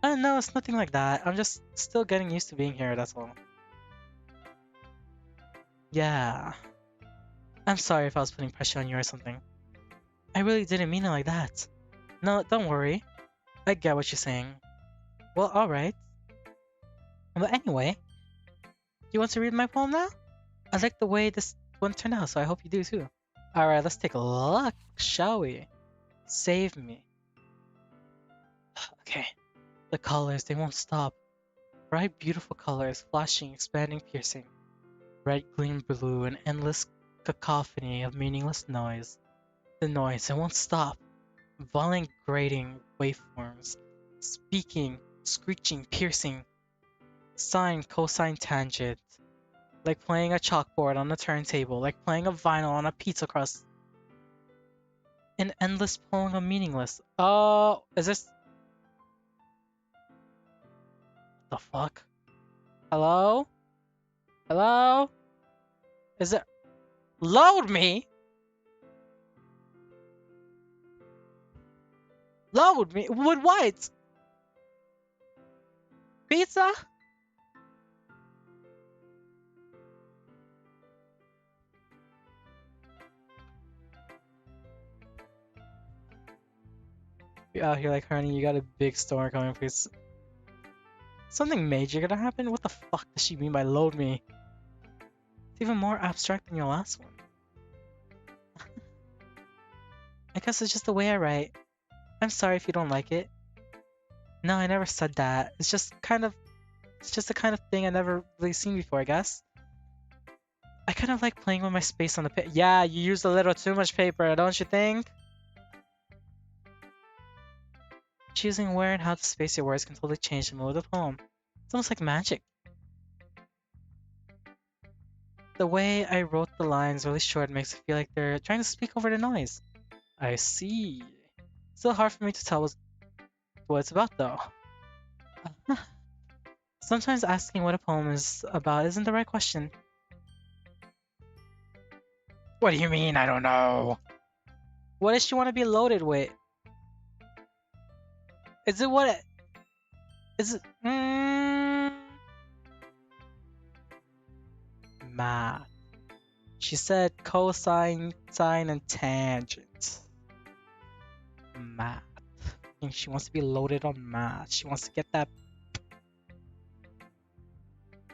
Speaker 1: No, it's nothing like that. I'm just still getting used to being here, that's all. Yeah. I'm sorry if I was putting pressure on you or something. I really didn't mean it like that. No, don't worry. I get what you're saying. Well, alright. But anyway, you want to read my poem now? I like the way this one turned out, so I hope you do too. Alright, let's take a look, shall we? Save me. Okay. The colors, they won't stop. Bright, beautiful colors, flashing, expanding, piercing. Red, green, blue, an endless cacophony of meaningless noise. The noise, it won't stop. Violent, grating waveforms. Speaking, screeching, piercing. Sine, cosine, tangent. Like playing a chalkboard on a turntable, like playing a vinyl on a pizza crust. An endless poem of meaningless. Oh, is this... The fuck? Hello? Hello? Is it... Load me? Load me? With what? Pizza? You're out here like, honey, you got a big storm coming, please. Something major gonna happen? What the fuck does she mean by load me? It's even more abstract than your last one. I guess it's just the way I write. I'm sorry if you don't like it. No, I never said that. It's just the kind of thing I never really seen before, I guess. I kind of like playing with my space on the page. Yeah, you used a little too much paper, don't you think? Choosing where and how to space your words can totally change the mood of the poem. It's almost like magic. The way I wrote the lines really short makes it feel like they're trying to speak over the noise. I see. Still hard for me to tell what it's about though. Sometimes asking what a poem is about isn't the right question. What do you mean? I don't know. What does she want to be loaded with? Is it what it... Is it... Math. She said cosine, sine, and tangent. Math. And she wants to be loaded on math. She wants to get that...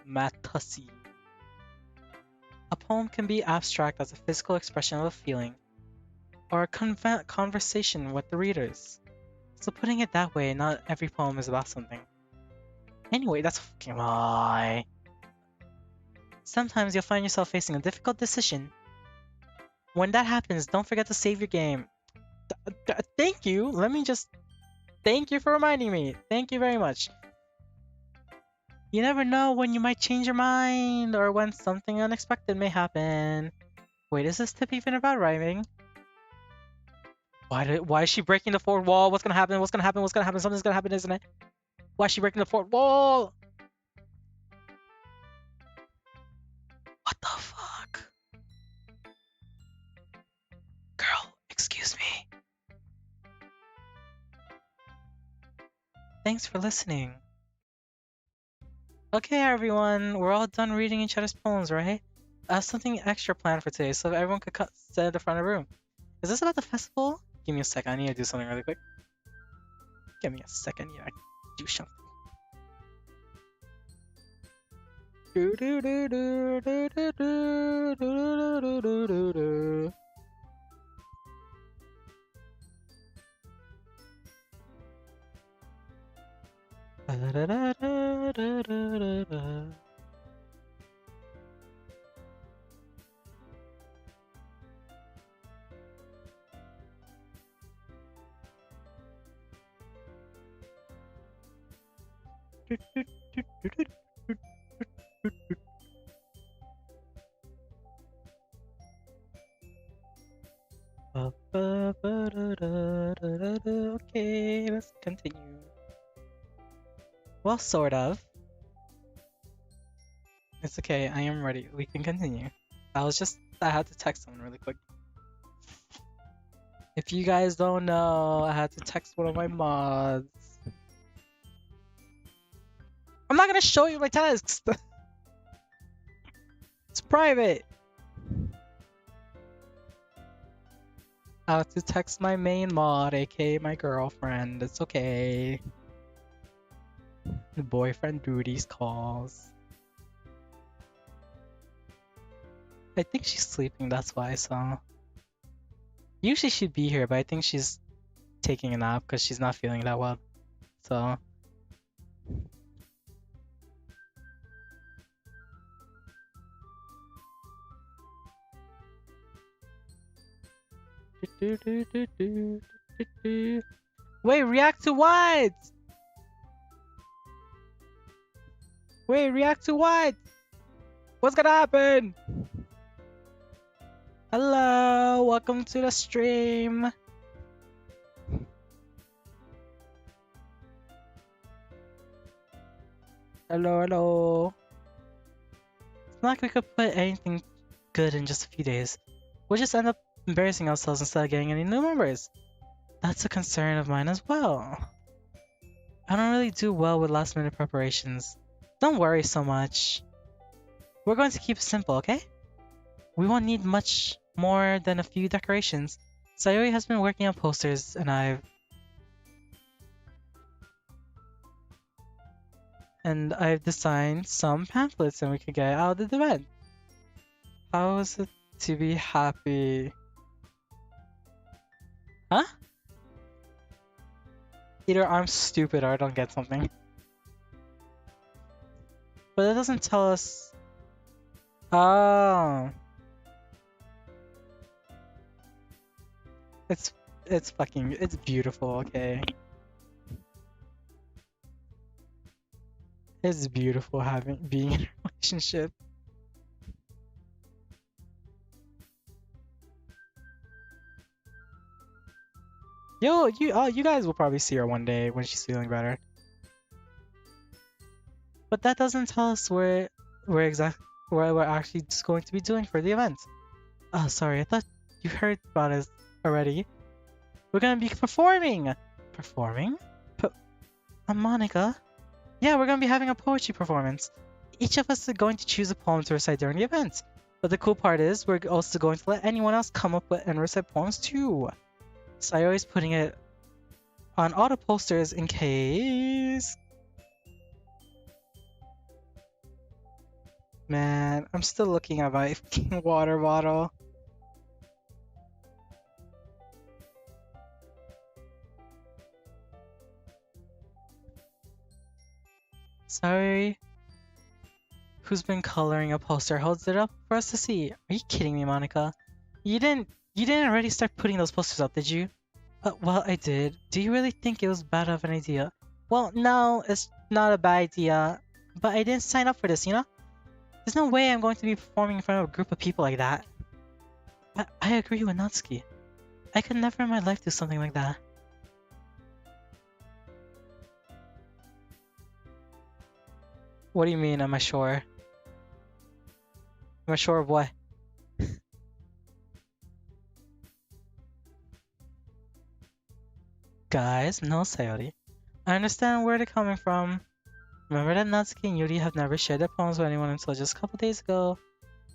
Speaker 1: math-tussy. A poem can be abstract as a physical expression of a feeling, or a conversation with the readers. So putting it that way, not every poem is about something. Anyway, that's a fucking lie. Sometimes you'll find yourself facing a difficult decision. When that happens, don't forget to save your game. Thank you. Let me just... Thank you for reminding me. Thank you very much. You never know when you might change your mind or when something unexpected may happen. Wait, is this tip even about rhyming? Why is she breaking the fourth wall? What's gonna happen? What's gonna happen? What's gonna happen? Something's gonna happen, isn't it? Why is she breaking the fourth wall? What the fuck? Girl, excuse me. Thanks for listening. Okay, everyone, we're all done reading each other's poems, right? I have something extra planned for today, so everyone could sit at the front of the room. Is this about the festival? Give me a second, I need to do something really quick. Give me a second, yeah, I can do something. Okay, let's continue. Well, sort of. It's okay, I am ready. We can continue. I had to text someone really quick. If you guys don't know, I had to text one of my mods. I'm not gonna show you my text! It's private! I have to text my main mod, aka my girlfriend. It's okay. The boyfriend duties calls. I think she's sleeping, that's why, so... Usually she'd be here, but I think she's taking a nap because she's not feeling that well. So... Wait, react to what? Wait, react to what? What's gonna happen? Hello, welcome to the stream. Hello, hello. It's not like we could put anything good in just a few days. We'll just end up embarrassing ourselves instead of getting any new members. That's a concern of mine as well. I don't really do well with last minute preparations. Don't worry so much. We're going to keep it simple, okay? We won't need much more than a few decorations. Sayori has been working on posters and and I've designed some pamphlets and we could get out of the event. How is it to be happy? Huh? Either I'm stupid or I don't get something. But it doesn't tell us... Oh. It's beautiful, okay. It's beautiful being in a relationship. Yo, you guys will probably see her one day when she's feeling better. But that doesn't tell us where we're actually just going to be doing for the event. Oh, sorry, I thought you heard about it already. We're gonna be performing! Performing? Monica? Yeah, we're gonna be having a poetry performance. Each of us is going to choose a poem to recite during the event. But the cool part is, we're also going to let anyone else come up with and recite poems too. Sayori's putting it on all the posters in case... Man, I'm still looking at my water bottle. Sorry. Who's been coloring a poster holds it up for us to see. Are you kidding me, Monica? You didn't already start putting those posters up, did you? Well, I did. Do you really think it was bad of an idea? Well, no, it's not a bad idea. But I didn't sign up for this, you know? There's no way I'm going to be performing in front of a group of people like that. I agree with Natsuki. I could never in my life do something like that. What do you mean, am I sure? Am I sure of what? Guys, no Sayori. I understand where they're coming from. Remember that Natsuki and Yuri have never shared their poems with anyone until just a couple days ago.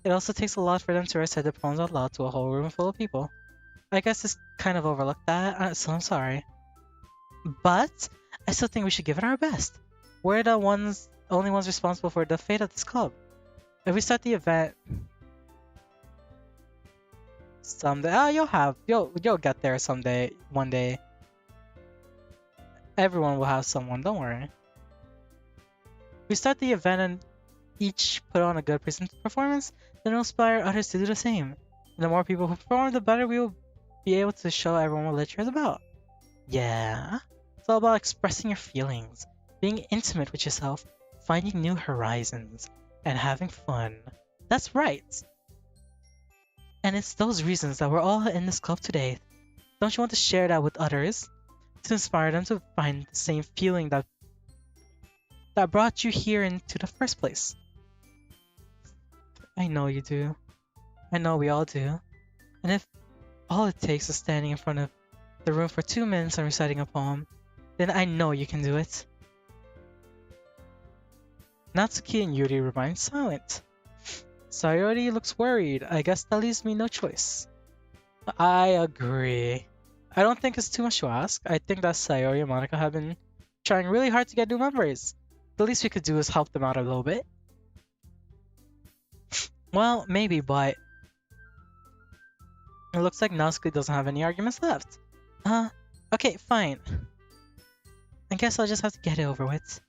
Speaker 1: It also takes a lot for them to recite their poems out loud to a whole room full of people. I guess it's kind of overlooked that, so I'm sorry. But I still think we should give it our best. We're the only ones responsible for the fate of this club. If we start the event someday, you'll get there someday, one day. Everyone will have someone, don't worry. We start the event and each put on a good performance, then it'll inspire others to do the same. The more people who perform, the better we will be able to show everyone what literature is about. Yeah, it's all about expressing your feelings, being intimate with yourself, finding new horizons, and having fun. That's right! And it's those reasons that we're all in this club today. Don't you want to share that with others? To inspire them to find the same feeling that brought you here into the first place. I know you do. I know we all do. And if all it takes is standing in front of the room for 2 minutes and reciting a poem, then I know you can do it. Natsuki and Yuri remain silent. Sayori looks worried. I guess that leaves me no choice. I agree. I don't think it's too much to ask. I think that Sayori and Monica have been trying really hard to get new members. The least we could do is help them out a little bit. Well, maybe, but it looks like Natsuki doesn't have any arguments left. Okay, fine. I guess I'll just have to get it over with.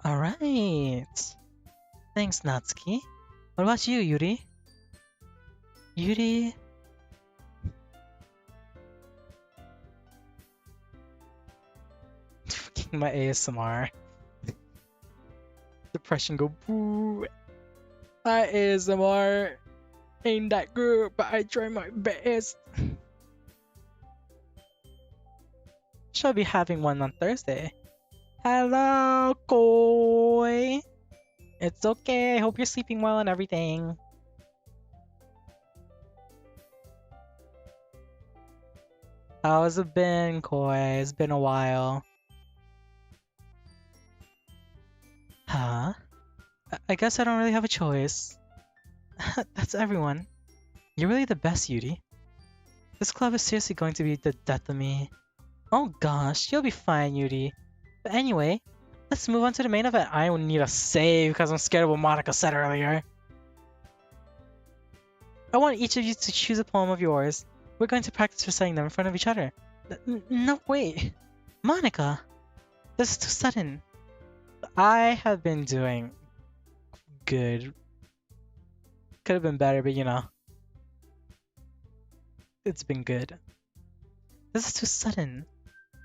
Speaker 1: Alright. Thanks, Natsuki. What about you, Yuri? Yuri... Fucking my ASMR. Depression go boo. My ASMR ain't that good, but I try my best. Shall be having one on Thursday. Hello, Koi. It's okay. I hope you're sleeping well and everything. How's it been, Koi? It's been a while. Huh? I guess I don't really have a choice. That's everyone. You're really the best, Yuri. This club is seriously going to be the death of me. Oh gosh, you'll be fine, Yuri. But anyway, Let's move on to the main event. I will need a save because I'm scared of what Monica said earlier. I want each of you to choose a poem of yours. We're going to practice reciting them in front of each other. No, wait. Monica! This is too sudden. I have been doing good. Could have been better, but you know. It's been good. This is too sudden.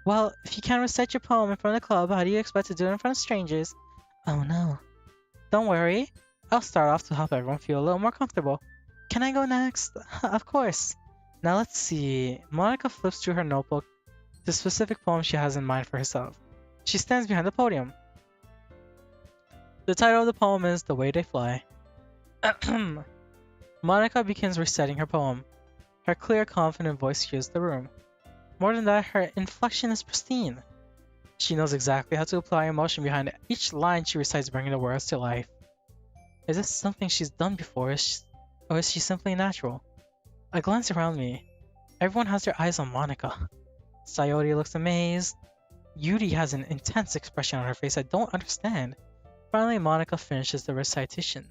Speaker 1: Well, if you can't recite your poem in front of the club, how do you expect to do it in front of strangers? Oh no. Don't worry. I'll start off to help everyone feel a little more comfortable. Can I go next? Of course. Now let's see. Monica flips through her notebook the specific poem she has in mind for herself. She stands behind the podium. The title of the poem is The Way They Fly. Monica begins reciting her poem. Her clear, confident voice fills the room. More than that, her inflection is pristine. She knows exactly how to apply emotion behind each line she recites, bringing the words to life. Is this something she's done before, or is she simply natural? I glance around me. Everyone has their eyes on Monica. Sayori looks amazed. Yuri has an intense expression on her face I don't understand. Finally, Monica finishes the recitation.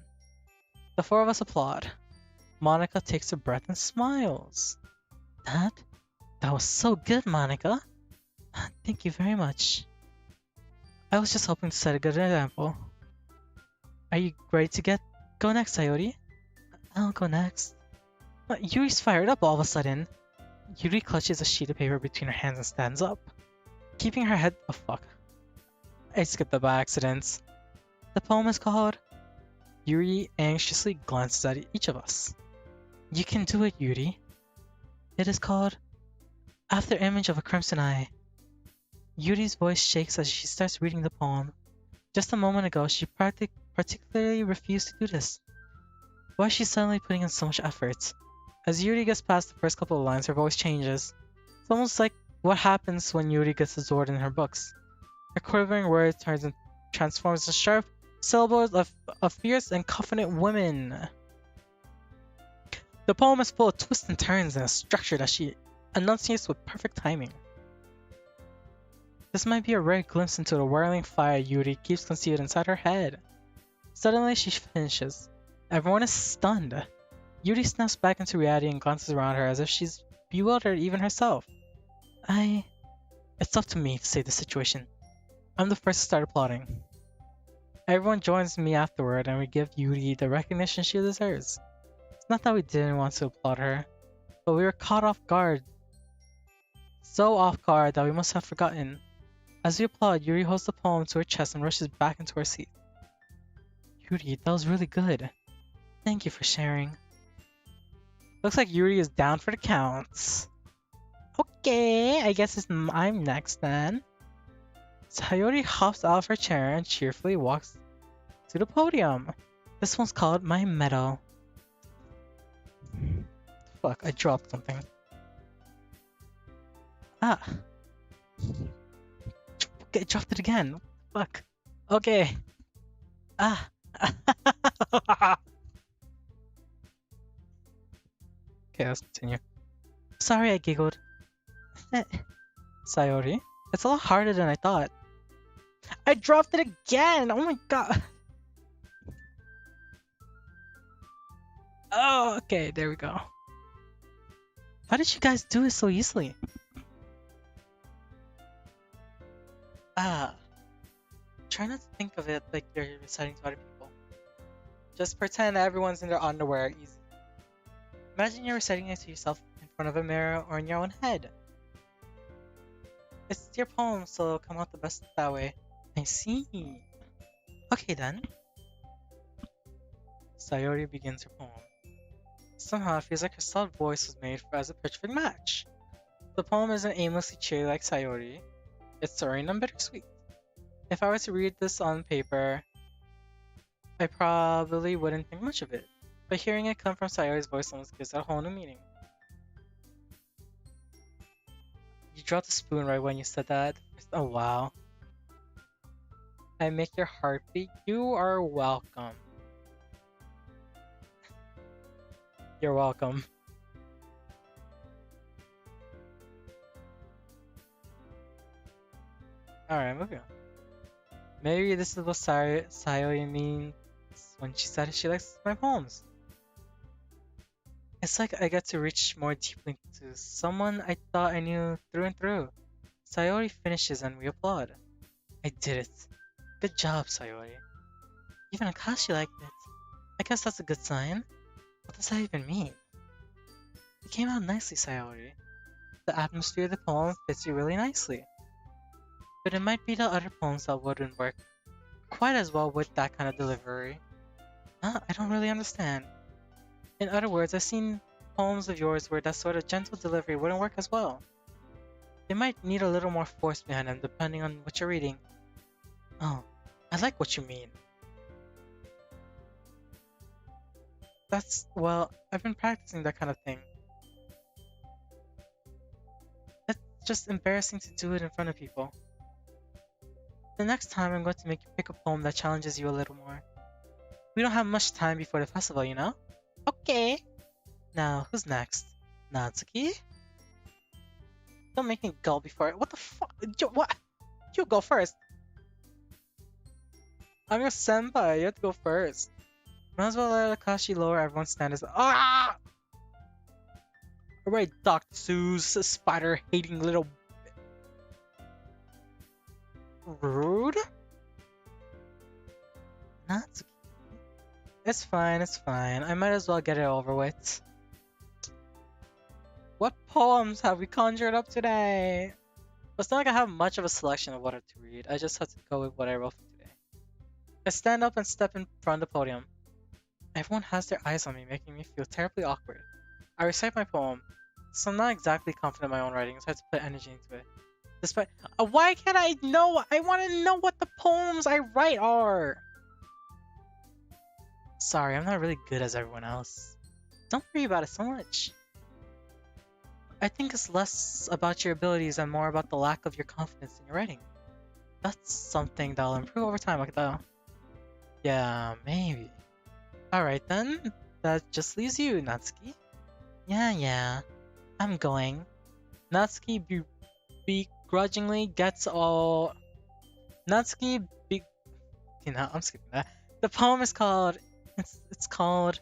Speaker 1: The four of us applaud. Monica takes a breath and smiles. That was so good, Monica. Thank you very much. I was just hoping to set a good example. Are you ready to go next, Sayori? I'll go next. Yuri's fired up all of a sudden. Yuri clutches a sheet of paper between her hands and stands up. Keeping her head— oh fuck. I skipped that by accident. The poem is called— Yuri anxiously glances at each of us. You can do it, Yuri. It is called After Image of a Crimson Eye. Yuri's voice shakes as she starts reading the poem. Just a moment ago, she particularly refused to do this. Why is she suddenly putting in so much effort? As Yuri gets past the first couple of lines, her voice changes. It's almost like what happens when Yuri gets absorbed in her books. Her quivering word transforms into sharp syllables of fierce and confident women. The poem is full of twists and turns and a structure that she enunciates with perfect timing. This might be a rare glimpse into the whirling fire Yuri keeps concealed inside her head. Suddenly she finishes. Everyone is stunned. Yuri snaps back into reality and glances around her as if she's bewildered even herself. It's up to me to save the situation. I'm the first to start applauding. Everyone joins me afterward and we give Yuri the recognition she deserves. It's not that we didn't want to applaud her, but we were caught off guard. So off guard that we must have forgotten. As we applaud, Yuri holds the poem to her chest and rushes back into her seat. Yuri, that was really good. Thank you for sharing. Looks like Yuri is down for the counts. Okay, I guess I'm next then. Sayori hops out of her chair and cheerfully walks to the podium. This one's called My Medal. Fuck, I dropped something. Ah. Okay, I dropped it again. Fuck. Okay. Ah. Okay, let's continue. Sorry I giggled. Sayori, it's a lot harder than I thought. I dropped it again! Oh my god! Oh, okay, there we go. How did you guys do it so easily? Try not to think of it like you're reciting to other people. Just pretend everyone's in their underwear easy. Imagine you're reciting it to yourself in front of a mirror or in your own head. It's your poem, so come out the best that way. I see. Okay then. Sayori begins her poem. Somehow it feels like her soft voice was made as a perfect match. The poem isn't aimlessly cheery like Sayori. It's serene and bittersweet. If I were to read this on paper, I probably wouldn't think much of it. But hearing it come from Sayori's voice almost gives it a whole new meaning. You dropped the spoon right when you said that. Oh wow. I make your heart beat. You are welcome. You're welcome. Alright, moving on. Maybe this is what Sayori means when she said she likes my poems. It's like I get to reach more deeply into someone I thought I knew through and through. Sayori finishes and we applaud. I did it. Good job, Sayori. Even Akashi liked it. I guess that's a good sign. What does that even mean? It came out nicely, Sayori. The atmosphere of the poem fits you really nicely. But it might be the other poems that wouldn't work quite as well with that kind of delivery. Huh? I don't really understand. In other words, I've seen poems of yours where that sort of gentle delivery wouldn't work as well. They might need a little more force behind them depending on what you're reading. Oh, I like what you mean. Well, I've been practicing that kind of thing. It's just embarrassing to do it in front of people. The next time I'm going to make you pick a poem that challenges you a little more. We don't have much time before the festival, you know? Okay. Now, who's next? Natsuki? Don't make me go before it. What the fuck? What? You go first. I'm your senpai. You have to go first. Might as well let Akashi lower everyone's standards. Ah! Alright, Dr. Seuss, spider-hating little... Rude? Natsuki? It's fine, it's fine. I might as well get it over with. What poems have we conjured up today? It's not like I have much of a selection of what to read. I just had to go with what I wrote for today. I stand up and step in front of the podium. Everyone has their eyes on me, making me feel terribly awkward. I recite my poem, so I'm not exactly confident in my own writing, so I have to put energy into it. Despite- why can't I know? I want to know what the poems I write are! Sorry, I'm not really good as everyone else. Don't worry about it so much. I think it's less about your abilities and more about the lack of your confidence in your writing. That's something that'll improve over time, like that. Yeah, maybe. Alright then, that just leaves you, Natsuki. Yeah, I'm going. Natsuki begrudgingly gets all... Natsuki be... You know, I'm skipping that. The poem is called... It's called...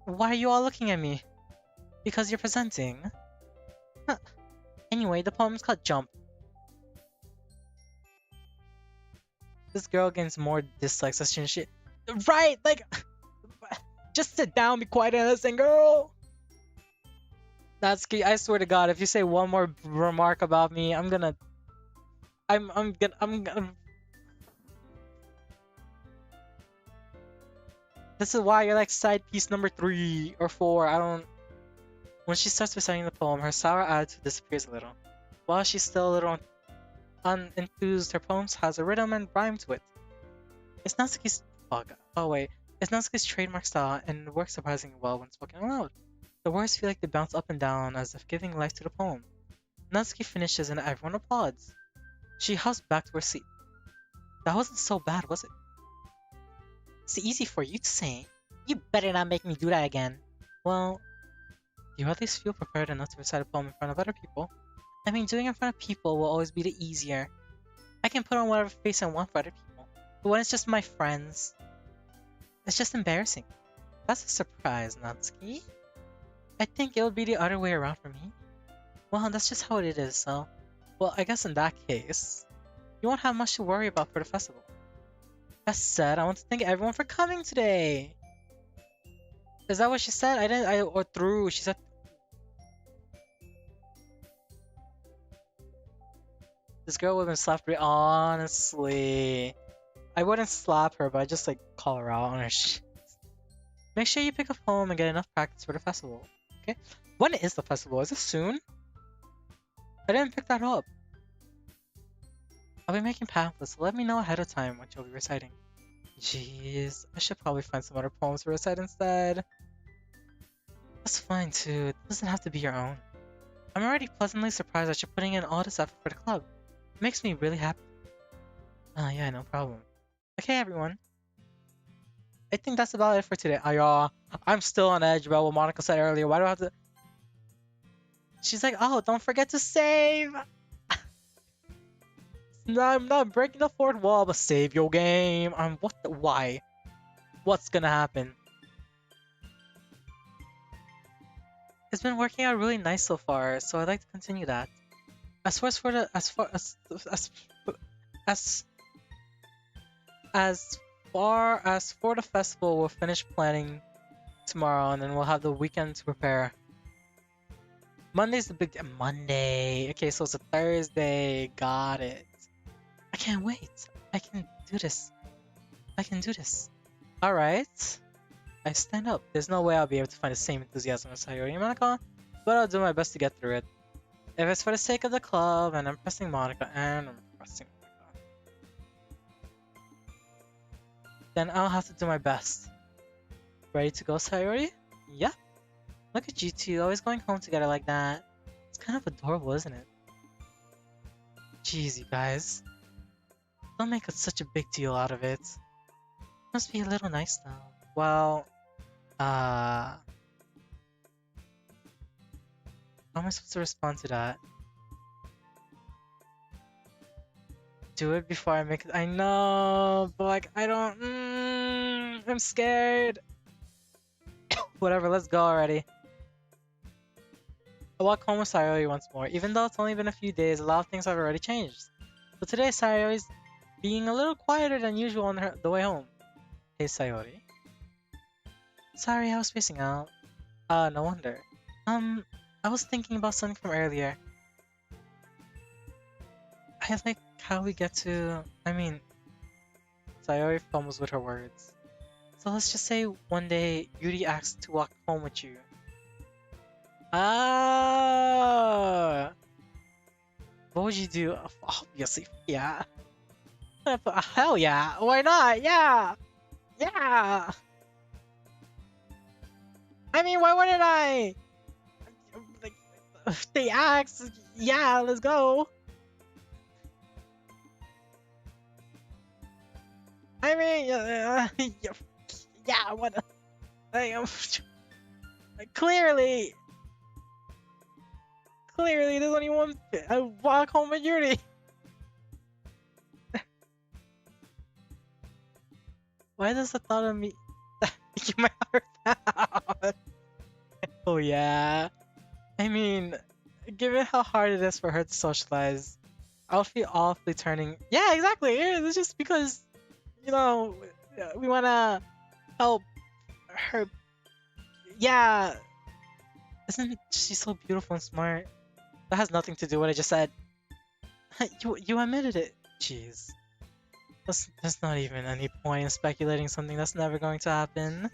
Speaker 1: Why are you all looking at me? Because you're presenting. Huh. Anyway, the poem is called Jump. This girl gains more dislikes as soon as she... Right! Like... Just sit down, be quiet and listen, girl! Natsuki, I swear to God, if you say one more remark about me, I'm gonna... I'm gonna... This is why you're like side piece number 3 or 4, I don't... When she starts reciting the poem, her sour attitude disappears a little. While she's still a little unenthused, her poems has a rhythm and rhyme to it. It's Natsuki's... Oh wait. It's Natsuki's trademark style and works surprisingly well when spoken aloud. The words feel like they bounce up and down as if giving life to the poem. Natsuki finishes and everyone applauds. She hops back to her seat. That wasn't so bad, was it? It's easy for you to say. You better not make me do that again. Well, you at least feel prepared enough to recite a poem in front of other people. I mean, doing it in front of people will always be the easier. I can put on whatever face I want for other people. But when it's just my friends, it's just embarrassing. That's a surprise, Natsuki. I think it would be the other way around for me. Well, that's just how it is, so... Well, I guess in that case, you won't have much to worry about for the festival. That said, I want to thank everyone for coming today! Is that what she said? Or through, she said... This girl would have been slapped me, honestly. I wouldn't slap her, but I just like call her out on her shit. Make sure you pick a poem and get enough practice for the festival. Okay? When is the festival? Is it soon? I didn't pick that up. I'll be making pamphlets, so let me know ahead of time what you'll be reciting. Jeez, I should probably find some other poems to recite instead. That's fine too, it doesn't have to be your own. I'm already pleasantly surprised that you're putting in all this effort for the club. It makes me really happy. Ah, yeah, no problem. Okay, everyone. I think that's about it for today. I'm still on edge about what Monica said earlier. Why do I have to... She's like, oh, don't forget to save! No, I'm not breaking the fourth wall, but save your game. Why? What's gonna happen? It's been working out really nice so far, so I'd like to continue that. As far as for the as as far as for the festival, we'll finish planning tomorrow, and then we'll have the weekend to prepare. Monday's the big day. Monday. Okay, so it's a Thursday. Got it. I can't wait. I can do this. I can do this. Alright. I stand up. There's no way I'll be able to find the same enthusiasm as Sayori and Monica, but I'll do my best to get through it. If it's for the sake of the club, and I'm pressing Monica, then I'll have to do my best. Ready to go, Sayori? Yep. Look at you two, always going home together like that. It's kind of adorable, isn't it? Jeez, you guys. Don't make such a big deal out of it. Must be a little nice though. Well, how am I supposed to respond to that? Do it before I make it. I know, but like, I don't. I'm scared. Whatever, let's go already. I walk home with Sayori once more. Even though it's only been a few days, a lot of things have already changed. So today, Sayori's being a little quieter than usual on the way home. Hey, Sayori. Sorry, I was spacing out. No wonder. I was thinking about something from earlier. I like how we get to... Sayori fumbles with her words. So let's just say one day Yuri asks to walk home with you. Ah! What would you do? Obviously, yeah. Hell yeah! Why not? Yeah! Yeah! I mean, why wouldn't I? Like, if they ask, yeah, let's go. I mean, yeah, what? Clearly, there's only one. I walk home with Yuri. Why does the thought of me make my heart pound? Oh yeah. I mean, given how hard it is for her to socialize, I'll feel awfully turning. Yeah, exactly. It's just because, you know, we wanna help her. Yeah. Isn't she so beautiful and smart? That has nothing to do with what I just said. You admitted it. Jeez. There's not even any point in speculating something that's never going to happen.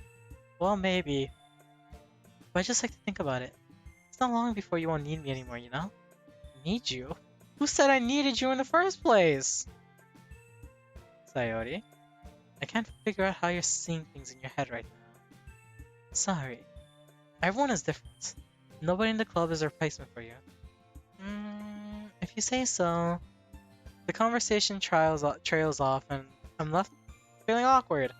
Speaker 1: Well, maybe. But I just like to think about it. It's not long before you won't need me anymore, you know? Need you? Who said I needed you in the first place? Sayori, I can't figure out how you're seeing things in your head right now. Sorry. Everyone is different. Nobody in the club is a replacement for you. If you say so. The conversation trails off and I'm left feeling awkward.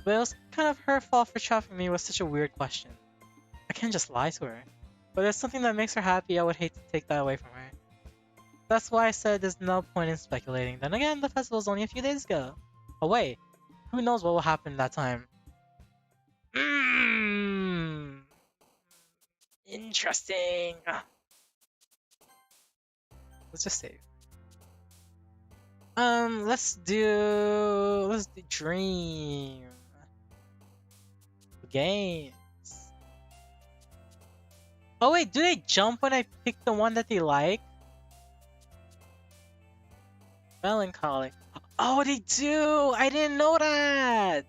Speaker 1: But it was kind of her fault for trapping me with such a weird question. I can't just lie to her. But there's something that makes her happy, I would hate to take that away from her. That's why I said there's no point in speculating. Then again, the festival's only a few days ago. Oh wait, who knows what will happen that time? Interesting. Let's just save. Let's do dream games. Oh wait, do they jump when I pick the one that they like? Melancholy. Oh, they do! I didn't know that!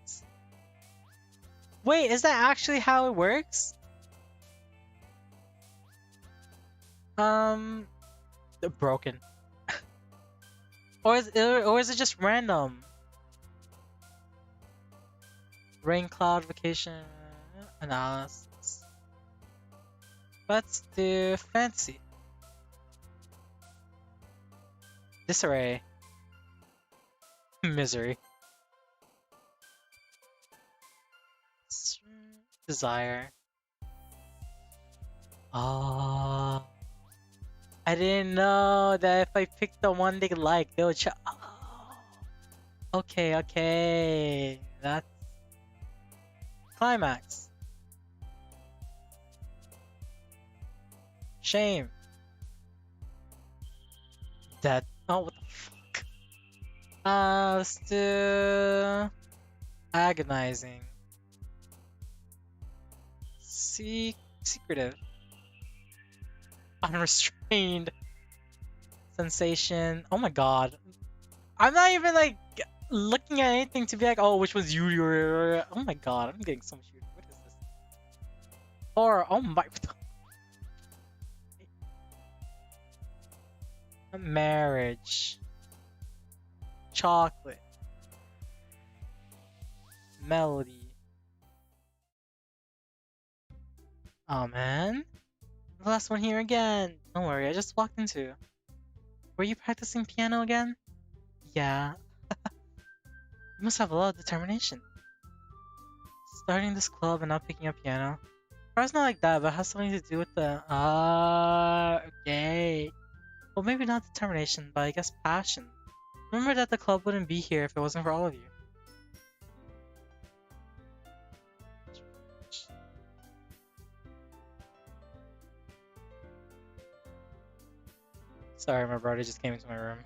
Speaker 1: Wait, is that actually how it works? They're broken. Or is it just random? Rain cloud vacation analysis. Let's do fancy. Disarray. Misery. Desire. Oh. I didn't know that if I picked the one they like, they would oh. Okay, okay. That's climax. Shame. That. Oh, what the fuck? Let's do agonizing. Secretive. Unrestrained. Sensation. Oh my god. I'm not even like looking at anything to be like, oh, which was you? Oh my god, I'm getting so much. What is this? Or oh my. Marriage. Chocolate. Melody. Oh man. The last one here again. Don't worry, I just walked into. Were you practicing piano again? Yeah. You must have a lot of determination. Starting this club and not picking up piano. Probably not like that, but it has something to do with the okay. Well, maybe not determination, but I guess passion. Remember that the club wouldn't be here if it wasn't for all of you. Sorry, my brother just came into my room.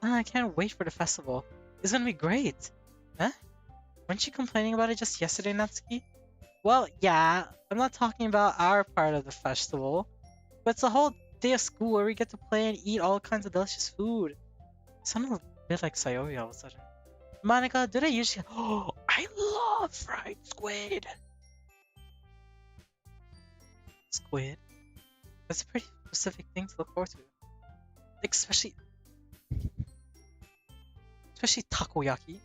Speaker 1: I can't wait for the festival. It's gonna be great. Huh? Weren't you complaining about it just yesterday, Natsuki? Well, yeah, I'm not talking about our part of the festival, but it's a whole day of school where we get to play and eat all kinds of delicious food. It sounded a bit like Sayori all of a sudden. Monica, do they usually— Oh, I love fried squid! Squid? That's a pretty specific thing to look forward to. Especially takoyaki.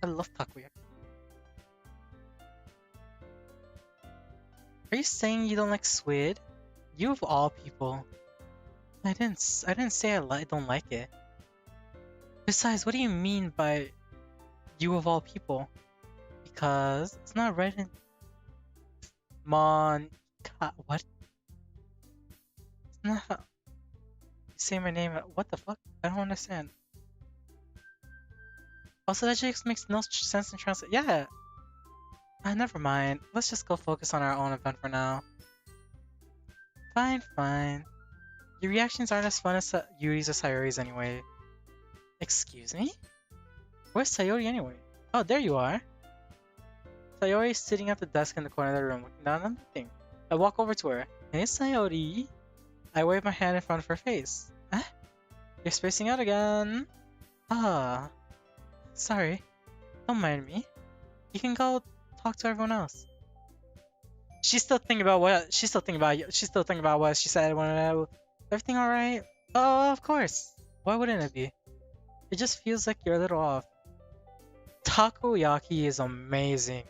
Speaker 1: I love takoyaki. Are you saying you don't like squid? You of all people. I didn't say I don't like it. Besides, what do you mean by you of all people? Because it's not right in what? It's not how you say my name. What the fuck? I don't understand. Also, that just makes no sense in translate. Yeah. Never mind. Let's just go focus on our own event for now. Fine, fine. Your reactions aren't as fun as Yuri's or Sayori's anyway. Excuse me? Where's Sayori anyway? Oh, there you are. Sayori is sitting at the desk in the corner of the room looking down on nothing. I walk over to her. Hey, Sayori. I wave my hand in front of her face. Huh? You're spacing out again. Ah. Sorry. Don't mind me. You can go talk to everyone else. She's still thinking about what she said. Everything alright? Oh, of course. Why wouldn't it be? It just feels like you're a little off. Takoyaki is amazing.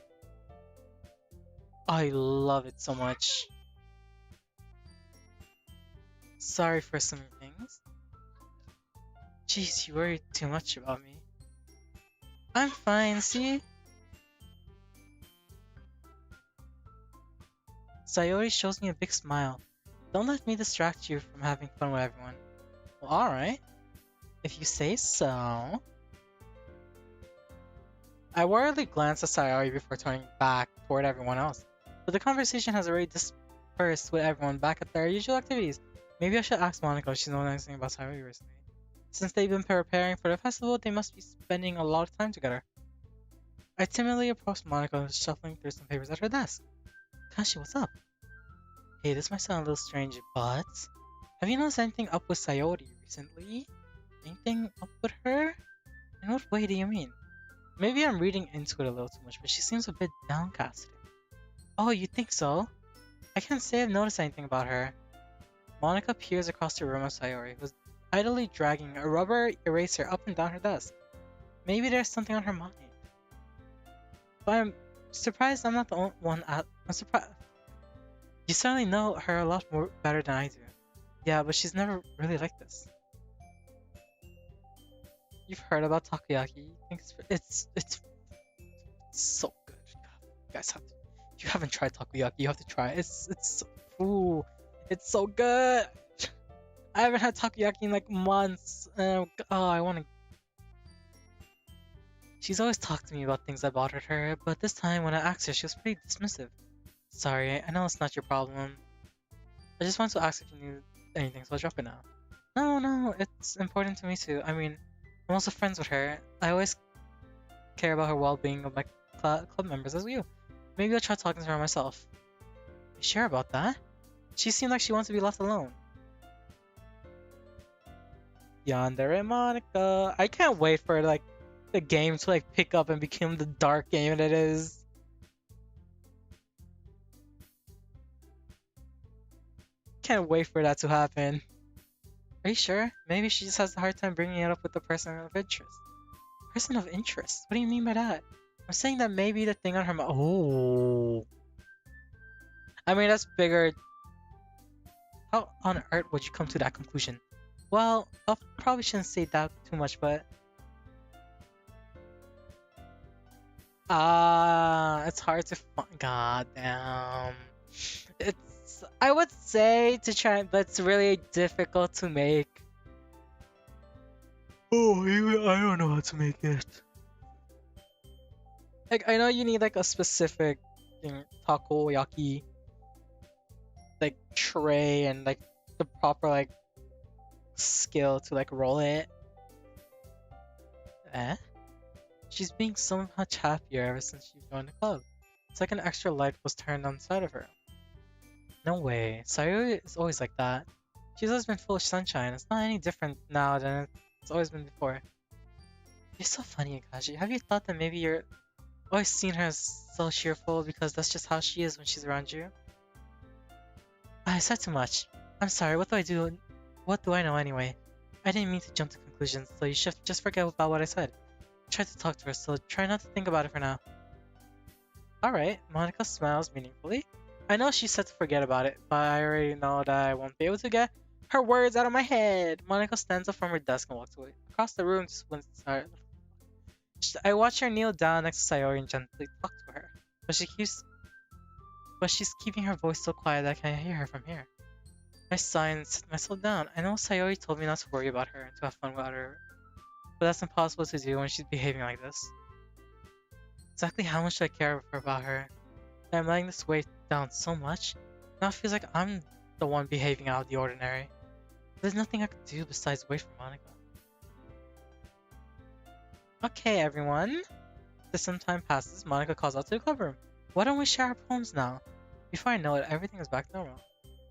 Speaker 1: I love it so much. Sorry for some things. Jeez, you worry too much about me. I'm fine, see? Sayori shows me a big smile. Don't let me distract you from having fun with everyone. Well, alright. If you say so. I worriedly glance at Sayori before turning back toward everyone else, but the conversation has already dispersed with everyone back at their usual activities. Maybe I should ask Monica if she's known anything about Sayori recently. Since they've been preparing for the festival, they must be spending a lot of time together. I timidly approached Monica, shuffling through some papers at her desk. Akashi, what's up? Hey, this might sound a little strange, but have you noticed anything up with Sayori recently? Anything up with her? In what way do you mean? Maybe I'm reading into it a little too much, but she seems a bit downcast. Oh, you think so? I can't say I've noticed anything about her. Monica peers across the room at Sayori, who's idly dragging a rubber eraser up and down her desk. Maybe there's something on her mind. But I'm surprised I'm not the only one I'm surprised. You certainly know her a lot more better than I do. Yeah, but she's never really like this. You've heard about takoyaki. It's so good. guys have to. If you haven't tried takoyaki, you have to try it. Ooh, it's so good. I haven't had takoyaki in like months. I want to. She's always talked to me about things that bothered her, but this time when I asked her, she was pretty dismissive. Sorry, I know it's not your problem. I just wanted to ask if you knew anything, so I'll drop it now. No, it's important to me too. I mean, I'm also friends with her. I always care about her well-being of my club members as you. Maybe I'll try talking to her myself. You sure about that? She seemed like she wants to be left alone. Yandere Monica. I can't wait for like the game to like pick up and become the dark game that it is. Can't wait for that to happen. Are you sure? Maybe she just has a hard time bringing it up with the person of interest. Person of interest? What do you mean by that? I'm saying that maybe the thing on her mind. Oh. I mean, that's bigger. How on earth would you come to that conclusion? Well, I probably shouldn't say that too much, but it's hard to find. God damn. I would say to try, but it's really difficult to make. Oh, I don't know how to make it. Like, I know you need like a specific, takoyaki like tray and like the proper like skill to like roll it. She's being so much happier ever since she joined the club. It's like an extra light was turned on inside of her. No way. Sayuri is always like that. She's always been full of sunshine. It's not any different now than it's always been before. You're so funny, Akashi. Have you thought that maybe you're always seen her as so cheerful because that's just how she is when she's around you? I said too much. I'm sorry, what do I do? What do I know anyway? I didn't mean to jump to conclusions, so you should just forget about what I said. I tried to talk to her, so try not to think about it for now. Alright, Monica smiles meaningfully. I know she said to forget about it, but I already know that I won't be able to get her words out of my head. Monica stands up from her desk and walks away. Across the room, I watch her kneel down next to Sayori and gently talk to her, but she's keeping her voice so quiet that I can't hear her from here. I sigh and sit myself down. I know Sayori told me not to worry about her and to have fun without her, but that's impossible to do when she's behaving like this. Exactly how much do I care about her? I'm letting this weight down so much. Now it feels like I'm the one behaving out of the ordinary. There's nothing I could do besides wait for Monica. Okay, everyone. As some time passes, Monica calls out to the club room. Why don't we share our poems now? Before I know it, everything is back to normal.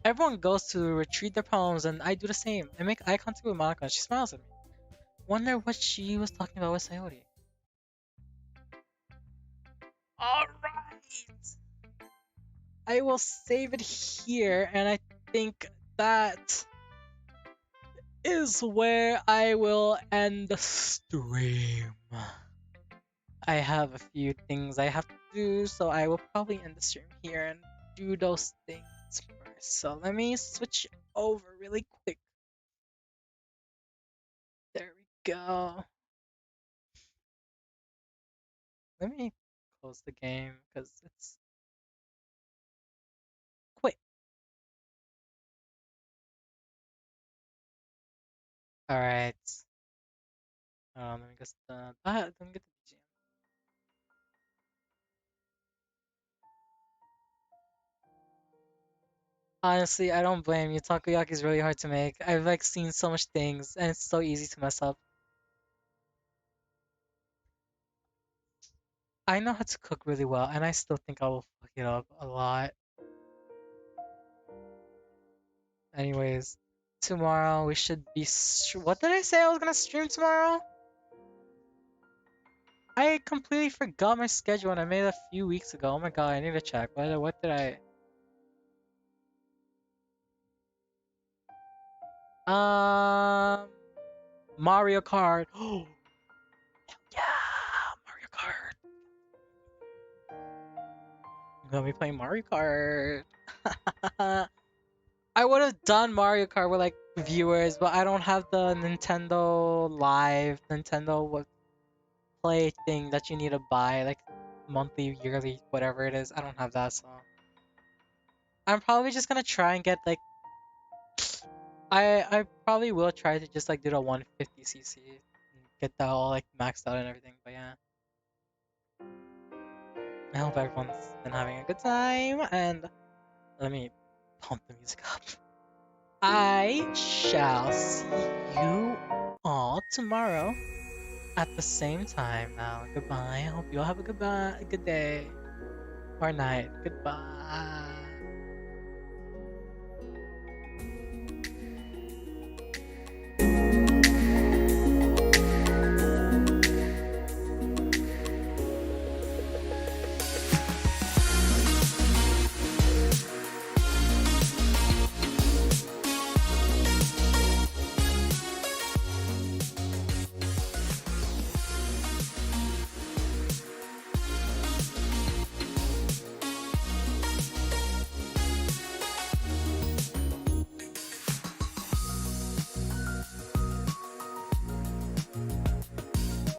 Speaker 1: Everyone goes to retrieve their poems, and I do the same. I make eye contact with Monica, and she smiles at me. Wonder what she was talking about with Sayori. Alright! I will save it here, and I think that is where I will end the stream. I have a few things I have to do, so I will probably end the stream here and do those things first. So let me switch over really quick. There we go. Let me close the game because it's quit. Alright. Let me just let me get the BGM. Honestly, I don't blame you. Takoyaki is really hard to make. I've like seen so much things and it's so easy to mess up. I know how to cook really well and I still think I will fuck it up a lot. Anyways, tomorrow we should be what did I say I was gonna stream tomorrow? I completely forgot my schedule and I made it a few weeks ago. Oh my god, I need to check. What did I... Mario Kart. Oh, yeah, Mario Kart. I'm gonna be playing Mario Kart. I would have done Mario Kart with like viewers, but I don't have the Nintendo Live, Nintendo Play thing that you need to buy. Like, monthly, yearly, whatever it is. I don't have that, so I'm probably just gonna try and get like I probably will try to just like do the 150cc and get that all like maxed out and everything. But yeah, I hope everyone's been having a good time, and let me pump the music up. I shall see you all tomorrow at the same time. Now, goodbye. I hope you all have a good day or night. Goodbye.